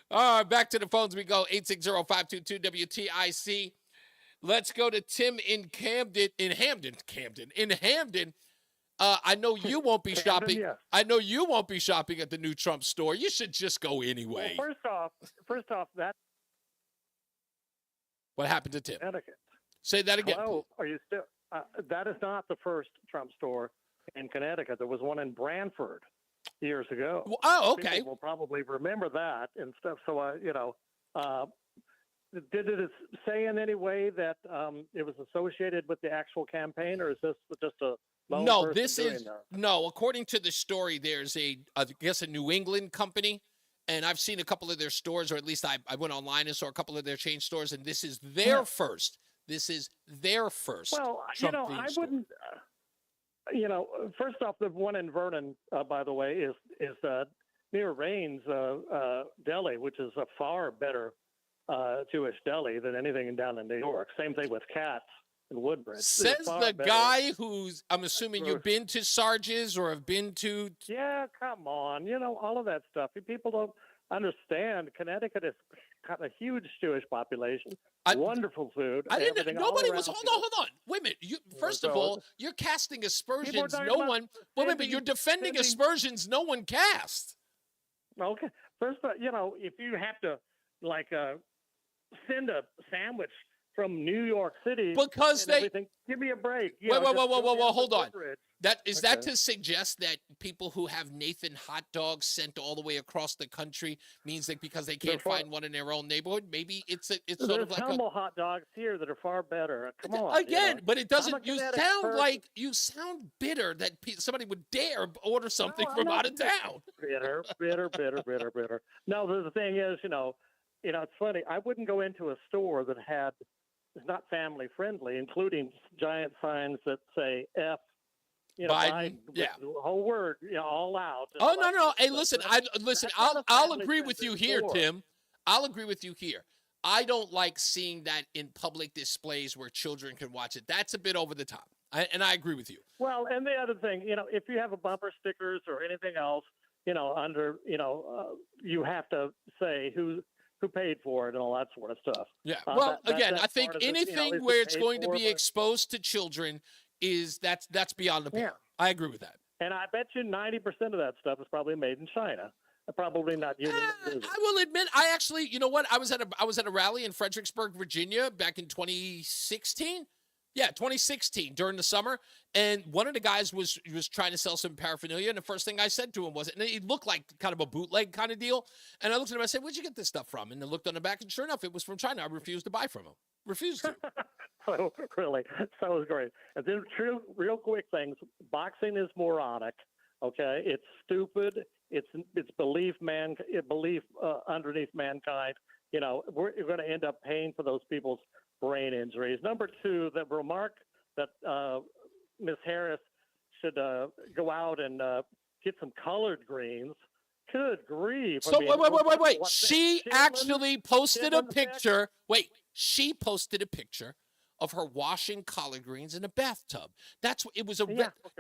All right, back to the phones we go. 860-522-WTIC. Let's go to Tim in Hamden. I know you won't be shopping. Yes. I know you won't be shopping at the new Trump store. You should just go anyway. Well, first off, that What happened to Tim? Connecticut. Say that again. Hello, are you still? That is not the first Trump store in Connecticut. There was one in Branford years ago. Well, oh, okay. People will probably remember that and stuff. So, did it say in any way that it was associated with the actual campaign, or is this just a lone No, person this doing is that? no. According to the story, there's a New England company, and I've seen a couple of their stores, or at least I went online and saw a couple of their chain stores, and this is their first. This is their first. Well, Trump I store. wouldn't. First off, the one in Vernon, by the way, is near Raines Deli, which is a far better Jewish deli than anything down in New York. Same thing with Katz and Woodbridge. Says the guy who's, I'm assuming you've been to Sarge's or have been to. Yeah, come on. All of that stuff. People don't understand. Connecticut has got a huge Jewish population. Wonderful food. I didn't. everything Nobody all was. around Hold on. Wait a minute. First of all, you're casting aspersions. No one. Wait a minute. You're defending aspersions. No one cast. Okay. First, if you have to send a sandwich from New York City. Because and everything. Give me a break. You know, Whoa, hold on. Woodbridge. Is that to suggest that people who have Nathan hot dogs sent all the way across the country means that because they can't find one in their own neighborhood, maybe it's sort of like There's hot dogs here that are far better. Come on. Again, but it doesn't. You person. sound bitter that somebody would dare order something from out of town. Bitter. No, the thing is, it's funny. I wouldn't go into a store that is not family friendly, including giant signs that say F. Biden, the whole word, all out. Oh no! Hey, listen, I'll agree with you here, Tim. I'll agree with you here. I don't like seeing that in public displays where children can watch it. That's a bit over the top, and I agree with you. Well, and the other thing, if you have a bumper stickers or anything else, you have to say who paid for it and all that sort of stuff. Yeah. Well, I think anything where it's going to be exposed to children that's beyond the pale. Yeah. I agree with that. And I bet you 90% of that stuff is probably made in China. Probably not union. I will admit, I actually, you know what? I was at a rally in Fredericksburg, Virginia, back in 2016. Yeah, 2016 during the summer, and one of the guys was trying to sell some paraphernalia, and the first thing I said to him was, and it looked like kind of a bootleg kind of deal, and I looked at him, I said, "Where'd you get this stuff from?" And I looked on the back, and sure enough, it was from China. I refused to buy from him. Refused to. So, really, that was great. And then real quick things. Boxing is moronic. Okay, it's stupid. It's belief underneath mankind. We're going to end up paying for those people's brain injuries. Number two, the remark that Ms. Harris should go out and get some colored greens. Good grief. So wait. She actually posted a picture. Wait, she posted a picture of her washing collard greens in a bathtub. That's what it was.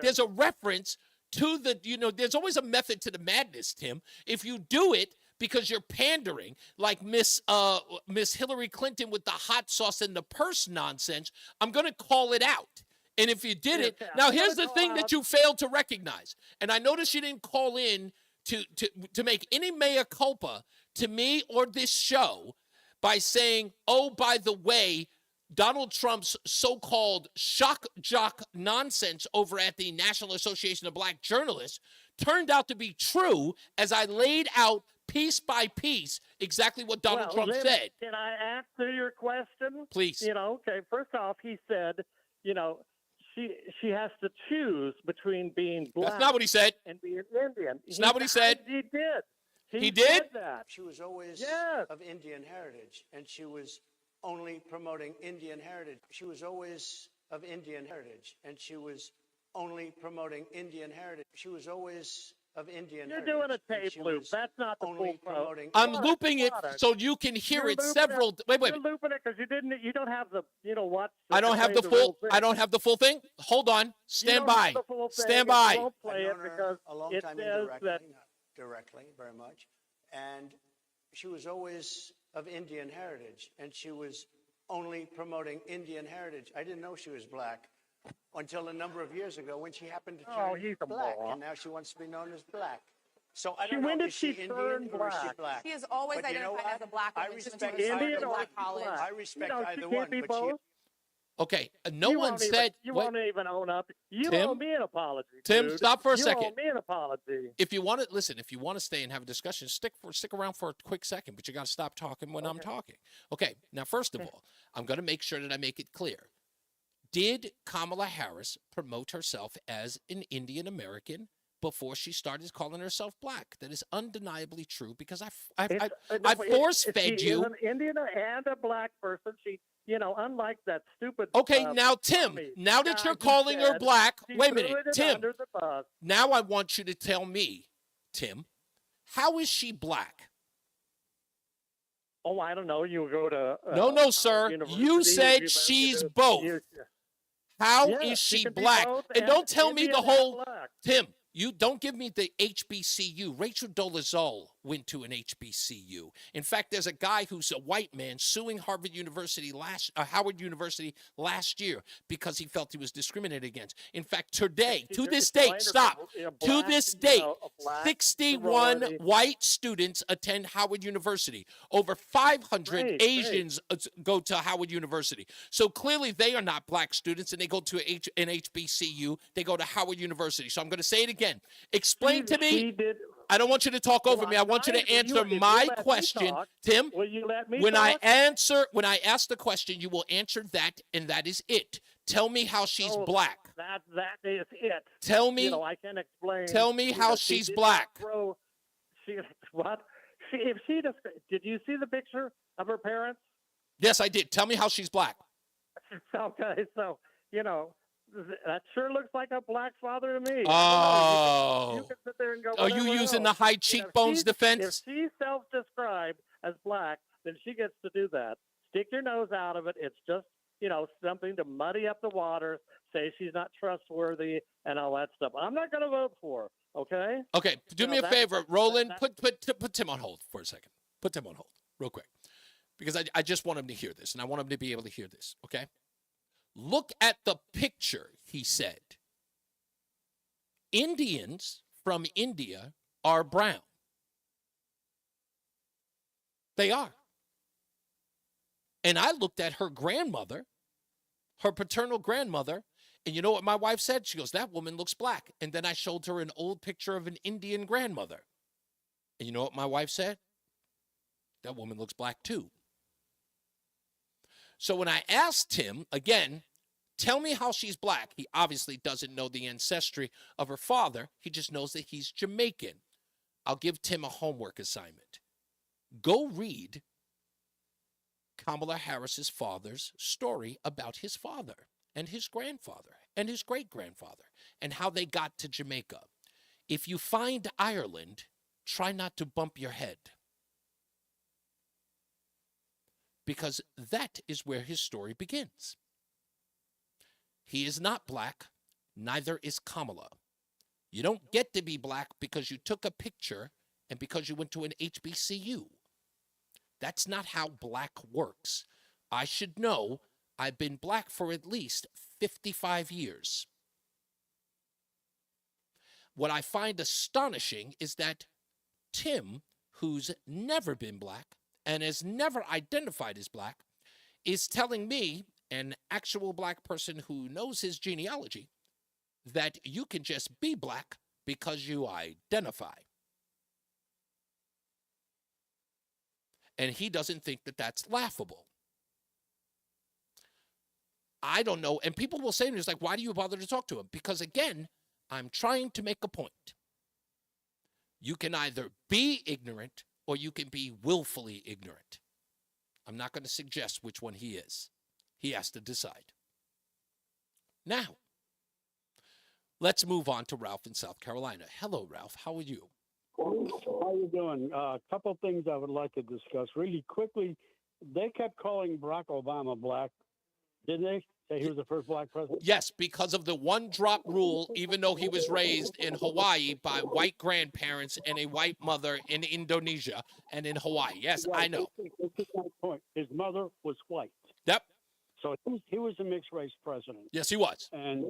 There's a reference to there's always a method to the madness, Tim. If you do it because you're pandering, like Miss Hillary Clinton with the hot sauce and the purse nonsense, I'm going to call it out. And if you did it, now here's the thing that you failed to recognize. And I noticed you didn't call in to make any mea culpa to me or this show by saying, oh, by the way, Donald Trump's so-called shock jock nonsense over at the National Association of Black Journalists turned out to be true as I laid out piece by piece exactly what Donald Trump said. Can I answer your question? Please. Okay, first off, he said, she has to choose between being black. That's not what he said. And being Indian. It's not what he said. He did. He did? Said that. She was always of Indian heritage, and she was only promoting Indian heritage. She was always of Indian heritage, and she was only promoting Indian heritage. She was always of Indian heritage. You're doing a tape loop. That's not the full quote. I'm looping it so you can hear it several. Wait. You're looping it because you don't have the. What? I don't have the full. I don't have the full thing. Hold on. Stand by. Stand by. Won't play it because a long time indirectly, not directly, very much, and she was always of Indian heritage, and she was only promoting Indian heritage. I didn't know she was black until a number of years ago when she happened to turn black, and now she wants to be known as black. So I don't know, is she Indian or is she black? She has always identified as a black woman. I respect either one, but she... Okay, no one said... You won't even own up. You Tim, owe me an apology, Tim, dude. stop for a second. You owe me an apology. If you want to, listen, if you want to stay and have a discussion, stick around for a quick second, but you got to stop talking when I'm talking. Okay, now, first of all, I'm going to make sure that I make it clear. Did Kamala Harris promote herself as an Indian American before she started calling herself black? That is undeniably true because I force-fed you. She's an Indian and a black person. She, unlike that stupid. Okay, now, Tim, now that you're calling her black, wait a minute, Tim. Now I want you to tell me, Tim, how is she black? Oh, I don't know. You go to. No, sir. You said she's both. How is she black? And don't tell me the whole. Tim, you don't give me the HBCU. Rachel Dolezal went to an HBCU. In fact, there's a guy who's a white man suing Howard University last year because he felt he was discriminated against. In fact, today, to this date, to this date, 61 white students attend Howard University. Over 500 Asians go to Howard University. So clearly they are not black students, and they go to an HBCU. They go to Howard University. So I'm going to say it again. Explain to me. I don't want you to talk over me. I want you to answer my question, Tim. Will you let me when talk? When I ask the question, you will answer that, and that is it. Tell me how she's black. That is it. Tell me. I can explain. Tell me how she's black. What? Did you see the picture of her parents? Yes, I did. Tell me how she's black. Okay, so that sure looks like a black father to me. Oh. You can sit there and go, Are you using the high cheekbones defense? If she's self-described as black, then she gets to do that. Stick your nose out of it. It's just, something to muddy up the waters, say she's not trustworthy and all that stuff. I'm not going to vote for her, okay? Okay, do me a favor, Roland, put Tim on hold for a second. Put Tim on hold real quick because I just want him to hear this, and I want him to be able to hear this, okay? Look at the picture, he said. Indians from India are brown. They are. And I looked at her grandmother, her paternal grandmother, and you know what my wife said? She goes, that woman looks black. And then I showed her an old picture of an Indian grandmother. And you know what my wife said? That woman looks black too. So when I asked him, again, tell me how she's black, he obviously doesn't know the ancestry of her father. He just knows that he's Jamaican. I'll give Tim a homework assignment. Go read Kamala Harris's father's story about his father and his grandfather and his great-grandfather and how they got to Jamaica. If you find Ireland, try not to bump your head, because that is where his story begins. He is not black, neither is Kamala. You don't get to be black because you took a picture and because you went to an HBCU. That's not how black works. I should know. I've been black for at least 55 years. What I find astonishing is that Tim, who's never been black and has never identified as black, is telling me, an actual black person who knows his genealogy, that you can just be black because you identify. And he doesn't think that that's laughable. I don't know. And people will say to me, it's like, why do you bother to talk to him? Because again, I'm trying to make a point. You can either be ignorant or you can be willfully ignorant. I'm not going to suggest which one he is. He has to decide. Now, let's move on to Ralph in South Carolina. Hello, Ralph. How are you? How you doing? A couple of things I would like to discuss really quickly. They kept calling Barack Obama black, didn't they? Say he was the first black president? Yes, because of the one-drop rule, even though he was raised in Hawaii by white grandparents and a white mother in Indonesia and in Hawaii. Yes, right. I know. That's my point. His mother was white. Yep. So he was a mixed-race president. Yes, he was. And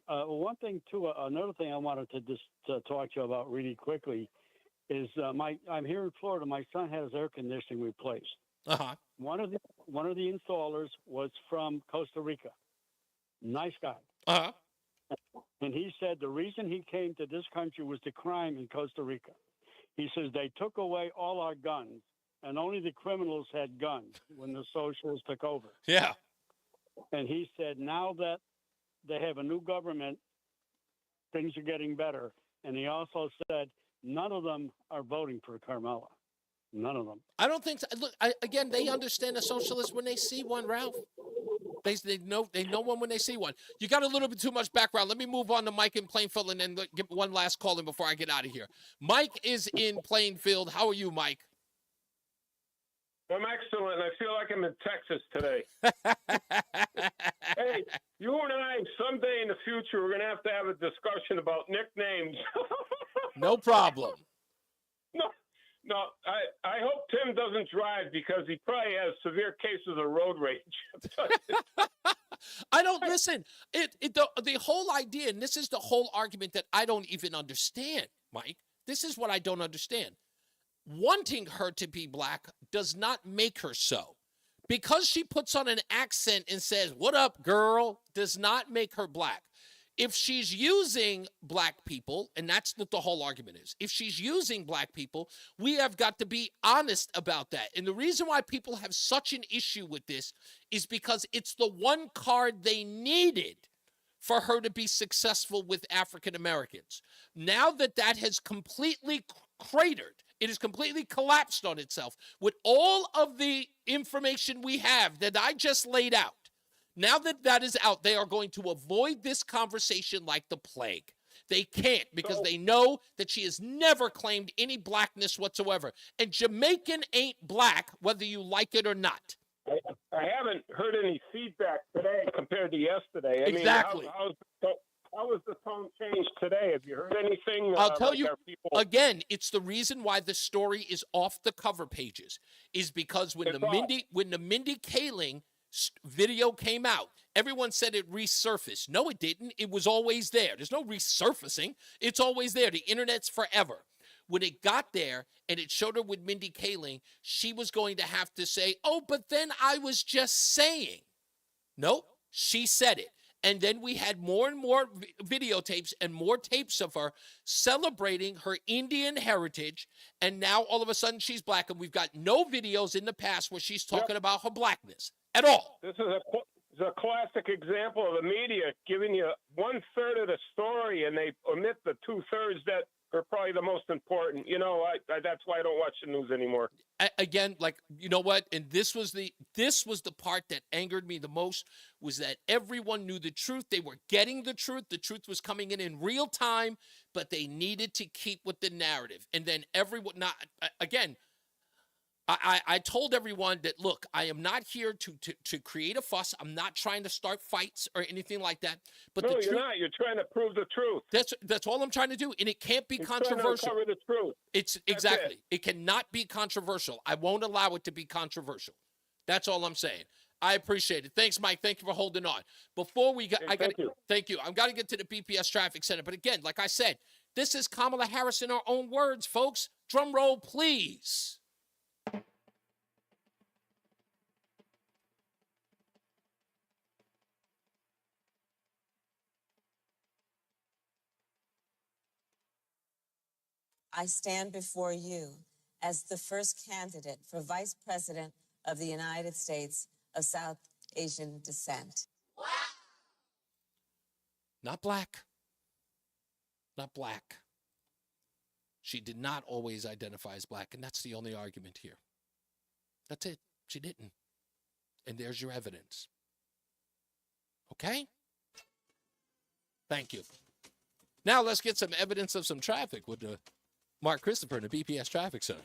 one thing, too, another thing I wanted to just talk to you about really quickly is I'm here in Florida. My son had his air conditioning replaced. Uh-huh. One of the installers was from Costa Rica. Nice guy. Uh-huh. And he said the reason he came to this country was the crime in Costa Rica. He says they took away all our guns, and only the criminals had guns when the socialists took over. Yeah. And he said now that they have a new government, things are getting better. And he also said none of them are voting for Carmela. None of them. I don't think so. Look, again, they understand a socialist when they see one, Ralph. They know one when they see one. You got a little bit too much background. Let me move on to Mike in Plainfield and then get one last call in before I get out of here. Mike is in Plainfield. How are you, Mike? I'm excellent. I feel like I'm in Texas today. Hey, you and I, someday in the future, we're going to have a discussion about nicknames. No problem. No, No, I hope Tim doesn't drive because he probably has severe cases of road rage. I don't listen. The whole idea, and this is the whole argument that I don't even understand, Mike. This is what I don't understand. Wanting her to be black does not make her so. Because she puts on an accent and says, "What up, girl," does not make her black. If she's using black people, and that's what the whole argument is, if she's using black people, we have got to be honest about that. And the reason why people have such an issue with this is because it's the one card they needed for her to be successful with African Americans. Now that that has completely cratered, it has completely collapsed on itself with all of the information we have that I just laid out. Now that that is out, they are going to avoid this conversation like the plague. They can't because they know that she has never claimed any blackness whatsoever. And Jamaican ain't black, whether you like it or not. I haven't heard any feedback today compared to yesterday. Exactly. How has the tone changed today? Have you heard anything? I'll tell you, again, it's the reason why the story is off the cover pages, is because when the Mindy Kaling video came out, everyone said it resurfaced. No, it didn't. It was always there. There's no resurfacing. It's always there. The internet's forever. When it got there and it showed her with Mindy Kaling, she was going to have to say, "Oh, but then I was just saying." Nope, she said it. And then we had more and more videotapes and more tapes of her celebrating her Indian heritage. And now all of a sudden she's black. And we've got no videos in the past where she's talking about her blackness at all. This is a classic example of the media giving you 1/3 of the story, and they omit the 2/3 that are probably the most important. You know, that's why I don't watch the news anymore. Again, like, you know what? And this was the part that angered me the most, was that everyone knew the truth. They were getting the truth. The truth was coming in real time, but they needed to keep with the narrative. And then everyone, again, I told everyone that, look, I am not here to create a fuss. I'm not trying to start fights or anything like that. But no, you're not. You're trying to prove the truth. That's all I'm trying to do, and it can't be controversial. Trying to uncover the truth. It's exactly. It cannot be controversial. I won't allow it to be controversial. That's all I'm saying. I appreciate it. Thanks, Mike. Thank you for holding on. Before we go, thank you. I've got to get to the BPS Traffic Center. But again, like I said, this is Kamala Harris in her own words, folks. Drum roll, please. I stand before you as the first candidate for Vice President of the United States of South Asian descent. Not black. Not black. She did not always identify as black, and that's the only argument here. That's it. She didn't. And there's your evidence. Okay? Thank you. Now let's get some evidence of some traffic with Mark Christopher in the BPS Traffic Center.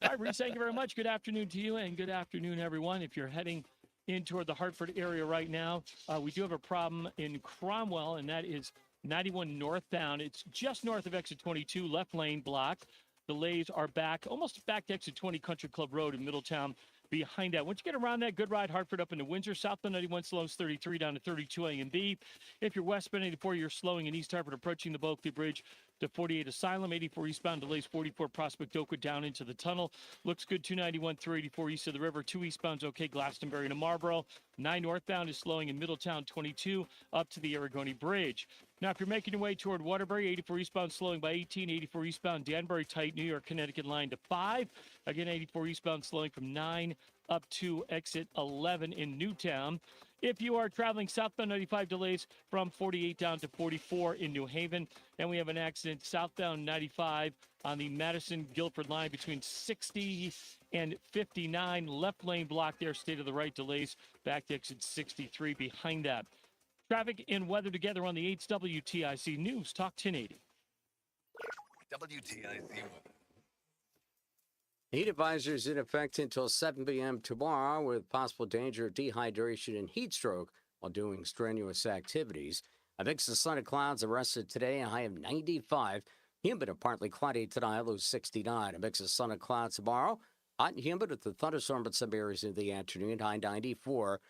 All right, Reese, thank you very much. Good afternoon to you, and good afternoon, everyone. If you're heading in toward the Hartford area right now, we do have a problem in Cromwell, and that is 91 northbound. It's just north of exit 22, left lane blocked. Delays are back, almost back to exit 20 Country Club Road in Middletown. Behind that, once you get around that, good ride Hartford up into Windsor. Southbound 91 slows 33 down to 32 A and B. If you're westbound 84, you're slowing in East Hartford approaching the Bulkley Bridge to 48 Asylum. 84 eastbound delays 44 Prospect Oakwood down into the tunnel. Looks good 291 through 84 east of the river. 2 eastbound's okay, Glastonbury to Marlboro. 9 northbound is slowing in Middletown 22 up to the Aragoni Bridge. Now, if you're making your way toward Waterbury, 84 eastbound slowing by 18, 84 eastbound Danbury tight, New York, Connecticut line to 5. Again, 84 eastbound slowing from 9 up to exit 11 in Newtown. If you are traveling southbound 95, delays from 48 down to 44 in New Haven. And we have an accident southbound 95 on the Madison-Guilford line between 60 and 59. Left lane block there, state of the right delays back to exit 63 behind that. Traffic and weather together on the 8's WTIC News Talk 1080. WTIC weather. Heat advisories in effect until 7 p.m. tomorrow with possible danger of dehydration and heat stroke while doing strenuous activities. A mix of sun and clouds arrested today, a high of 95. Humid and partly cloudy tonight, low 69. A mix of sun and clouds tomorrow. Hot and humid with the thunderstorm in some areas in the afternoon, high 94.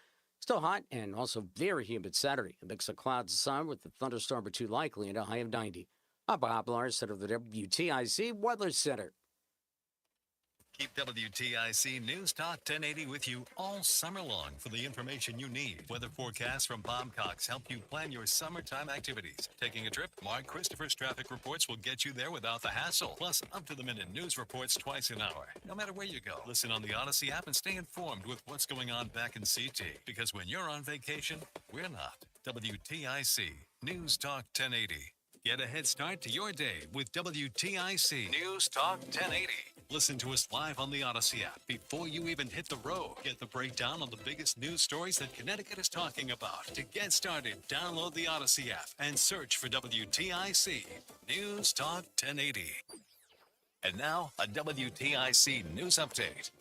Still hot and also very humid Saturday. A mix of clouds and sun with the thunderstorm or two likely and a high of 90. I'm Bob Larson of the WTIC Weather Center. Keep WTIC News Talk 1080 with you all summer long for the information you need. Weather forecasts from Bob Cox help you plan your summertime activities. Taking a trip? Mark Christopher's traffic reports will get you there without the hassle. Plus, up-to-the-minute news reports twice an hour. No matter where you go, listen on the Odyssey app and stay informed with what's going on back in CT. Because when you're on vacation, we're not. WTIC News Talk 1080. Get a head start to your day with WTIC News Talk 1080. Listen to us live on the Odyssey app before you even hit the road. Get the breakdown on the biggest news stories that Connecticut is talking about. To get started, download the Odyssey app and search for WTIC News Talk 1080. And now, a WTIC news update.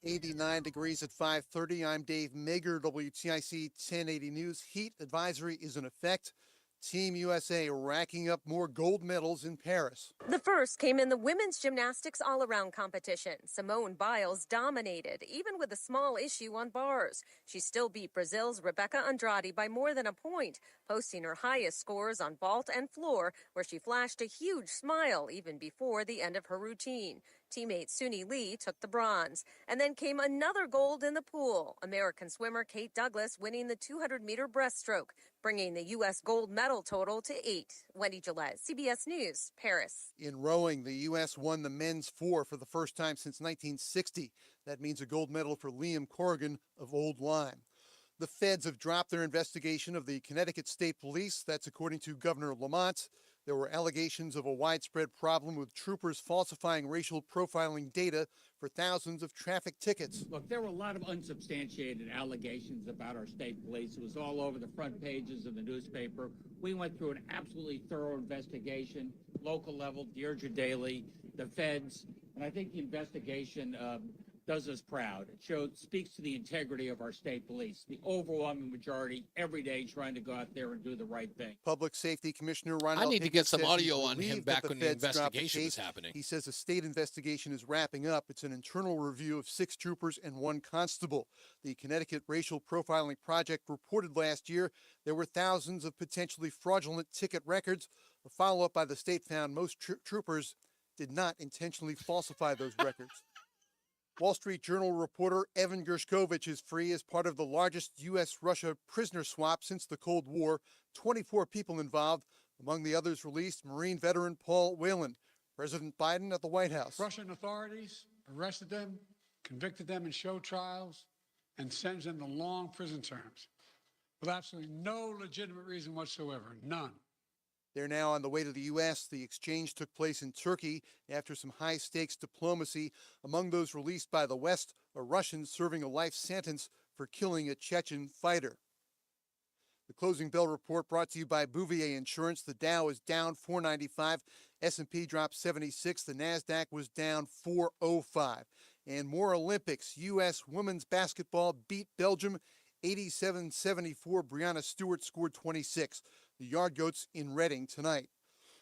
89 degrees at 5:30. I'm Dave Mager, WTIC 1080 News. Heat advisory is in effect. Team USA racking up more gold medals in Paris. The first came in the women's gymnastics all-around competition. Simone Biles dominated, even with a small issue on bars. She still beat Brazil's Rebecca Andrade by more than a point, posting her highest scores on vault and floor, where she flashed a huge smile even before the end of her routine. Teammate Suni Lee took the bronze. And then came another gold in the pool. American swimmer Kate Douglas winning the 200-meter breaststroke, bringing the U.S. gold medal total to 8. Wendy Gillette, CBS News, Paris. In rowing, the U.S. won the men's 4 for the first time since 1960. That means a gold medal for Liam Corrigan of Old Lyme. The feds have dropped their investigation of the Connecticut State Police. That's according to Governor Lamont. There were allegations of a widespread problem with troopers falsifying racial profiling data for thousands of traffic tickets. Look, there were a lot of unsubstantiated allegations about our state police. It was all over the front pages of the newspaper. We went through an absolutely thorough investigation, local level, Deirdre Daly, the feds, and I think the investigation does us proud. It speaks to the integrity of our state police, the overwhelming majority every day trying to go out there and do the right thing. Public Safety Commissioner Ron I need to get some says he's audio on him relieved back that when the feds dropped investigation was case. happening. He says a state investigation is wrapping up. It's an internal review of 6 troopers and 1 constable. The Connecticut Racial Profiling Project reported last year there were thousands of potentially fraudulent ticket records. A follow-up by the state found most troopers did not intentionally falsify those records. Wall Street Journal reporter Evan Gershkovich is free as part of the largest U.S.-Russia prisoner swap since the Cold War. 24 people involved. Among the others released, Marine veteran Paul Whelan. President Biden at the White House. Russian authorities arrested them, convicted them in show trials, and sentenced them to long prison terms with absolutely no legitimate reason whatsoever, none. They're now on the way to the U.S. The exchange took place in Turkey after some high-stakes diplomacy. Among those released by the West are Russians serving a life sentence for killing a Chechen fighter. The closing bell report brought to you by Bouvier Insurance. The Dow is down 495. S&P dropped 76. The NASDAQ was down 405. And more Olympics. U.S. women's basketball beat Belgium 87-74. Brianna Stewart scored 26. The Yard Goats in Reading tonight.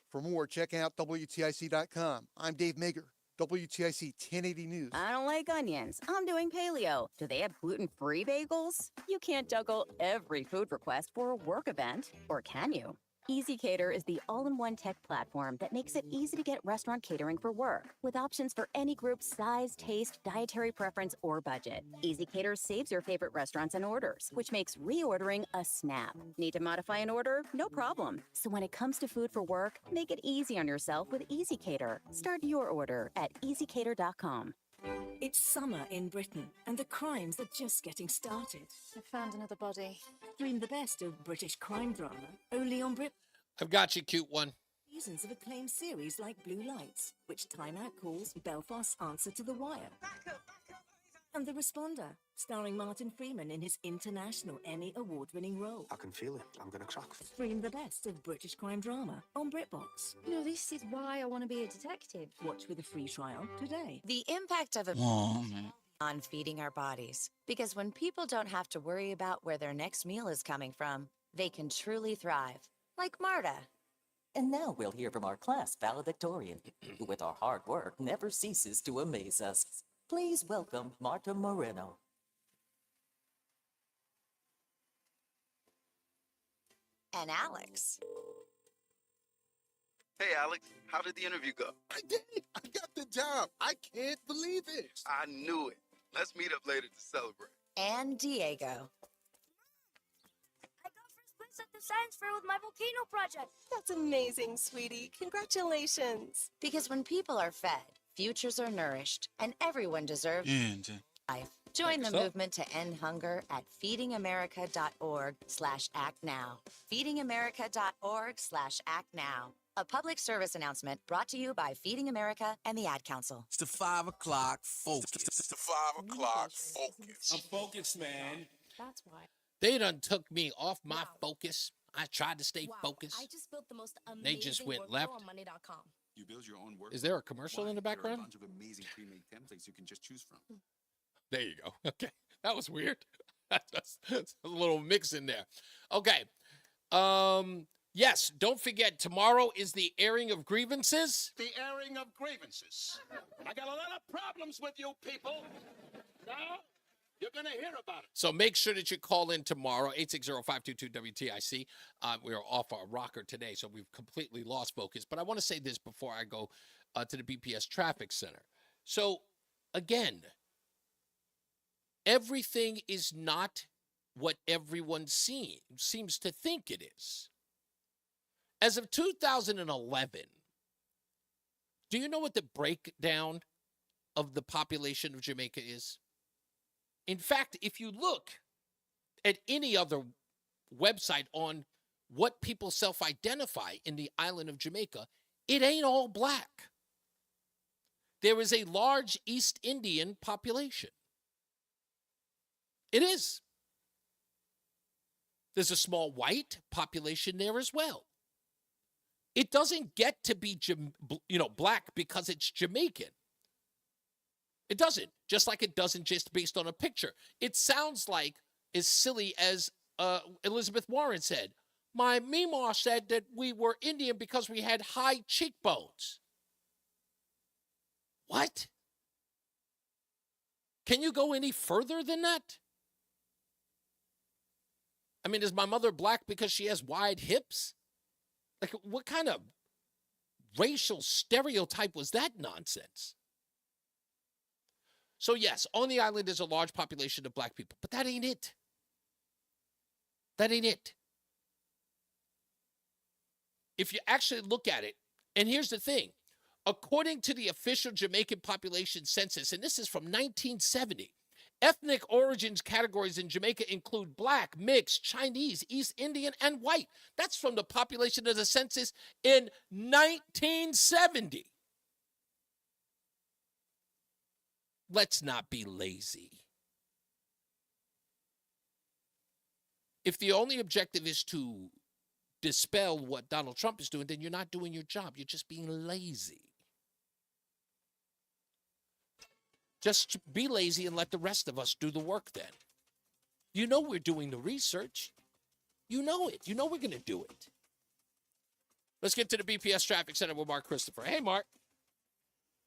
For more, check out WTIC.com. I'm Dave Mager, WTIC 1080 News. I don't like onions. I'm doing paleo. Do they have gluten-free bagels? You can't juggle every food request for a work event, or can you? EasyCater is the all-in-one tech platform that makes it easy to get restaurant catering for work, with options for any group size, taste, dietary preference, or budget. EasyCater saves your favorite restaurants and orders, which makes reordering a snap. Need to modify an order? No problem. So when it comes to food for work, make it easy on yourself with EasyCater. Start your order at easycater.com. It's summer in Britain, and the crimes are just getting started. I found another body. Stream the best of British crime drama, only on Brit. I've got you, cute one. Seasons of acclaimed series like Blue Lights, which Time Out calls Belfast's answer to The Wire. And The Responder, starring Martin Freeman in his international Emmy award-winning role. I can feel it. I'm going to crack. Stream the best of British crime drama on BritBox. No, this is why I want to be a detective. Watch with a free trial today. The impact of Man. on feeding our bodies. Because when people don't have to worry about where their next meal is coming from, they can truly thrive. Like Marta. And now we'll hear from our class valedictorian, who with our hard work never ceases to amaze us. Please welcome Marta Moreno. And Alex. Hey, Alex, how did the interview go? I did. I got the job. I can't believe it. I knew it. Let's meet up later to celebrate. And Diego. I got first place at the science fair with my volcano project. That's amazing, sweetie. Congratulations. Because when people are fed, futures are nourished, and everyone deserves life. Join the movement to end hunger at feedingamerica.org/actnow. Feedingamerica.org/actnow. A public service announcement brought to you by Feeding America and the Ad Council. It's the 5 o'clock focus. It's the 5 o'clock focus. I'm focused, man. That's why. They done took me off my focus. I tried to stay focused. I just built the most amazing They just went workflow left. on Monday.com. You build your own work. Is there a commercial in the background? There are a bunch of amazing pre-made templates you can just choose from. There you go. Okay. That was weird. That's a little mix in there. Okay. Yes, don't forget, tomorrow is the airing of grievances. The airing of grievances. I got a lot of problems with you people. Now, you're going to hear about it. So make sure that you call in tomorrow, 860-522-WTIC. We are off our rocker today, so we've completely lost focus. But I want to say this before I go to the BPS Traffic Center. So, again, everything is not what everyone seems to think it is. As of 2011, do you know what the breakdown of the population of Jamaica is? In fact, if you look at any other website on what people self-identify in the island of Jamaica, it ain't all black. There is a large East Indian population. It is. There's a small white population there as well. It doesn't get to be, black because it's Jamaican. It doesn't. Just like it doesn't just based on a picture. It sounds like as silly as Elizabeth Warren said. My Meemaw said that we were Indian because we had high cheekbones. What? Can you go any further than that? I mean, is my mother black because she has wide hips? Like, what kind of racial stereotype was that nonsense? So, yes, on the island is a large population of black people, but that ain't it. That ain't it. If you actually look at it, and here's the thing, according to the official Jamaican population census, and this is from 1970, ethnic origins categories in Jamaica include black, mixed, Chinese, East Indian, and white. That's from the population of the census in 1970. Let's not be lazy. If the only objective is to dispel what Donald Trump is doing, then you're not doing your job. You're just being lazy. Just be lazy and let the rest of us do the work then. You know we're doing the research. You know it. You know we're going to do it. Let's get to the BPS Traffic Center with Mark Christopher. Hey, Mark.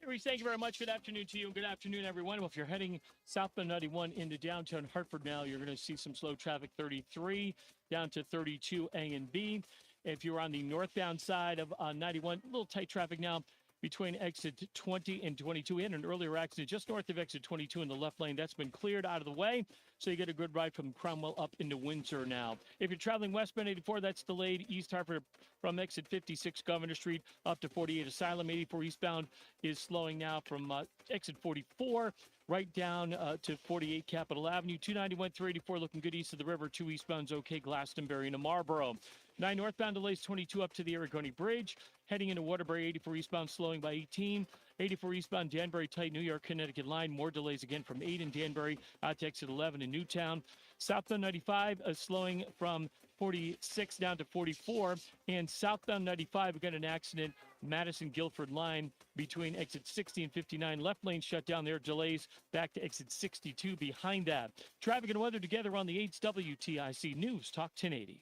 Hey, Reese, thank you very much. Good afternoon to you, and good afternoon, everyone. Well, if you're heading southbound 91 into downtown Hartford now, you're going to see some slow traffic 33 down to 32 A and B. If you're on the northbound side of 91, a little tight traffic now between exit 20 and 22. In an earlier accident just north of exit 22 in the left lane. That's been cleared out of the way, so you get a good ride from Cromwell up into Windsor now. If you're traveling westbound 84, that's delayed East Hartford from exit 56 Governor Street up to 48 Asylum. 84 eastbound is slowing now from exit 44 right down to 48 Capitol Avenue. 291, 384 looking good east of the river. 2 eastbound's okay, Glastonbury to Marlboro. 9 northbound delays 22 up to the Aragoni Bridge. Heading into Waterbury, 84 eastbound slowing by 18. 84 eastbound Danbury tight New York, Connecticut line. More delays again from 8 in Danbury out to exit 11 in Newtown. Southbound 95 slowing from 46 down to 44. And southbound 95, again, an accident, Madison-Guilford line between exit 60 and 59. Left lane shut down there. Delays back to exit 62 behind that. Traffic and weather together on the 8's WTIC News Talk 1080.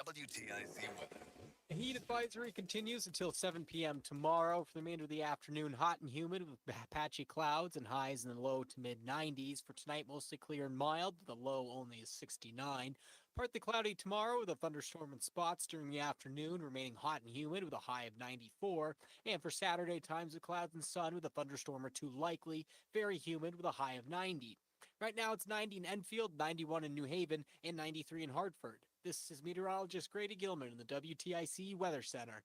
WTIC weather. The heat advisory continues until 7 p.m. tomorrow. For the remainder of the afternoon, hot and humid with patchy clouds and highs in the low to mid 90s. For tonight, mostly clear and mild. The low only is 69. Partly cloudy tomorrow with a thunderstorm in spots during the afternoon, remaining hot and humid with a high of 94. And for Saturday, times of clouds and sun with a thunderstorm or two likely, very humid with a high of 90. Right now it's 90 in Enfield, 91 in New Haven, and 93 in Hartford. This is meteorologist Grady Gilman in the WTIC Weather Center.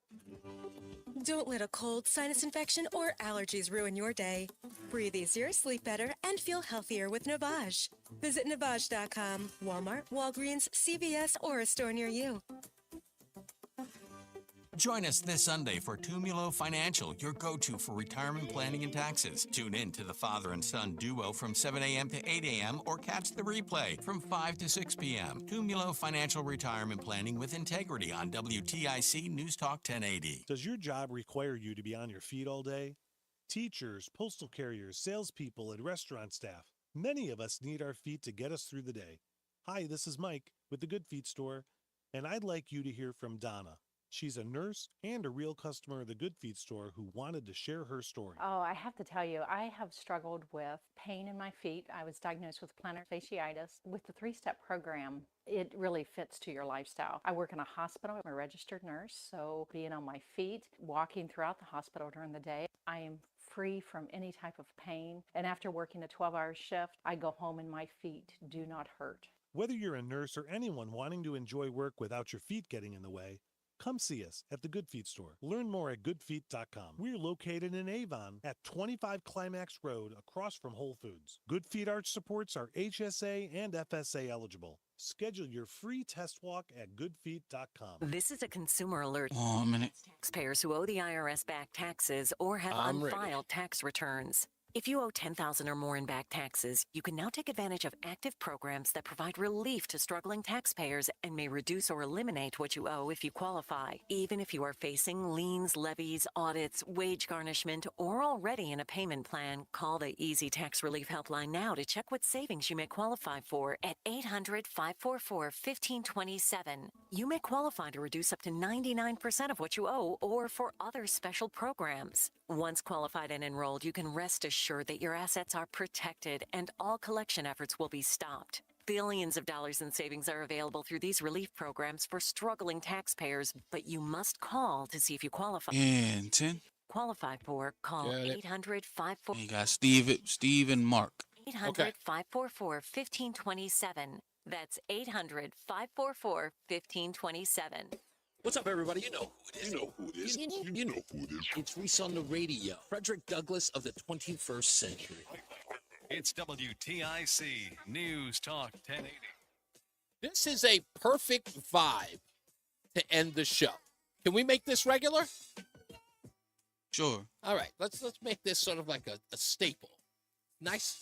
Don't let a cold, sinus infection, or allergies ruin your day. Breathe easier, sleep better, and feel healthier with Navage. Visit Navage.com, Walmart, Walgreens, CVS, or a store near you. Join us this Sunday for Tumulo Financial, your go-to for retirement planning and taxes. Tune in to the father and son duo from 7 a.m. to 8 a.m. or catch the replay from 5 to 6 p.m. Tumulo Financial Retirement Planning with Integrity on WTIC NewsTalk 1080. Does your job require you to be on your feet all day? Teachers, postal carriers, salespeople, and restaurant staff. Many of us need our feet to get us through the day. Hi, this is Mike with the Good Feet Store, and I'd like you to hear from Donna. She's a nurse and a real customer of the Good Feet Store who wanted to share her story. Oh, I have to tell you, I have struggled with pain in my feet. I was diagnosed with plantar fasciitis. With the 3-step program, it really fits to your lifestyle. I work in a hospital. I'm a registered nurse, so being on my feet, walking throughout the hospital during the day, I am free from any type of pain. And after working a 12-hour shift, I go home and my feet do not hurt. Whether you're a nurse or anyone wanting to enjoy work without your feet getting in the way, come see us at the Good Feet Store. Learn more at goodfeet.com. We're located in Avon at 25 Climax Road across from Whole Foods. Good Feet Arch supports are HSA and FSA eligible. Schedule your free test walk at goodfeet.com. This is a consumer alert. Oh, a minute. Taxpayers who owe the IRS back taxes or have I'm ready. unfiled tax returns. If you owe $10,000 or more in back taxes, you can now take advantage of active programs that provide relief to struggling taxpayers and may reduce or eliminate what you owe if you qualify. Even if you are facing liens, levies, audits, wage garnishment, or already in a payment plan, call the Easy Tax Relief Helpline now to check what savings you may qualify for at 800-544-1527. You may qualify to reduce up to 99% of what you owe or for other special programs. Once qualified and enrolled, you can rest assured that your assets are protected and all collection efforts will be stopped. Billions of dollars in savings are available through these relief programs for struggling taxpayers, but you must call to see if you qualify. And 10. Qualify for, call 800-544. You got Steve and Mark. 800-544-1527. That's 800-544-1527. What's up, everybody? You know who it is. You know who it is. You know who it is. It's Reese on the Radio. Frederick Douglass of the 21st century. It's WTIC News Talk 1080. This is a perfect vibe to end the show. Can we make this regular? Sure. All right. Let's make this sort of like a staple. Nice.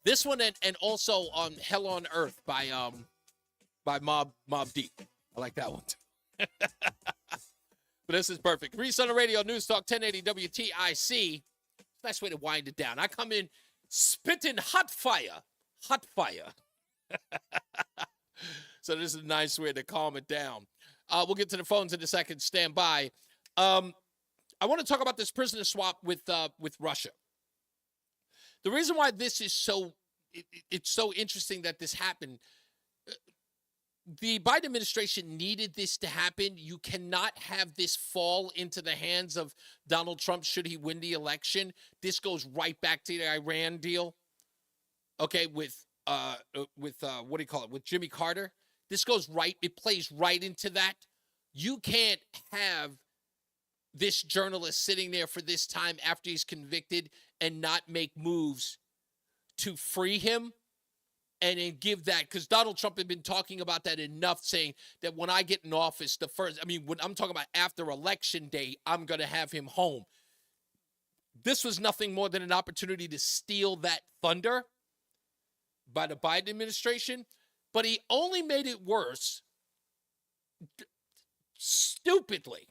This one and also on Hell on Earth by Mob Deep. I like that one too. But this is perfect. Reese on the Radio, News Talk 1080 WTIC. Nice way to wind it down. I come in spitting hot fire. Hot fire. So this is a nice way to calm it down. We'll get to the phones in a second. Stand by. I want to talk about this prisoner swap with Russia. The reason why this is it's so interesting that this happened. The Biden administration needed this to happen. You cannot have this fall into the hands of Donald Trump should he win the election. This goes right back to the Iran deal. Okay, with what do you call it? With Jimmy Carter. This goes right, it plays right into that. You can't have this journalist sitting there for this time after he's convicted and not make moves to free him. And then give that, because Donald Trump had been talking about that enough, saying that when I get in office, when I'm talking about after election day, I'm going to have him home. This was nothing more than an opportunity to steal that thunder by the Biden administration, but he only made it worse, stupidly,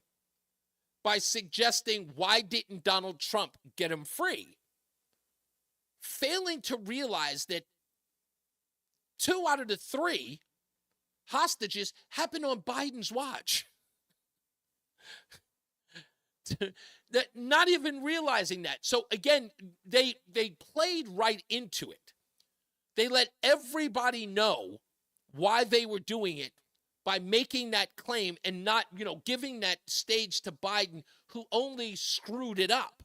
by suggesting why didn't Donald Trump get him free, failing to realize that 2 out of the 3 hostages happened on Biden's watch. Not even realizing that. So again, they played right into it. They let everybody know why they were doing it by making that claim and not, giving that stage to Biden, who only screwed it up.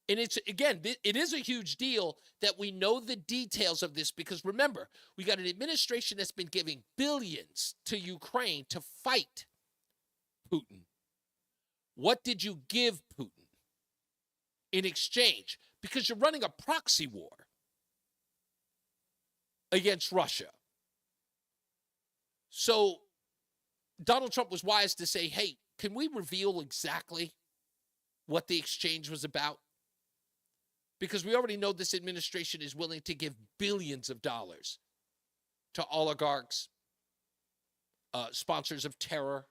And it's, again, it is a huge deal that we know the details of this, because remember, we got an administration that's been giving billions to Ukraine to fight Putin. What did you give Putin in exchange? Because you're running a proxy war against Russia. So Donald Trump was wise to say, hey, can we reveal exactly what the exchange was about? Because we already know this administration is willing to give billions of dollars to oligarchs, sponsors of terror.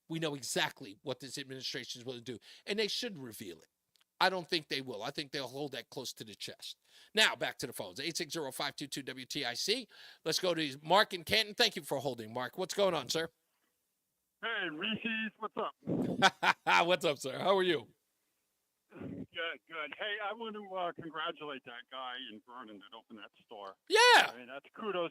We know exactly what this administration is willing to do, and they should reveal it. I don't think they will. I think they'll hold that close to the chest. Now, back to the phones, 860-522-WTIC. Let's go to Mark in Canton. Thank you for holding, Mark. What's going on, sir? Hey, Reese's, what's up? What's up, sir? How are you? Good. Hey, I want to congratulate that guy in Vernon that opened that store. Yeah. I mean, that's kudos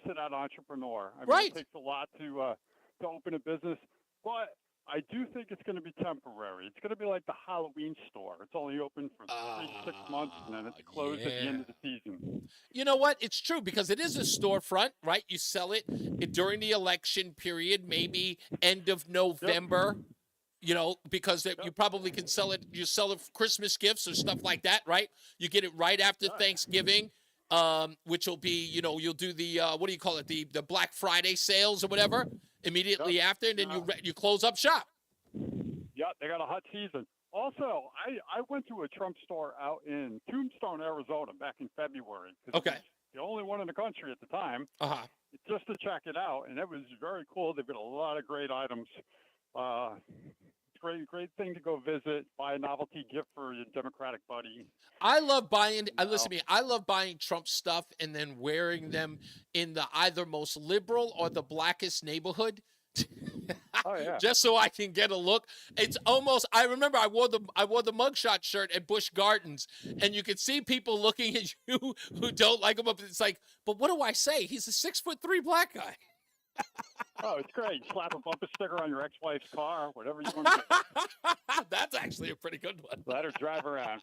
to that entrepreneur. I mean, Right. It takes a lot to open a business, but I do think it's going to be temporary. It's going to be like the Halloween store. It's only open for 3 to 6 months, and then it's closed at the end of the season. You know what? It's true, because it is a storefront, right? You sell it during the election period, maybe end of November. Because you probably can sell it. You sell it for Christmas gifts or stuff like that, right? You get it right after Thanksgiving, which will be, you'll do the, what do you call it? The Black Friday sales or whatever immediately after, and then you close up shop. Yeah, they got a hot season. Also, I went to a Trump store out in Tombstone, Arizona back in February. Okay. It was the only one in the country at the time. Uh-huh. Just to check it out, and it was very cool. They've got a lot of great items. Great thing to go visit, buy a novelty gift for your Democratic buddy. I love buying, listen to me, I love buying Trump stuff and then wearing them in the either most liberal or the blackest neighborhood. Oh, yeah. Just so I can get a look. It's almost, I remember I wore the mugshot shirt at Busch Gardens, and you could see people looking at you who don't like him. It's like, but what do I say? He's a 6'3" black guy. Oh, it's great. Slap a bumper sticker on your ex-wife's car, whatever you want to do. That's actually a pretty good one. Let her drive around.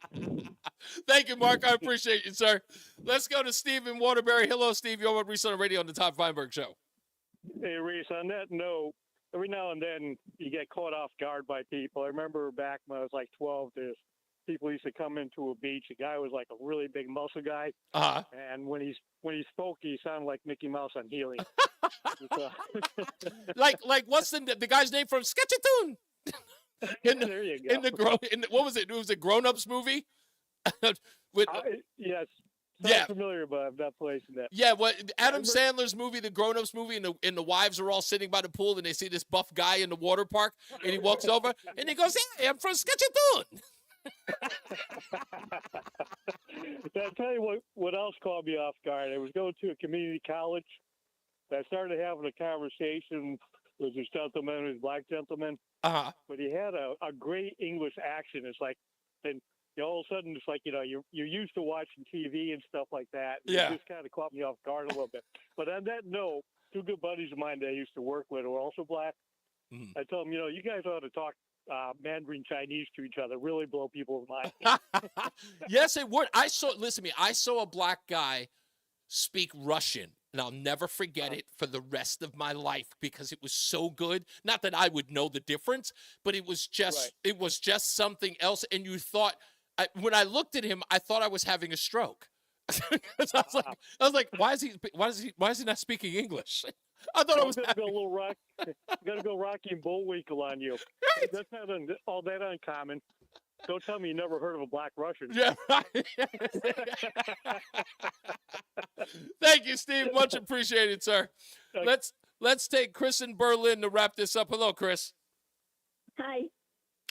Thank you, Mark. I appreciate you, sir. Let's go to Steve in Waterbury. Hello, Steve. You're on Reese On The Radio on the Tom Feinberg Show. Hey, Reese, on that note, every now and then you get caught off guard by people. I remember back when I was like 12, there's people used to come into a beach. A guy was like a really big muscle guy. Uh-huh. And when he spoke, he sounded like Mickey Mouse on helium. like what's the guy's name from Sketchatoon? There you go. What was it? It was a Grown Ups movie. With yes. Yeah. Familiar, but I'm not placing that. Yeah, Adam Sandler's movie, the Grown Ups movie, and the wives are all sitting by the pool, and they see this buff guy in the water park, and he walks over, and he goes, "Hey, I'm from Sketchatoon." I'll tell you what else caught me off guard. I was going to a community college. I started having a conversation with this gentleman, this black gentleman. Uh-huh. But he had a great English accent. It's like, then all of a sudden, it's like, you're used to watching TV and stuff like that. Yeah. It just kind of caught me off guard a little bit. But on that note, two good buddies of mine that I used to work with who are also black. Mm-hmm. I told them, you guys ought to talk Mandarin Chinese to each other, really blow people's minds. Yes, it would. I saw a black guy speak Russian, and I'll never forget it for the rest of my life because it was so good. Not that I would know the difference, but it was just something else. And you thought, when I looked at him, I thought I was having a stroke. I was like, why is he not speaking English? I thought I was Got to go Rocky and Bullwinkle on you. Right. That's not all that uncommon. Don't tell me you never heard of a black Russian. Yeah. Thank you, Steve. Much appreciated, sir. Let's take Chris in Berlin to wrap this up. Hello, Chris. Hi.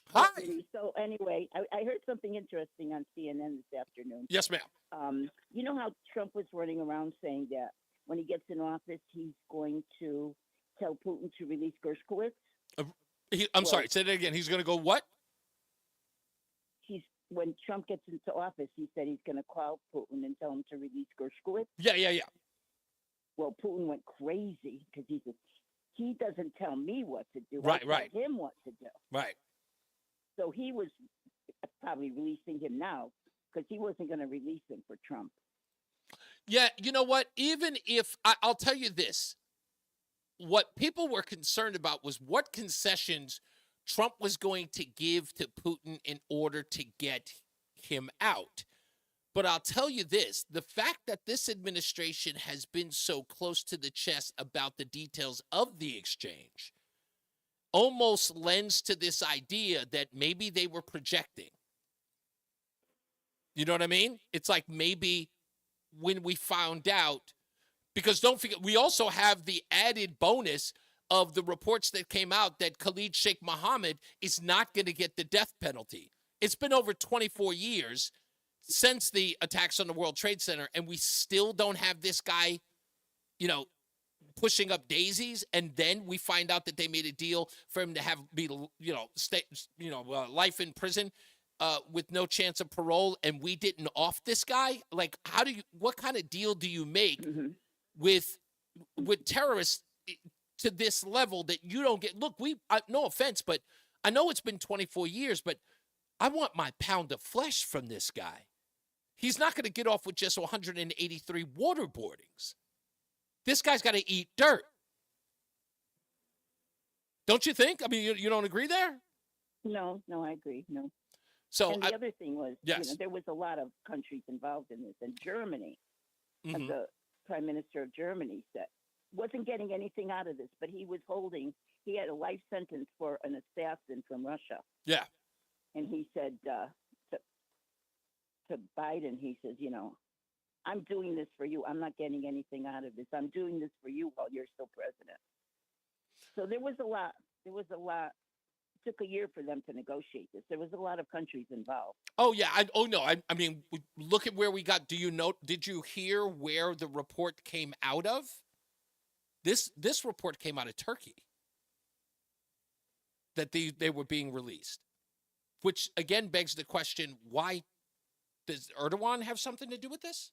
Hi. So anyway, I heard something interesting on CNN this afternoon. Yes, ma'am. You know how Trump was running around saying that when he gets in office, he's going to tell Putin to release Gershkowitz? I'm sorry, say that again. He's going to go what? When Trump gets into office, he said he's going to call Putin and tell him to release Gershkovich. Yeah. Well, Putin went crazy because he doesn't tell me what to do. Right. I tell him what to do. Right. So he was probably releasing him now because he wasn't going to release him for Trump. Yeah, you know what? Even if I'll tell you this, what people were concerned about was what concessions Trump was going to give to Putin in order to get him out. But I'll tell you this, the fact that this administration has been so close to the chest about the details of the exchange almost lends to this idea that maybe they were projecting. You know what I mean? It's like maybe when we found out, because don't forget, we also have the added bonus of the reports that came out that Khalid Sheikh Mohammed is not going to get the death penalty. It's been over 24 years since the attacks on the World Trade Center, and we still don't have this guy, pushing up daisies. And then we find out that they made a deal for him to life in prison with no chance of parole, and we didn't off this guy. Like, what kind of deal do you make with terrorists to this level that you don't get? Look, no offense, but I know it's been 24 years, but I want my pound of flesh from this guy. He's not going to get off with just 183 waterboardings. This guy's got to eat dirt. Don't you think? I mean, you don't agree there? No, I agree. No. So and the other thing was, yes. There was a lot of countries involved in this, and Germany, Mm-hmm. the Prime Minister of Germany said, wasn't getting anything out of this, but he had a life sentence for an assassin from Russia. Yeah. And he said to Biden, he says, I'm doing this for you. I'm not getting anything out of this. I'm doing this for you while you're still president. So there was a lot. It took a year for them to negotiate this. There was a lot of countries involved. Oh, yeah. I mean, look at where we got. Did you hear where the report came out of? This report came out of Turkey, that they were being released, which again begs the question, why does Erdogan have something to do with this?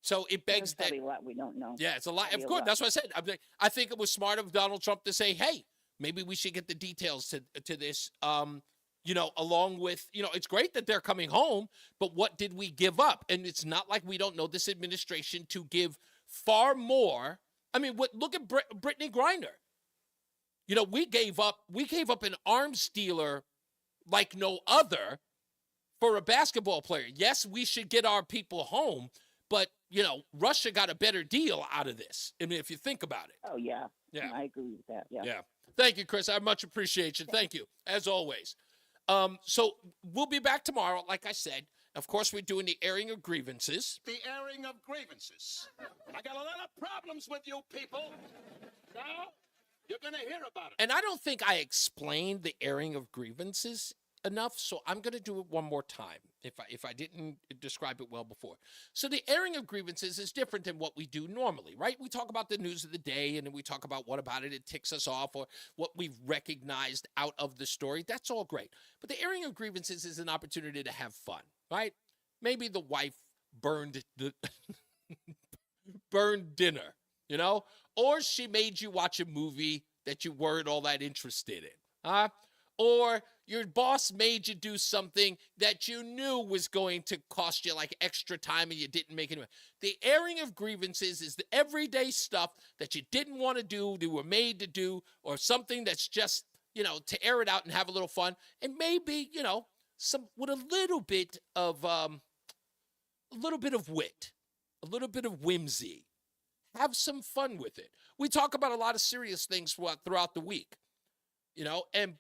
So it begs There's probably a lot we don't know. Yeah, it's a lot. Probably Of a course, lot. that's what I said. I think it was smart of Donald Trump to say, hey, maybe we should get the details to this, along with, it's great that they're coming home, but what did we give up? And it's not like we don't know this administration to give far more. I mean, look at Brittany Griner. We gave up an arms dealer like no other for a basketball player. Yes, we should get our people home, but, Russia got a better deal out of this. I mean, if you think about it. Oh, yeah. Yeah. I agree with that. Yeah. Yeah. Thank you, Chris. I much appreciate you. Thank you, as always. So we'll be back tomorrow, like I said. Of course, we're doing the airing of grievances. The airing of grievances. I got a lot of problems with you people. Now, you're going to hear about it. And I don't think I explained the airing of grievances enough, so I'm going to do it one more time if I didn't describe it well before. So the airing of grievances is different than what we do normally, right? We talk about the news of the day, and then we talk about what about it ticks us off, or what we've recognized out of the story. That's all great. But the airing of grievances is an opportunity to have fun, right? Maybe the wife burned dinner, or she made you watch a movie that you weren't all that interested in, or your boss made you do something that you knew was going to cost you like extra time and you didn't make it. The airing of grievances is the everyday stuff that you didn't want to do, you were made to do, or something that's just, to air it out and have a little fun. And maybe, with a little bit of wit, a little bit of whimsy. Have some fun with it. We talk about a lot of serious things throughout the week.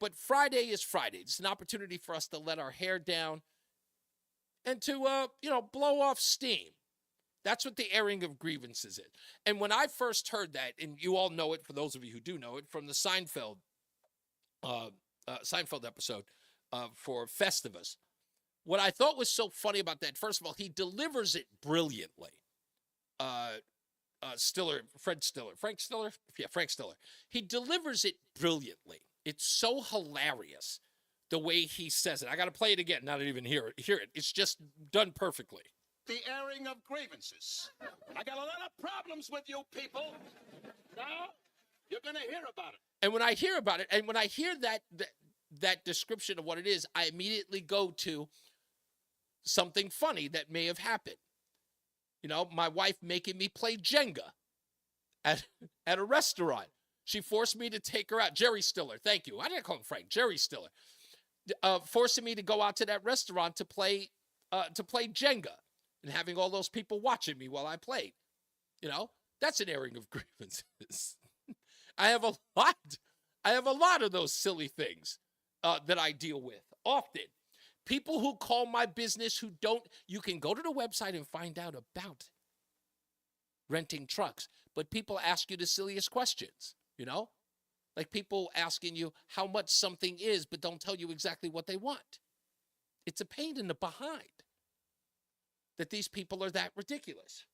But Friday is Friday. It's an opportunity for us to let our hair down and to, blow off steam. That's what the airing of grievances is. And when I first heard that, and you all know it, for those of you who do know it, from the Seinfeld episode for Festivus, what I thought was so funny about that, first of all, he delivers it brilliantly. Frank Stiller. He delivers it brilliantly. It's so hilarious the way he says it. I got to play it again. Not even hear it. It's just done perfectly. The airing of grievances. I got a lot of problems with you people. Now, you're going to hear about it. And when I hear about it, and when I hear that description of what it is, I immediately go to something funny that may have happened. You know, my wife making me play Jenga at a restaurant. She forced me to take her out. Jerry Stiller, thank you. I didn't call him Frank. Jerry Stiller. Forcing me to go out to that restaurant to play Jenga and having all those people watching me while I played. You know, that's an airing of grievances. I have a lot of those silly things that I deal with often. People who call my business who don't, you can go to the website and find out about renting trucks, but people ask you the silliest questions, you know? Like people asking you how much something is, but don't tell you exactly what they want. It's a pain in the behind that these people are that ridiculous.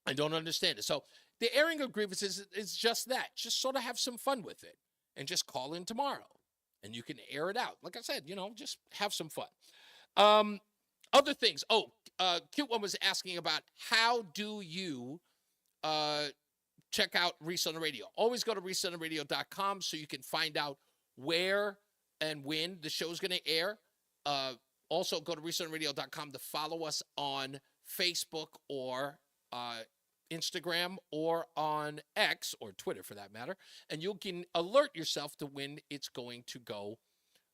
I don't understand it. So the airing of grievances is just that. Just sort of have some fun with it and just call in tomorrow and you can air it out. Like I said, you know, just have some fun. Other things. Cute One was asking about how do you check out Reese on the Radio. Always go to reasontheneradio.com so you can find out where and when the show's going to air. Also, go to reasontheneradio.com to follow us on Facebook or Instagram or on X or Twitter for that matter. And you can alert yourself to when it's going to go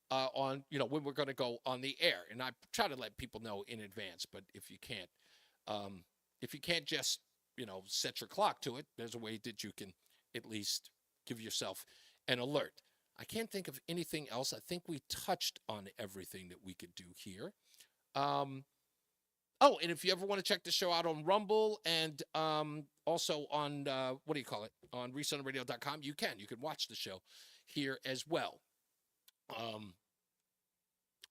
when we're going to go on the air. And I try to let people know in advance, but if you can't just, set your clock to it, there's a way that you can at least give yourself an alert. I can't think of anything else. I think we touched on everything that we could do here. And if you ever want to check the show out on Rumble and also on, on reasontheneradio.com, you can watch the show here as well.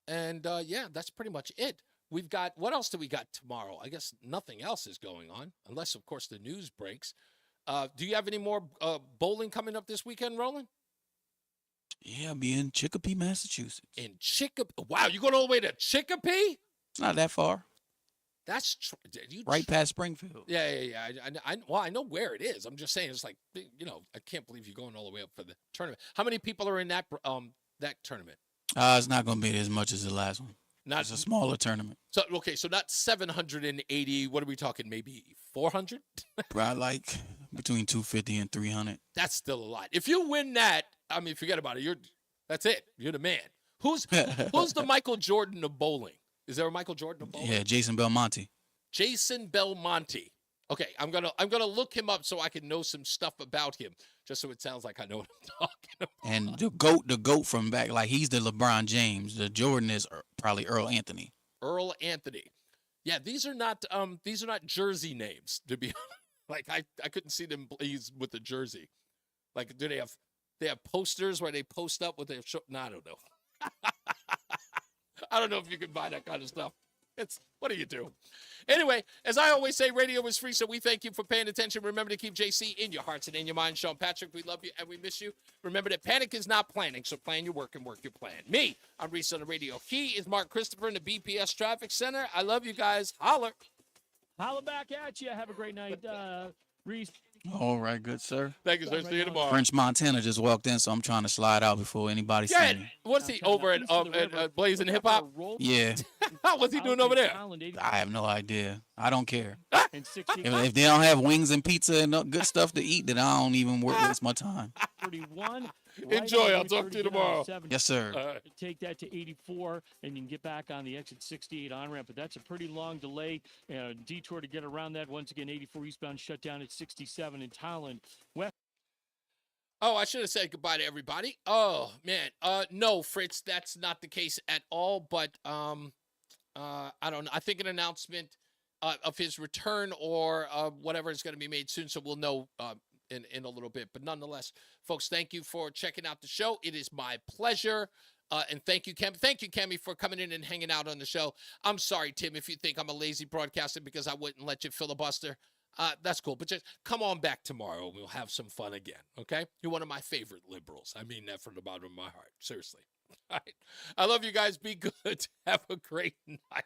That's pretty much it. We've got, what else do we got tomorrow? I guess nothing else is going on, unless, of course, the news breaks. Do you have any more bowling coming up this weekend, Roland? Yeah, I'll be in Chicopee, Massachusetts. Wow, you going all the way to Chicopee? It's not that far. That's right past Springfield. Yeah. I know where it is. I'm just saying, it's like, I can't believe you're going all the way up for the tournament. How many people are in that tournament? It's not going to be as much as the last one. It's a smaller tournament. So not 780. What are we talking? Maybe 400? Probably like between 250 and 300. That's still a lot. If you win that, I mean, forget about it. That's it. You're the man. Who's the Michael Jordan of bowling? Is there a Michael Jordan of bowling? Yeah, Jason Belmonte. Jason Belmonte. Okay, I'm gonna look him up so I can know some stuff about him, just so it sounds like I know what I'm talking about. And the goat from back, like he's the LeBron James. The Jordan is probably Earl Anthony. Earl Anthony. Yeah, these are not jersey names, to be honest. Like I couldn't see them please with the jersey. Like, do they have posters where they post up with their show? No, I don't know. I don't know if you can buy that kind of stuff. What do you do? Anyway, as I always say, radio is free, so we thank you for paying attention. Remember to keep JC in your hearts and in your minds. Sean Patrick, we love you and we miss you. Remember that panic is not planning, so plan your work and work your plan. Me, I'm Reese on the Radio. He is Mark Christopher in the BPS Traffic Center. I love you guys. Holler. Holler back at you. Have a great night, Reese. All right, good sir. Thank you, sir. See you tomorrow. French Montana just walked in, so I'm trying to slide out before anybody sees me. What's he over at Blazing Hip Hop? Yeah. What's he doing over there? I have no idea. I don't care. If they don't have wings and pizza and good stuff to eat, then I don't even waste my time. 31. Enjoy. I'll talk to you tomorrow. Yes, sir. Take that to 84, and you can get back on the exit 68 on-ramp. But that's a pretty long delay. Detour to get around that. Once again, 84 eastbound shut down at 67 in Thailand. Oh, I should have said goodbye to everybody. Oh, man. No, Fritz, that's not the case at all. But I don't know. I think an announcement of his return or whatever is going to be made soon, so we'll know in a little bit. But nonetheless, folks, thank you for checking out the show. It is my pleasure. And thank you, Cam. Thank you, Cammy, for coming in and hanging out on the show. I'm sorry, Tim, if you think I'm a lazy broadcaster because I wouldn't let you filibuster. that's cool. But just come on back tomorrow and we'll have some fun again, okay? You're one of my favorite liberals. I mean that from the bottom of my heart. Seriously. All right. I love you guys. Be good. Have a great night.